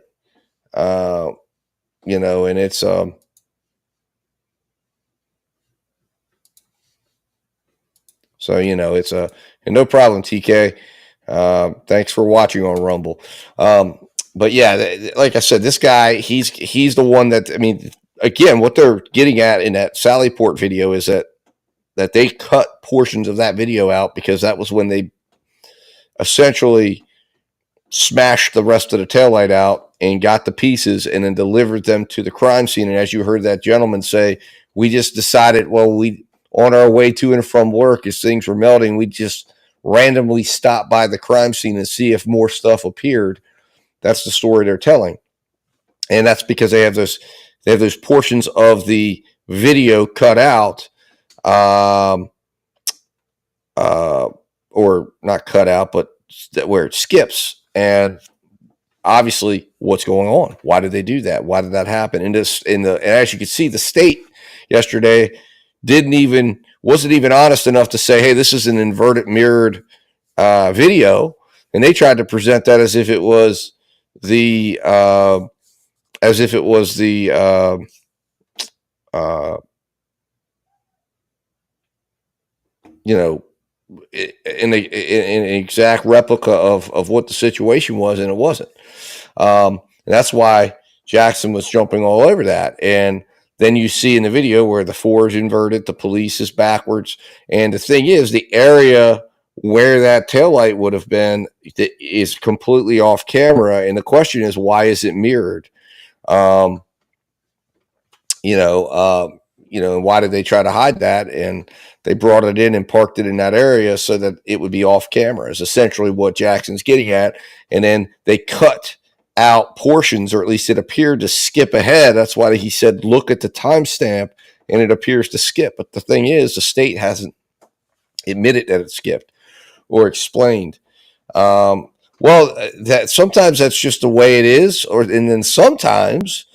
And it's so it's and no problem, TK. Thanks for watching on Rumble. But yeah, like I said, this guy, he's the one that, I mean, again, what they're getting at in that Sallyport video is that they cut portions of that video out because that was when they essentially smashed the rest of the taillight out and got the pieces and then delivered them to the crime scene. And as you heard that gentleman say, we just decided, on our way to and from work, as things were melting, we just randomly stopped by the crime scene and see if more stuff appeared. That's the story they're telling. And that's because they have those portions of the video cut out, or not cut out, but where it skips. And obviously, what's going on? Why did they do that? Why did that happen? And as you can see, the state yesterday wasn't even honest enough to say, hey, this is an inverted mirrored video. And they tried to present that as if it was the an exact replica of what the situation was, and it wasn't. And that's why Jackson was jumping all over that. And then you see in the video where the 4 is inverted, the police is backwards. And the thing is, the area where that taillight would have been is completely off camera. And the question is, why is it mirrored? And why did they try to hide that? And they brought it in and parked it in that area so that it would be off camera, is essentially what Jackson's getting at. And then they cut out portions, or at least it appeared to skip ahead. That's why he said, look at the timestamp, and it appears to skip. But the thing is, the state hasn't admitted that it skipped or explained. Well, that sometimes that's just the way it is, and then sometimes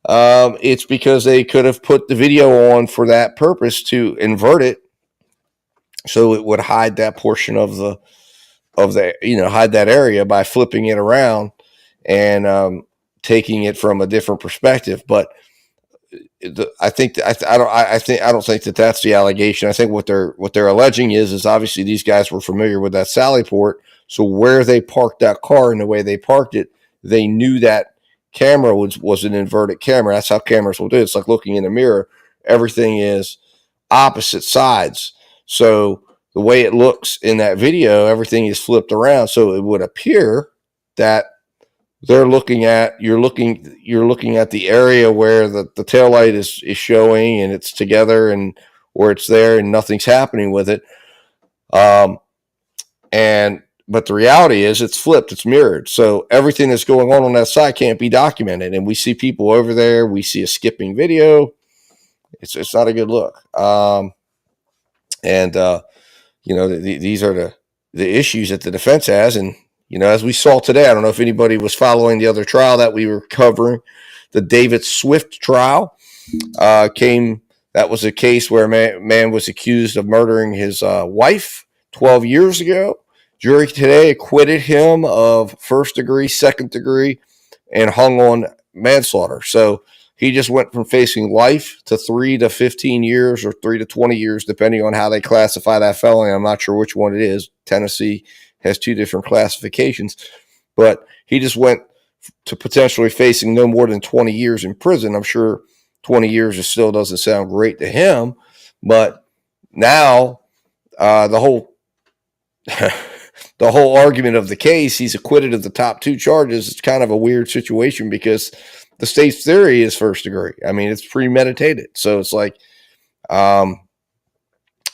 it's because they could have put the video on for that purpose to invert it, so it would hide that portion of the hide that area by flipping it around and taking it from a different perspective. But I think I don't think that that's the allegation. I think what they're alleging is obviously these guys were familiar with that Sally port, so where they parked that car and the way they parked it, they knew that camera was an inverted camera. That's how cameras will do it. It's like looking in a mirror. Everything is opposite sides. So the way it looks in that video, everything is flipped around. So it would appear that you're looking at the area where the tail light is showing and it's together, and or it's there and nothing's happening with it. But the reality is it's flipped, it's mirrored. So everything that's going on that side can't be documented. And we see people over there, we see a skipping video. It's not a good look. These are the issues that the defense has. And, as we saw today, I don't know if anybody was following the other trial that we were covering, the David Swift trial that was a case where a man was accused of murdering his wife 12 years ago. Jury today acquitted him of first degree, second degree, and hung on manslaughter. So he just went from facing life to 3 to 15 years or 3 to 20 years, depending on how they classify that felony. I'm not sure which one it is. Tennessee has 2 different classifications, but he just went to potentially facing no more than 20 years in prison. I'm sure 20 years still doesn't sound great to him, but now the whole the whole argument of the case, he's acquitted of the top 2 charges. It's kind of a weird situation because the state's theory is first degree. I mean, it's premeditated. So it's like, we'll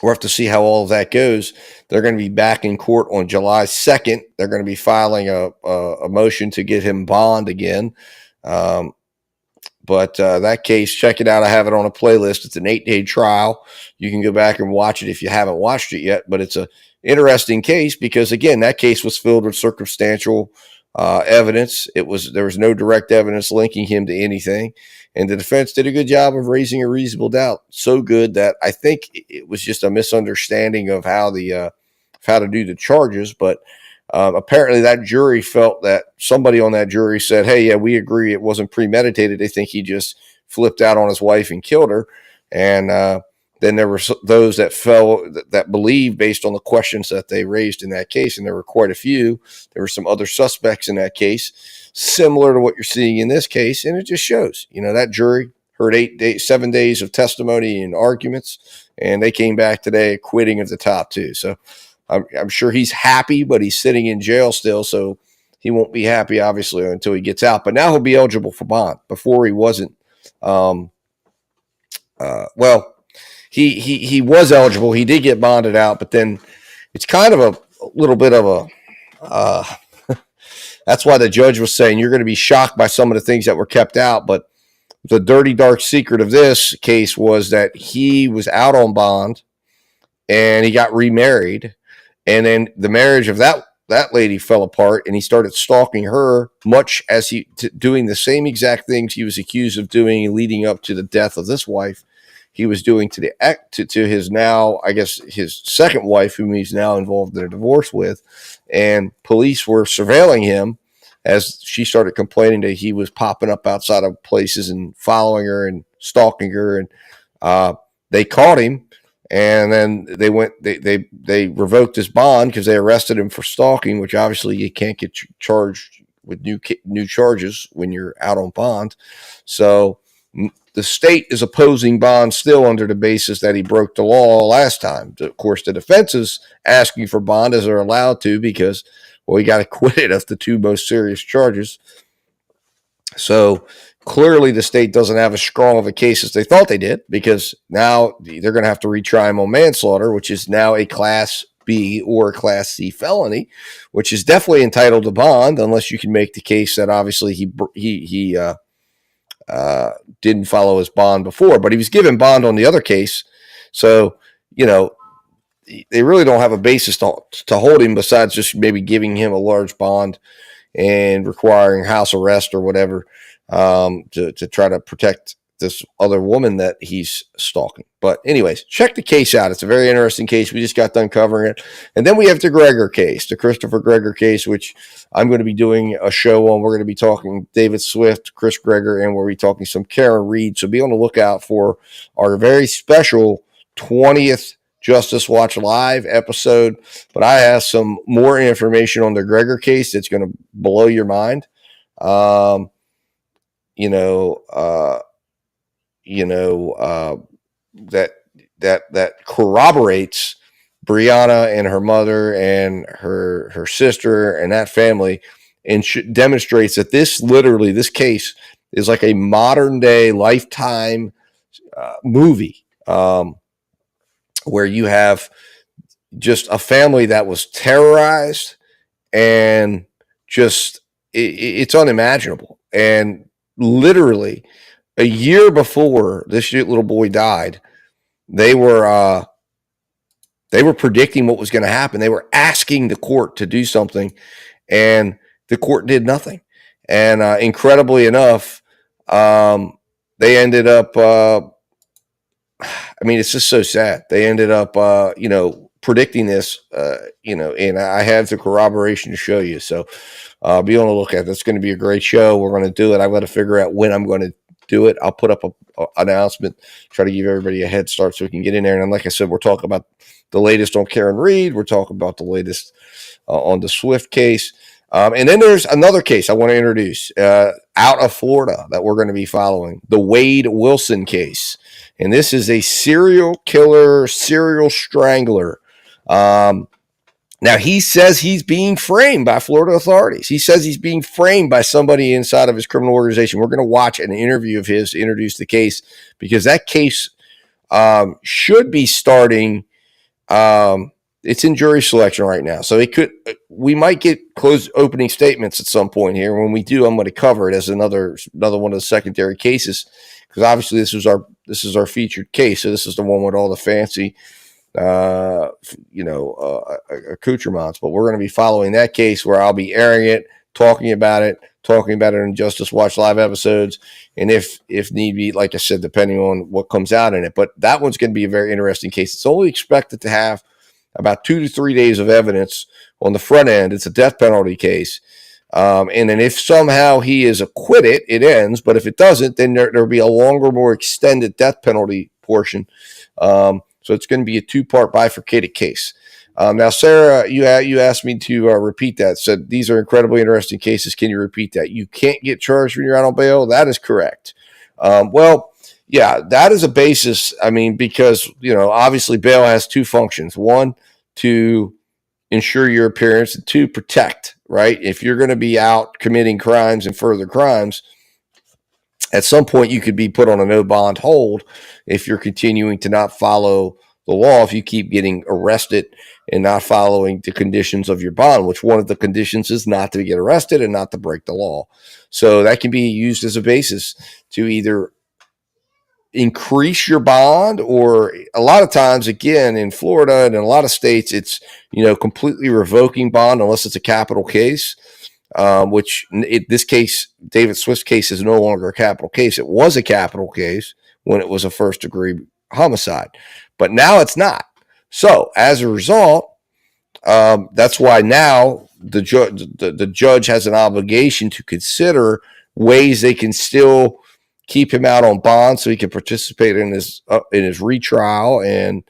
have to see how all of that goes. They're going to be back in court on July 2nd. They're going to be filing a motion to get him bond again. But that case, check it out. I have it on a playlist. It's an 8-day trial. You can go back and watch it if you haven't watched it yet. But it's a interesting case because, again, that case was filled with circumstantial evidence. There was no direct evidence linking him to anything, and the defense did a good job of raising a reasonable doubt. So good that I think it was just a misunderstanding of how to do the charges. But apparently, that jury felt that somebody on that jury said, "Hey, yeah, we agree it wasn't premeditated." They think he just flipped out on his wife and killed her, and then there were those that believed based on the questions that they raised in that case, and there were quite a few. There were some other suspects in that case, similar to what you're seeing in this case, and it just shows, that jury heard 7 days of testimony and arguments, and they came back today acquitting of the top 2. So I'm sure he's happy, but he's sitting in jail still, so he won't be happy, obviously, until he gets out. But now he'll be eligible for bond. Before he wasn't. He was eligible. He did get bonded out, but then it's kind of a little bit of a that's why the judge was saying you're going to be shocked by some of the things that were kept out. But the dirty, dark secret of this case was that he was out on bond and he got remarried. And then the marriage of that lady fell apart, and he started stalking her, much as doing the same exact things he was accused of doing leading up to the death of this wife. He was doing to his now, I guess, his second wife, whom he's now involved in a divorce with. And police were surveilling him as she started complaining that he was popping up outside of places and following her and stalking her. And they caught him, and then they revoked his bond because they arrested him for stalking, which obviously you can't get charged with new charges when you're out on bond. So the state is opposing bond still under the basis that he broke the law last time. Of course, the defense is asking for bond as they're allowed to because, well, he got acquitted of the 2 most serious charges. So clearly the state doesn't have as strong of a case as they thought they did, because now they're going to have to retry him on manslaughter, which is now a Class B or a Class C felony, which is definitely entitled to bond unless you can make the case that obviously he didn't follow his bond before, but he was given bond on the other case. So, they really don't have a basis to hold him besides just maybe giving him a large bond and requiring house arrest or whatever to try to protect this other woman that he's stalking. But anyways, check the case out. It's a very interesting case. We just got done covering it. And then we have the Gregor case, the Christopher Gregor case, which I'm going to be doing a show on. We're going to be talking David Swift, Chris Gregor, and we'll be talking some Karen Reed. So be on the lookout for our very special 20th Justice Watch Live episode. But I have some more information on the Gregor case that's going to blow your mind. That corroborates Brianna and her mother and her sister and that family, and demonstrates that this case is like a modern day Lifetime movie, where you have just a family that was terrorized, and just it's unimaginable. And literally a year before this little boy died, they were predicting what was going to happen. They were asking the court to do something, and the court did nothing. And incredibly enough, they ended up. It's just so sad. They ended up, predicting this. And I have the corroboration to show you. So be on the lookout. That's going to be a great show. We're going to do it. I've got to figure out when I'm going to do it. I'll put up an announcement, try to give everybody a head start so we can get in there. And like I said, we're talking about the latest on Karen Reed. We're talking about the latest on the Swift case. And then there's another case I want to introduce out of Florida that we're going to be following, the Wade Wilson case. And this is a serial killer, serial strangler. Now, he says he's being framed by Florida authorities. He says he's being framed by somebody inside of his criminal organization. We're going to watch an interview of his to introduce the case, because that case should be starting. It's in jury selection right now. So we might get closed opening statements at some point here. When we do, I'm going to cover it as another one of the secondary cases, because obviously this is our featured case. So this is the one with all the fancy accoutrements. But we're going to be following that case, where I'll be airing it, talking about it in Justice Watch Live episodes, and if need be, like I said, depending on what comes out in it. But that one's going to be a very interesting case. It's only expected to have about 2 to 3 days of evidence on the front end. It's a death penalty case. And then if somehow he is acquitted, it ends. But if it doesn't, then there'll be a longer, more extended death penalty portion. So it's going to be a 2-part bifurcated case. Now, Sarah, you asked me to repeat that. Said these are incredibly interesting cases. Can you repeat that? You can't get charged when you're out on bail. That is correct. Yeah, that is a basis. Because, obviously bail has 2 functions. 1, to ensure your appearance, and 2, protect, right? If you're going to be out committing crimes and further crimes, at some point you could be put on a no bond hold if you're continuing to not follow the law, if you keep getting arrested and not following the conditions of your bond, which one of the conditions is not to get arrested and not to break the law. So that can be used as a basis to either increase your bond, or a lot of times, again, in Florida and in a lot of states, it's, completely revoking bond unless it's a capital case, which this case, David Swift's case, is no longer a capital case. It was a capital case when it was a first degree homicide, but now it's not. So as a result, that's why now the judge has an obligation to consider ways they can still keep him out on bond so he can participate in his retrial, and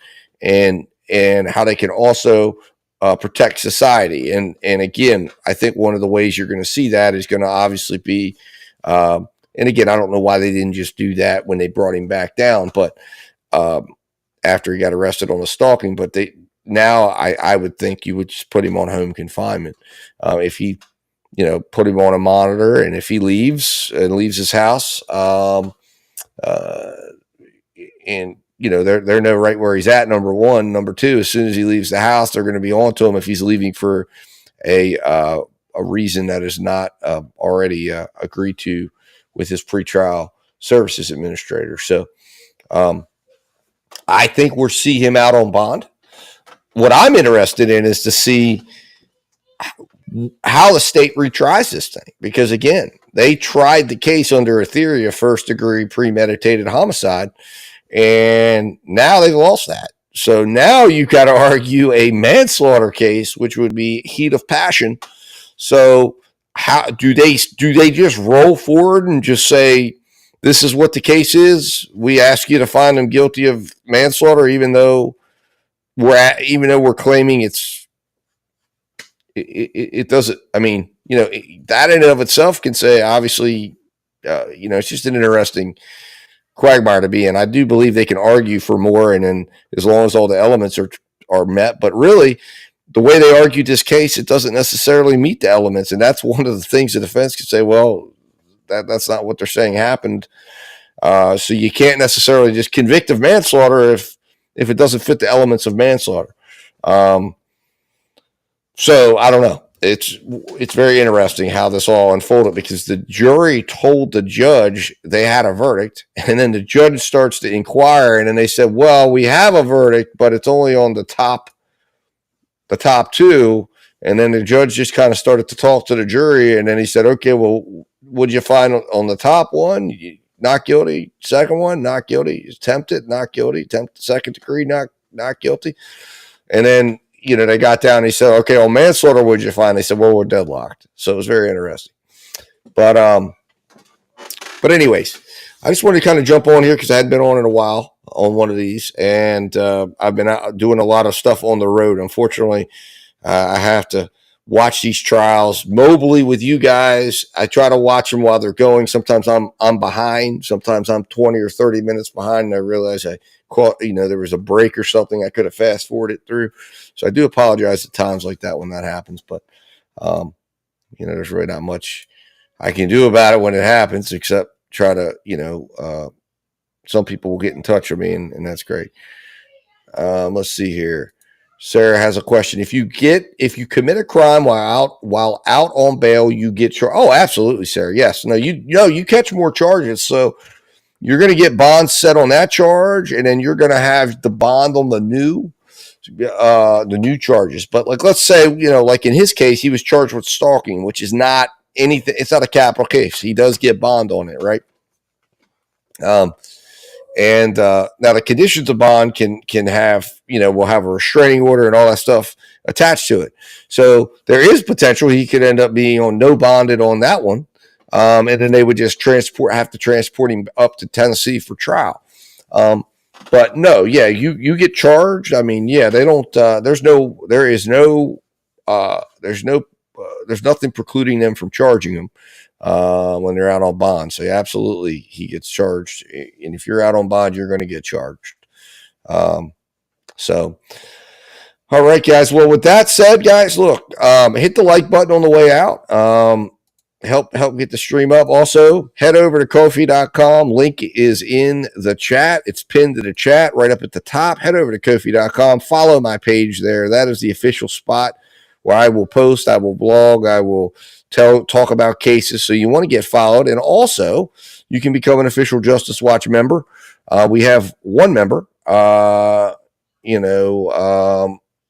how they can also protect society. And again, I think one of the ways you're going to see that is going to obviously be, and again, I don't know why they didn't just do that when they brought him back down, but after he got arrested on the stalking. But I would think you would just put him on home confinement. If he, put him on a monitor, and if he leaves his house, and they know right where he's at, number one. Number two, as soon as he leaves the house, they're going to be on to him if he's leaving for a reason that is not already agreed to with his pretrial services administrator. So I think we'll see him out on bond. what I'm interested in is to see how the state retries this thing, because again, they tried the case under a theory of first degree premeditated homicide, and now they've lost that. So now you got to argue a manslaughter case, which would be heat of passion. So how do they just roll forward and just say, this is what the case is? We ask you to find them guilty of manslaughter, even though we're claiming it doesn't. I mean, that in and of itself can say, obviously, it's just an interesting quagmire to be in. I do believe they can argue for more, and then as long as all the elements are met. But really, the way they argued this case, it doesn't necessarily meet the elements, and that's one of the things the defense could say. Well, that's not what they're saying happened. So you can't necessarily just convict of manslaughter if it doesn't fit the elements of manslaughter. So I don't know. It's very interesting how this all unfolded, because the jury told the judge they had a verdict, and then the judge starts to inquire, and then they said, well, we have a verdict, but it's only on the top two. And then the judge just kind of started to talk to the jury, and then he said, okay, well, what'd you find on the top one? Not guilty. Second one, not guilty. Attempted, not guilty. Attempted second degree, not guilty. And then, they got down and he said, okay, on manslaughter, what'd you find? They said, well, we're deadlocked. So it was very interesting. But anyways, I just wanted to kind of jump on here because I hadn't been on in a while on one of these. And I've been out doing a lot of stuff on the road. Unfortunately, I have to watch these trials mobily with you guys. I try to watch them while they're going. Sometimes I'm behind. Sometimes I'm 20 or 30 minutes behind, and I realize I caught, there was a break or something I could have fast forwarded through. So I do apologize at times like that when that happens, but there's really not much I can do about it when it happens, except try to, some people will get in touch with me, and that's great. Let's see here. Sarah has a question. If you commit a crime while out on bail, you get charged. Oh, absolutely, Sarah. Yes. No, you catch more charges. So you're going to get bonds set on that charge, and then you're going to have the bond on the new charges. But let's say, like in his case, he was charged with stalking, which is not anything. It's not a capital case. He does get bond on it, right? And now the conditions of bond can have, we'll have a restraining order and all that stuff attached to it. So there is potential he could end up being on no bonded on that one. And then they would just have to transport him up to Tennessee for trial. But no, yeah, you get charged. I mean, yeah, they don't, there's nothing precluding them from charging them when they're out on bond. So yeah, absolutely, he gets charged. And if you're out on bond, you're going to get charged. So, all right, guys. Well, with that said, guys, look, hit the like button on the way out. Help get the stream up. Also, head over to Ko-fi.com. Link is in the chat. It's pinned to the chat right up at the top. Head over to Ko-fi.com. Follow my page there. That is the official spot where I will post, I will blog, I will talk about cases. So you want to get followed. And also, you can become an official Justice Watch member. We have one member,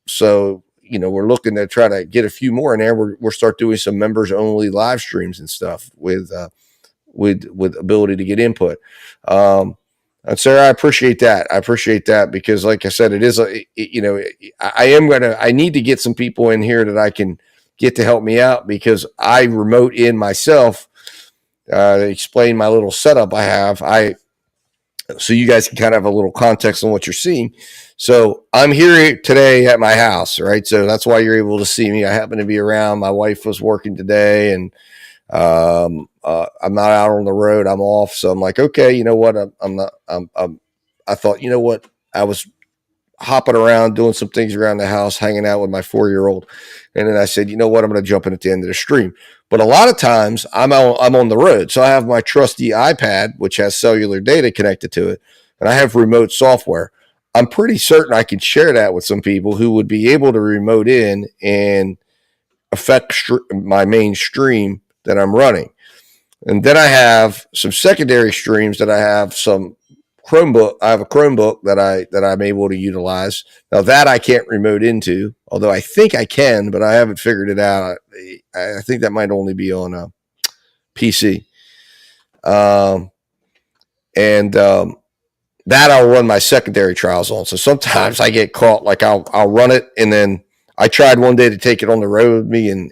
so we're looking to try to get a few more in there. We'll start doing some members only live streams and stuff with ability to get input. And Sarah, I appreciate that. Because like I said, it is I need to get some people in here that I can get to help me out, because I remote in myself, to explain my little setup I have. So you guys can kind of have a little context on what you're seeing. So I'm here today at my house, right? So that's why you're able to see me. I happen to be around. My wife was working today, and I'm not out on the road. I'm off. So I'm like, okay, you know what? I thought, you know what? I was hopping around, doing some things around the house, hanging out with my 4-year-old. And then I said, you know what? I'm going to jump in at the end of the stream. But a lot of times I'm on the road. So I have my trusty iPad, which has cellular data connected to it, and I have remote software. I'm pretty certain I can share that with some people who would be able to remote in and affect my main stream that I'm running. And then I have some secondary streams that I have some Chromebook. I have a Chromebook that I'm able to utilize. Now that I can't remote into, although I think I can, but I haven't figured it out. I think that might only be on a PC. And that I'll run my secondary trials on. So sometimes I get caught, like I'll run it, and then I tried one day to take it on the road with me and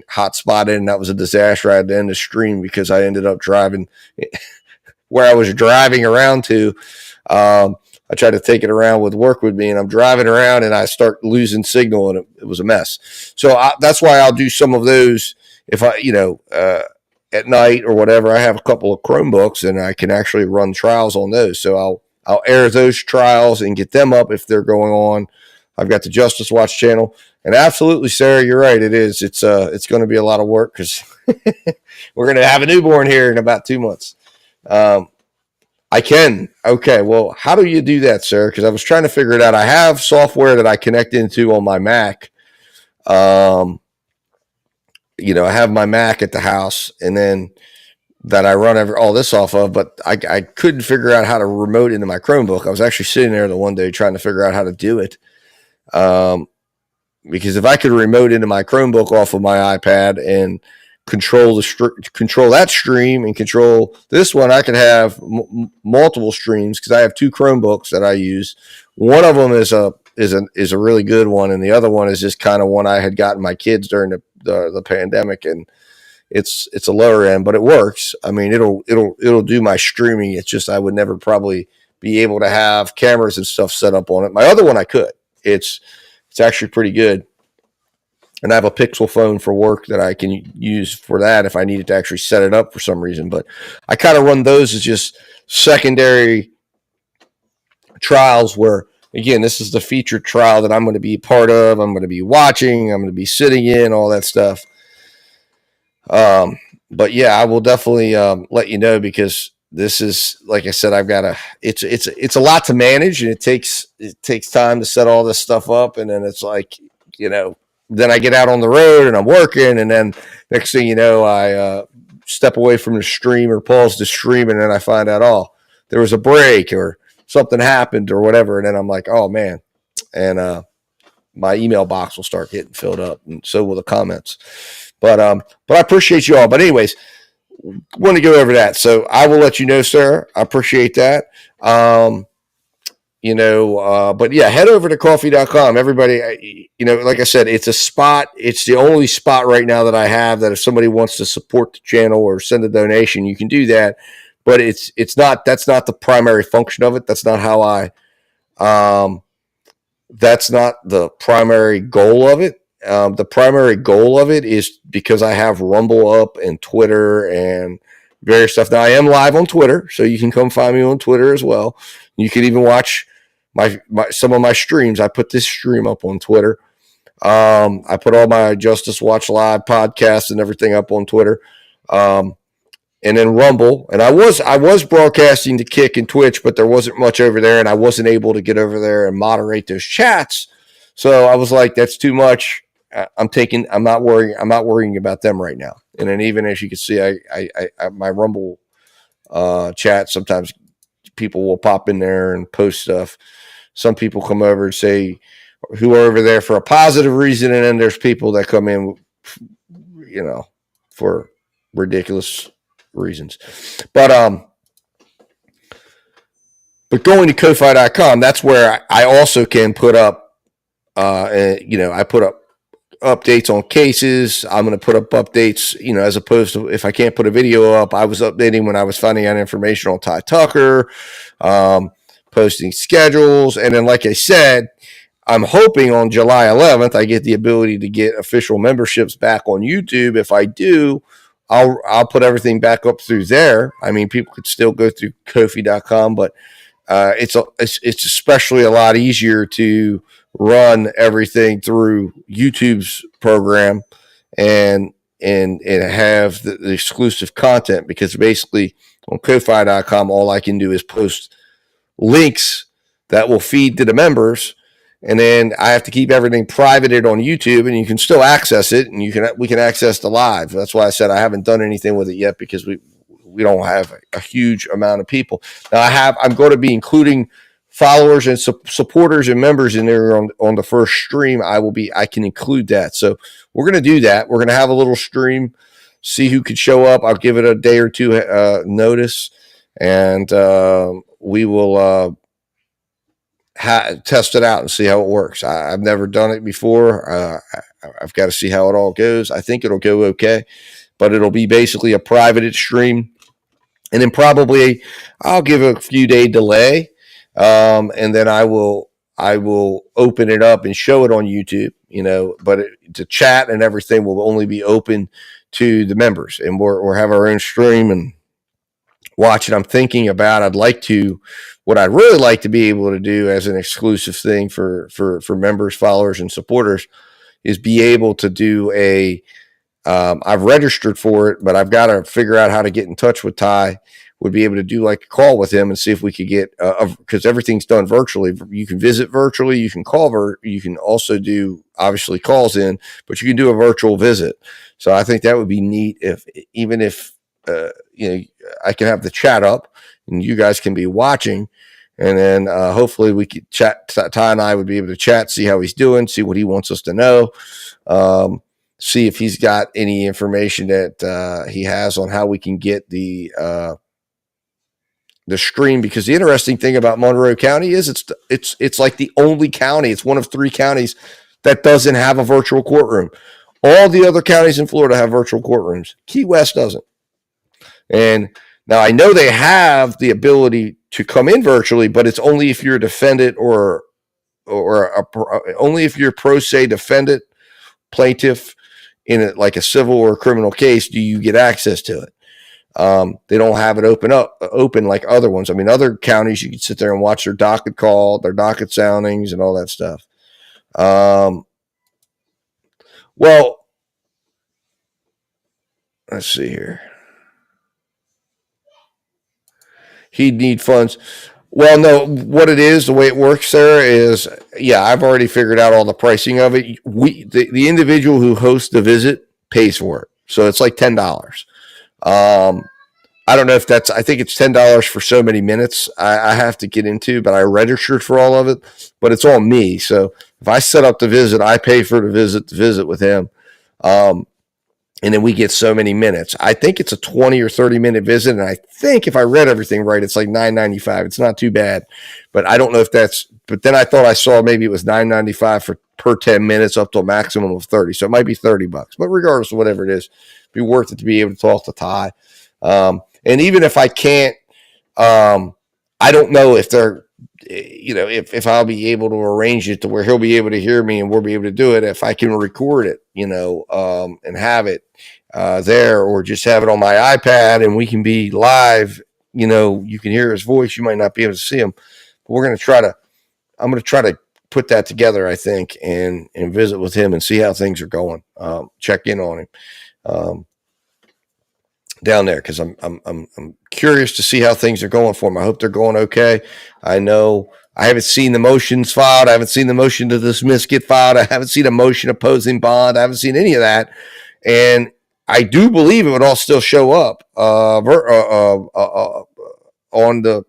hotspot it, and that was a disaster. I had to end the stream because I ended up driving where I was driving around to. I tried to take it around with work with me, and I'm driving around and I start losing signal, and it was a mess. So that's why I'll do some of those if I, at night or whatever. I have a couple of Chromebooks and I can actually run trials on those. So I'll air those trials and get them up if they're going on. I've got the Justice Watch channel, and absolutely, Sarah, you're right. It is. It's going to be a lot of work because we're going to have a newborn here in about 2 months. I can. Okay. Well, how do you do that, Sarah? Because I was trying to figure it out. I have software that I connect into on my Mac. I have my Mac at the house, and then that I run all this off of, but I couldn't figure out how to remote into my Chromebook. I was actually sitting there the one day trying to figure out how to do it. Because if I could remote into my Chromebook off of my iPad and control that stream and control this one, I could have multiple streams because I have 2 Chromebooks that I use. One of them is a really good one, and the other one is just kind of one I had gotten my kids during the pandemic, and it's a lower end, but it works. I mean, it'll do my streaming. It's just I would never probably be able to have cameras and stuff set up on it. My other one I could. It's actually pretty good. And I have a Pixel phone for work that I can use for that if I needed to actually set it up for some reason. But I kind of run those as just secondary trials where, again, this is the featured trial that I'm going to be part of. I'm going to be watching. I'm going to be sitting in, all that stuff. But yeah, I will definitely let you know, because this is, like I said, it's a lot to manage, and it takes time to set all this stuff up. And then it's like, then I get out on the road and I'm working, and then next thing you know, I step away from the stream or pause the stream, and then I find out, there was a break or something happened or whatever, and then I'm like, oh man, and my email box will start getting filled up, and so will the comments. But I appreciate you all. But anyways, want to go over that, so I will let you know, sir. I appreciate that. But yeah, head over to coffee.com. Everybody, like I said, it's a spot. It's the only spot right now that I have that if somebody wants to support the channel or send a donation, you can do that. But that's not the primary function of it. That's not how that's not the primary goal of it. The primary goal of it is because I have Rumble up and Twitter and various stuff. Now I am live on Twitter, so you can come find me on Twitter as well. You can even watch some of my streams. I put this stream up on Twitter. I put all my Justice Watch Live podcasts and everything up on Twitter. And then Rumble. And I was broadcasting to Kick and Twitch, but there wasn't much over there, and I wasn't able to get over there and moderate those chats. So I was like, that's too much. I'm not worrying about them right now. And then even as you can see, I my Rumble chat, sometimes people will pop in there and post stuff. Some people come over and say who are over there for a positive reason, and then there's people that come in, for ridiculous reasons. But going to Ko-Fi.com, that's where I also can put up, I put up updates on cases. I'm going to put up updates, as opposed to if I can't put a video up. I was updating when I was finding out information on Ty Tucker, posting schedules. And then, like I said, I'm hoping on July 11th, I get the ability to get official memberships back on YouTube. If I do, I'll put everything back up through there. I mean, people could still go through Ko-Fi.com, but it's especially a lot easier to run everything through YouTube's program and have the exclusive content, because basically on Ko-Fi.com, all I can do is post links that will feed to the members, and then I have to keep everything privated on YouTube, and you can still access it, and we can access the live. That's why I said I haven't done anything with it yet, because we don't have a huge amount of people. Now I'm going to be including followers and supporters and members in there on the first stream. I can include that. So we're going to do that. We're going to have a little stream, see who could show up. I'll give it a day or two notice, and we will test it out and see how it works. I've never done it before. I've got to see how it all goes. I think it'll go okay, but it'll be basically a private stream, and then probably I'll give a few day delay, and then I will open it up and show it on YouTube. But the chat and everything will only be open to the members, and we'll have our own stream and watch it. I'm thinking about what I'd really like to be able to do as an exclusive thing for members, followers, and supporters is be able to do I've registered for it, but I've got to figure out how to get in touch with Ty. Would be able to do like a call with him and see if we could get, because everything's done virtually. You can visit virtually, you can call, you can also do obviously calls in, but you can do a virtual visit. So I think that would be neat even if I can have the chat up and you guys can be watching, and then hopefully we could chat. Ty and I would be able to chat, see how he's doing, see what he wants us to know, see if he's got any information that he has on how we can get the stream. Because the interesting thing about Monroe County is it's like the only county. It's one of 3 counties that doesn't have a virtual courtroom. All the other counties in Florida have virtual courtrooms. Key West doesn't. And now I know they have the ability to come in virtually, but it's only if you're a defendant or only if you're a pro se defendant, plaintiff in like a civil or a criminal case do you get access to it. They don't have it open like other ones. I mean, other counties you can sit there and watch their docket call, their docket soundings, and all that stuff. Well, let's see here. He'd need funds. Well, no, what it is, the way it works there is, I've already figured out all the pricing of it. The individual who hosts the visit pays for it. So it's like $10. I don't know if I think it's $10 for so many minutes I have to get into, but I registered for all of it, but it's on me. So if I set up the visit, I pay for the visit with him. And then we get so many minutes. I think it's a 20 or 30 minute visit. And I think if I read everything right, it's like $9.95. It's not too bad, but I don't know if but then I thought I saw maybe it was $9.95 per 10 minutes up to a maximum of 30. So it might be $30, but regardless of whatever it is, it'd be worth it to be able to talk to Ty. And even if I can't, I don't know if they're, if I'll be able to arrange it to where he'll be able to hear me and we'll be able to do it. If I can record it, and have it there, or just have it on my iPad and we can be live, you can hear his voice. You might not be able to see him, but I'm going to try to put that together, I think, and visit with him and see how things are going. Check in on him. Down there, because I'm curious to see how things are going for him. I hope they're going okay. I know I haven't seen the motions filed. I haven't seen the motion to dismiss get filed. I haven't seen a motion opposing bond. I haven't seen any of that, and I do believe it would all still show up on the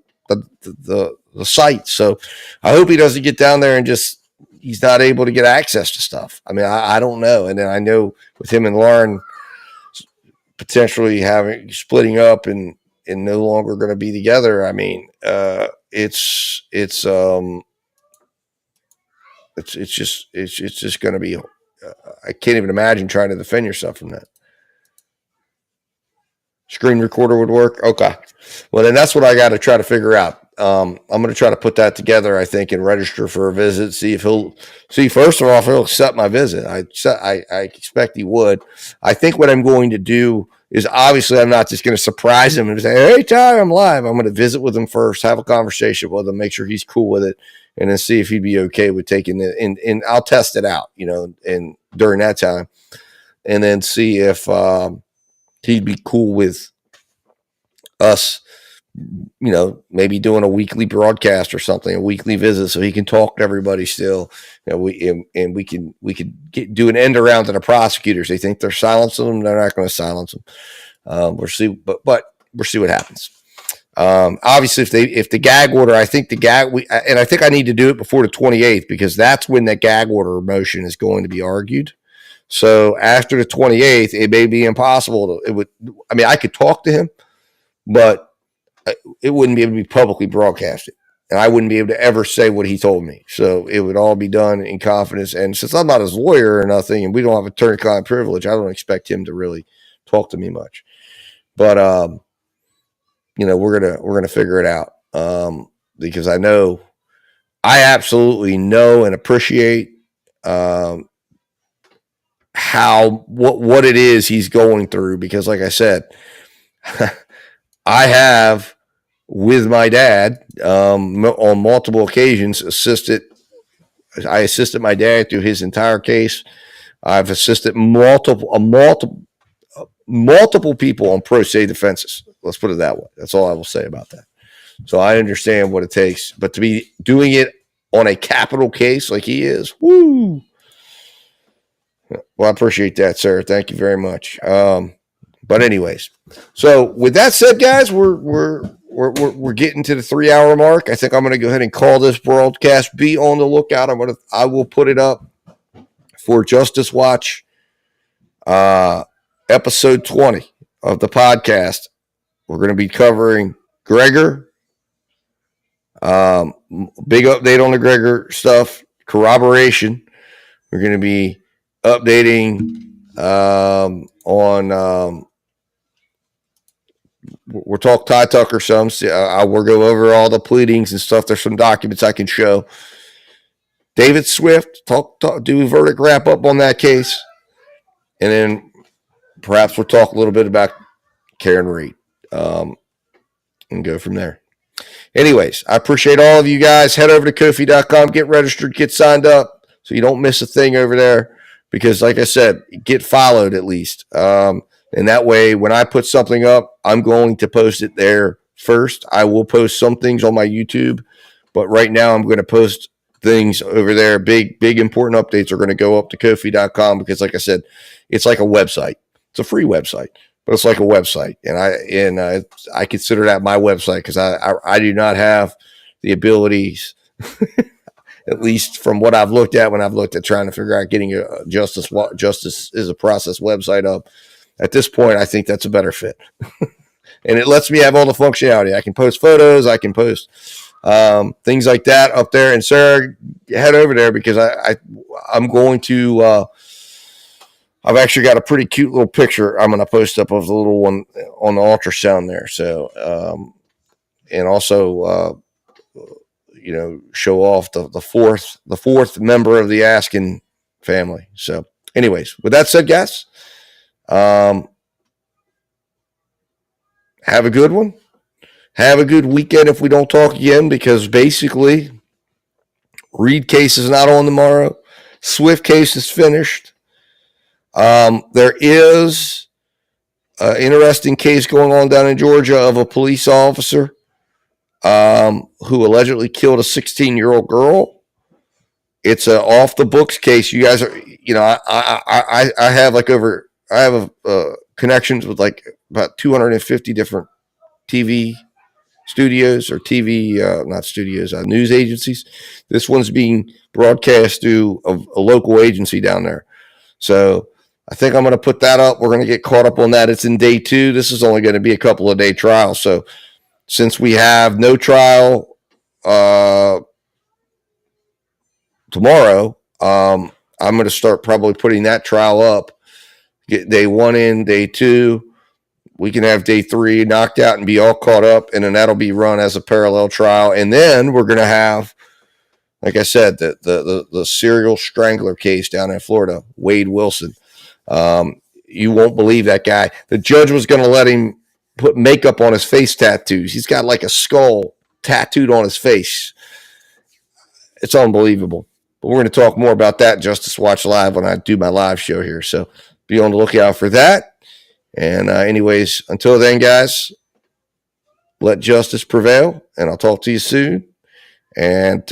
site. So I hope he doesn't get down there and he's not able to get access to stuff. I mean, I don't know. And then I know with him and Lauren potentially splitting up and no longer going to be together. I mean, it's just going to be, I can't even imagine trying to defend yourself from that. Screen recorder would work. Okay. Well, then that's what I got to try to figure out. I'm going to try to put that together, I think, and register for a visit. First of all, if he'll accept my visit. I expect he would. I think what I'm going to do is, obviously, I'm not just going to surprise him and say, "Hey, Ty, I'm live." I'm going to visit with him first, have a conversation with him, make sure he's cool with it, and then see if he'd be okay with taking it. And I'll test it out, and during that time, and then see if he'd be cool with us, maybe doing a weekly broadcast or something, a weekly visit, so he can talk to everybody still. We can do an end around to the prosecutors. They think they're silencing them. They're not going to silence them. We'll see. But we'll see what happens. Obviously, if the gag order, I think I think I need to do it before the 28th because that's when that gag order motion is going to be argued. So after the 28th, it may be impossible. I could talk to him, but it wouldn't be able to be publicly broadcasted. And I wouldn't be able to ever say what he told me. So it would all be done in confidence. And since I'm not his lawyer or nothing, and we don't have attorney-client privilege, I don't expect him to really talk to me much. But we're gonna figure it out because I absolutely know and appreciate what it is he's going through. Because, like I said, I have with my dad on multiple occasions assisted my dad through his entire case. I've assisted multiple people on pro se defenses. Let's put it that way. That's all I will say about that. So I understand what it takes, but to be doing it on a capital case like he is, woo. Well, I appreciate that, sir. Thank you very much. But anyways, so with that said, guys, we're getting to the 3-hour mark. I think I'm going to go ahead and call this broadcast. Be on the lookout. I will put it up for Justice Watch, episode 20 of the podcast. We're going to be covering Gregor. Big update on the Gregor stuff. Corroboration. We're going to be updating on. We'll talk Ty Tucker some. We'll go over all the pleadings and stuff. There's some documents I can show. David Swift, do a verdict wrap up on that case. And then perhaps we'll talk a little bit about Karen Reed and go from there. Anyways, I appreciate all of you guys. Head over to Ko-fi.com, get registered, get signed up so you don't miss a thing over there. Because like I said, get followed at least. And that way, when I put something up, I'm going to post it there first. I will post some things on my YouTube, but right now I'm going to post things over there. Big important updates are going to go up to Ko-fi.com because, like I said, it's like a website. It's a free website, but it's like a website, and I consider that my website because I do not have the abilities, at least from what I've looked at when I've looked at trying to figure out getting a justice is a process website up. At this point, I think that's a better fit. And it lets me have all the functionality. I can post photos. I can post things like that up there. And Sarah, head over there because I'm going to I've actually got a pretty cute little picture I'm going to post up of the little one on the ultrasound there. So, and also, show off the fourth member of the Askin family. So anyways, with that said, guys, have a good one. Have a good weekend if we don't talk again, because basically Reed case is not on tomorrow. Swift case is finished. There is an interesting case going on down in Georgia of a police officer who allegedly killed a 16-year-old girl. It's an off the books case. You guys are, I have connections with like about 250 different TV studios or news agencies. This one's being broadcast through a local agency down there. So I think I'm going to put that up. We're going to get caught up on that. It's in day 2. This is only going to be a couple of day trial. So since we have no trial tomorrow, I'm going to start probably putting that trial up. Get day 1 in, day 2. We can have day 3 knocked out and be all caught up, and then that'll be run as a parallel trial. And then we're going to have, like I said, the serial strangler case down in Florida, Wade Wilson. You won't believe that guy. The judge was going to let him put makeup on his face tattoos. He's got like a skull tattooed on his face. It's unbelievable. But we're going to talk more about that in Justice Watch Live when I do my live show here. So be on the lookout for that. And anyways, until then, guys, let justice prevail, and I'll talk to you soon. And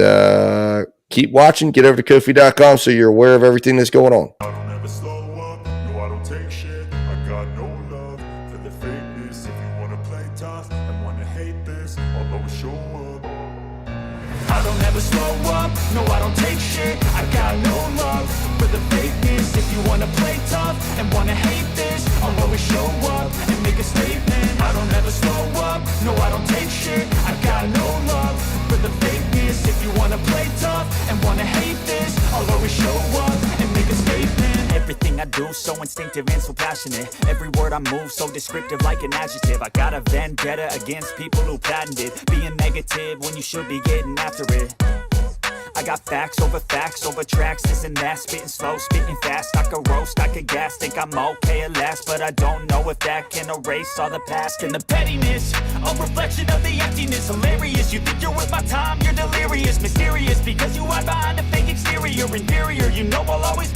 keep watching. Get over to Ko-fi.com so you're aware of everything that's going on. I don't ever slow up, no I don't take shit. I got no love for the fakeness. If you wanna play I don't ever slow up, no I don't take shit. I got no love for the fakeness. If you wanna play tough and wanna hate this, I'll always show up and make a statement. I don't ever slow up, no I don't take shit. I got no love for the fakeness. If you wanna play tough and wanna hate this, I'll always show up and make a statement. Everything I do so instinctive and so passionate. Every word I move so descriptive like an adjective. I got a vendetta against people who patented being negative when you should be getting after it. I got facts over tracks, this and that. Spitting slow, spitting fast. I could roast, I could gas. Think I'm okay at last, but I don't know if that can erase all the past. And the pettiness, a reflection of the emptiness. Hilarious, you think you're worth my time, you're delirious. Mysterious, because you hide behind a fake exterior. Inferior, you know I'll always be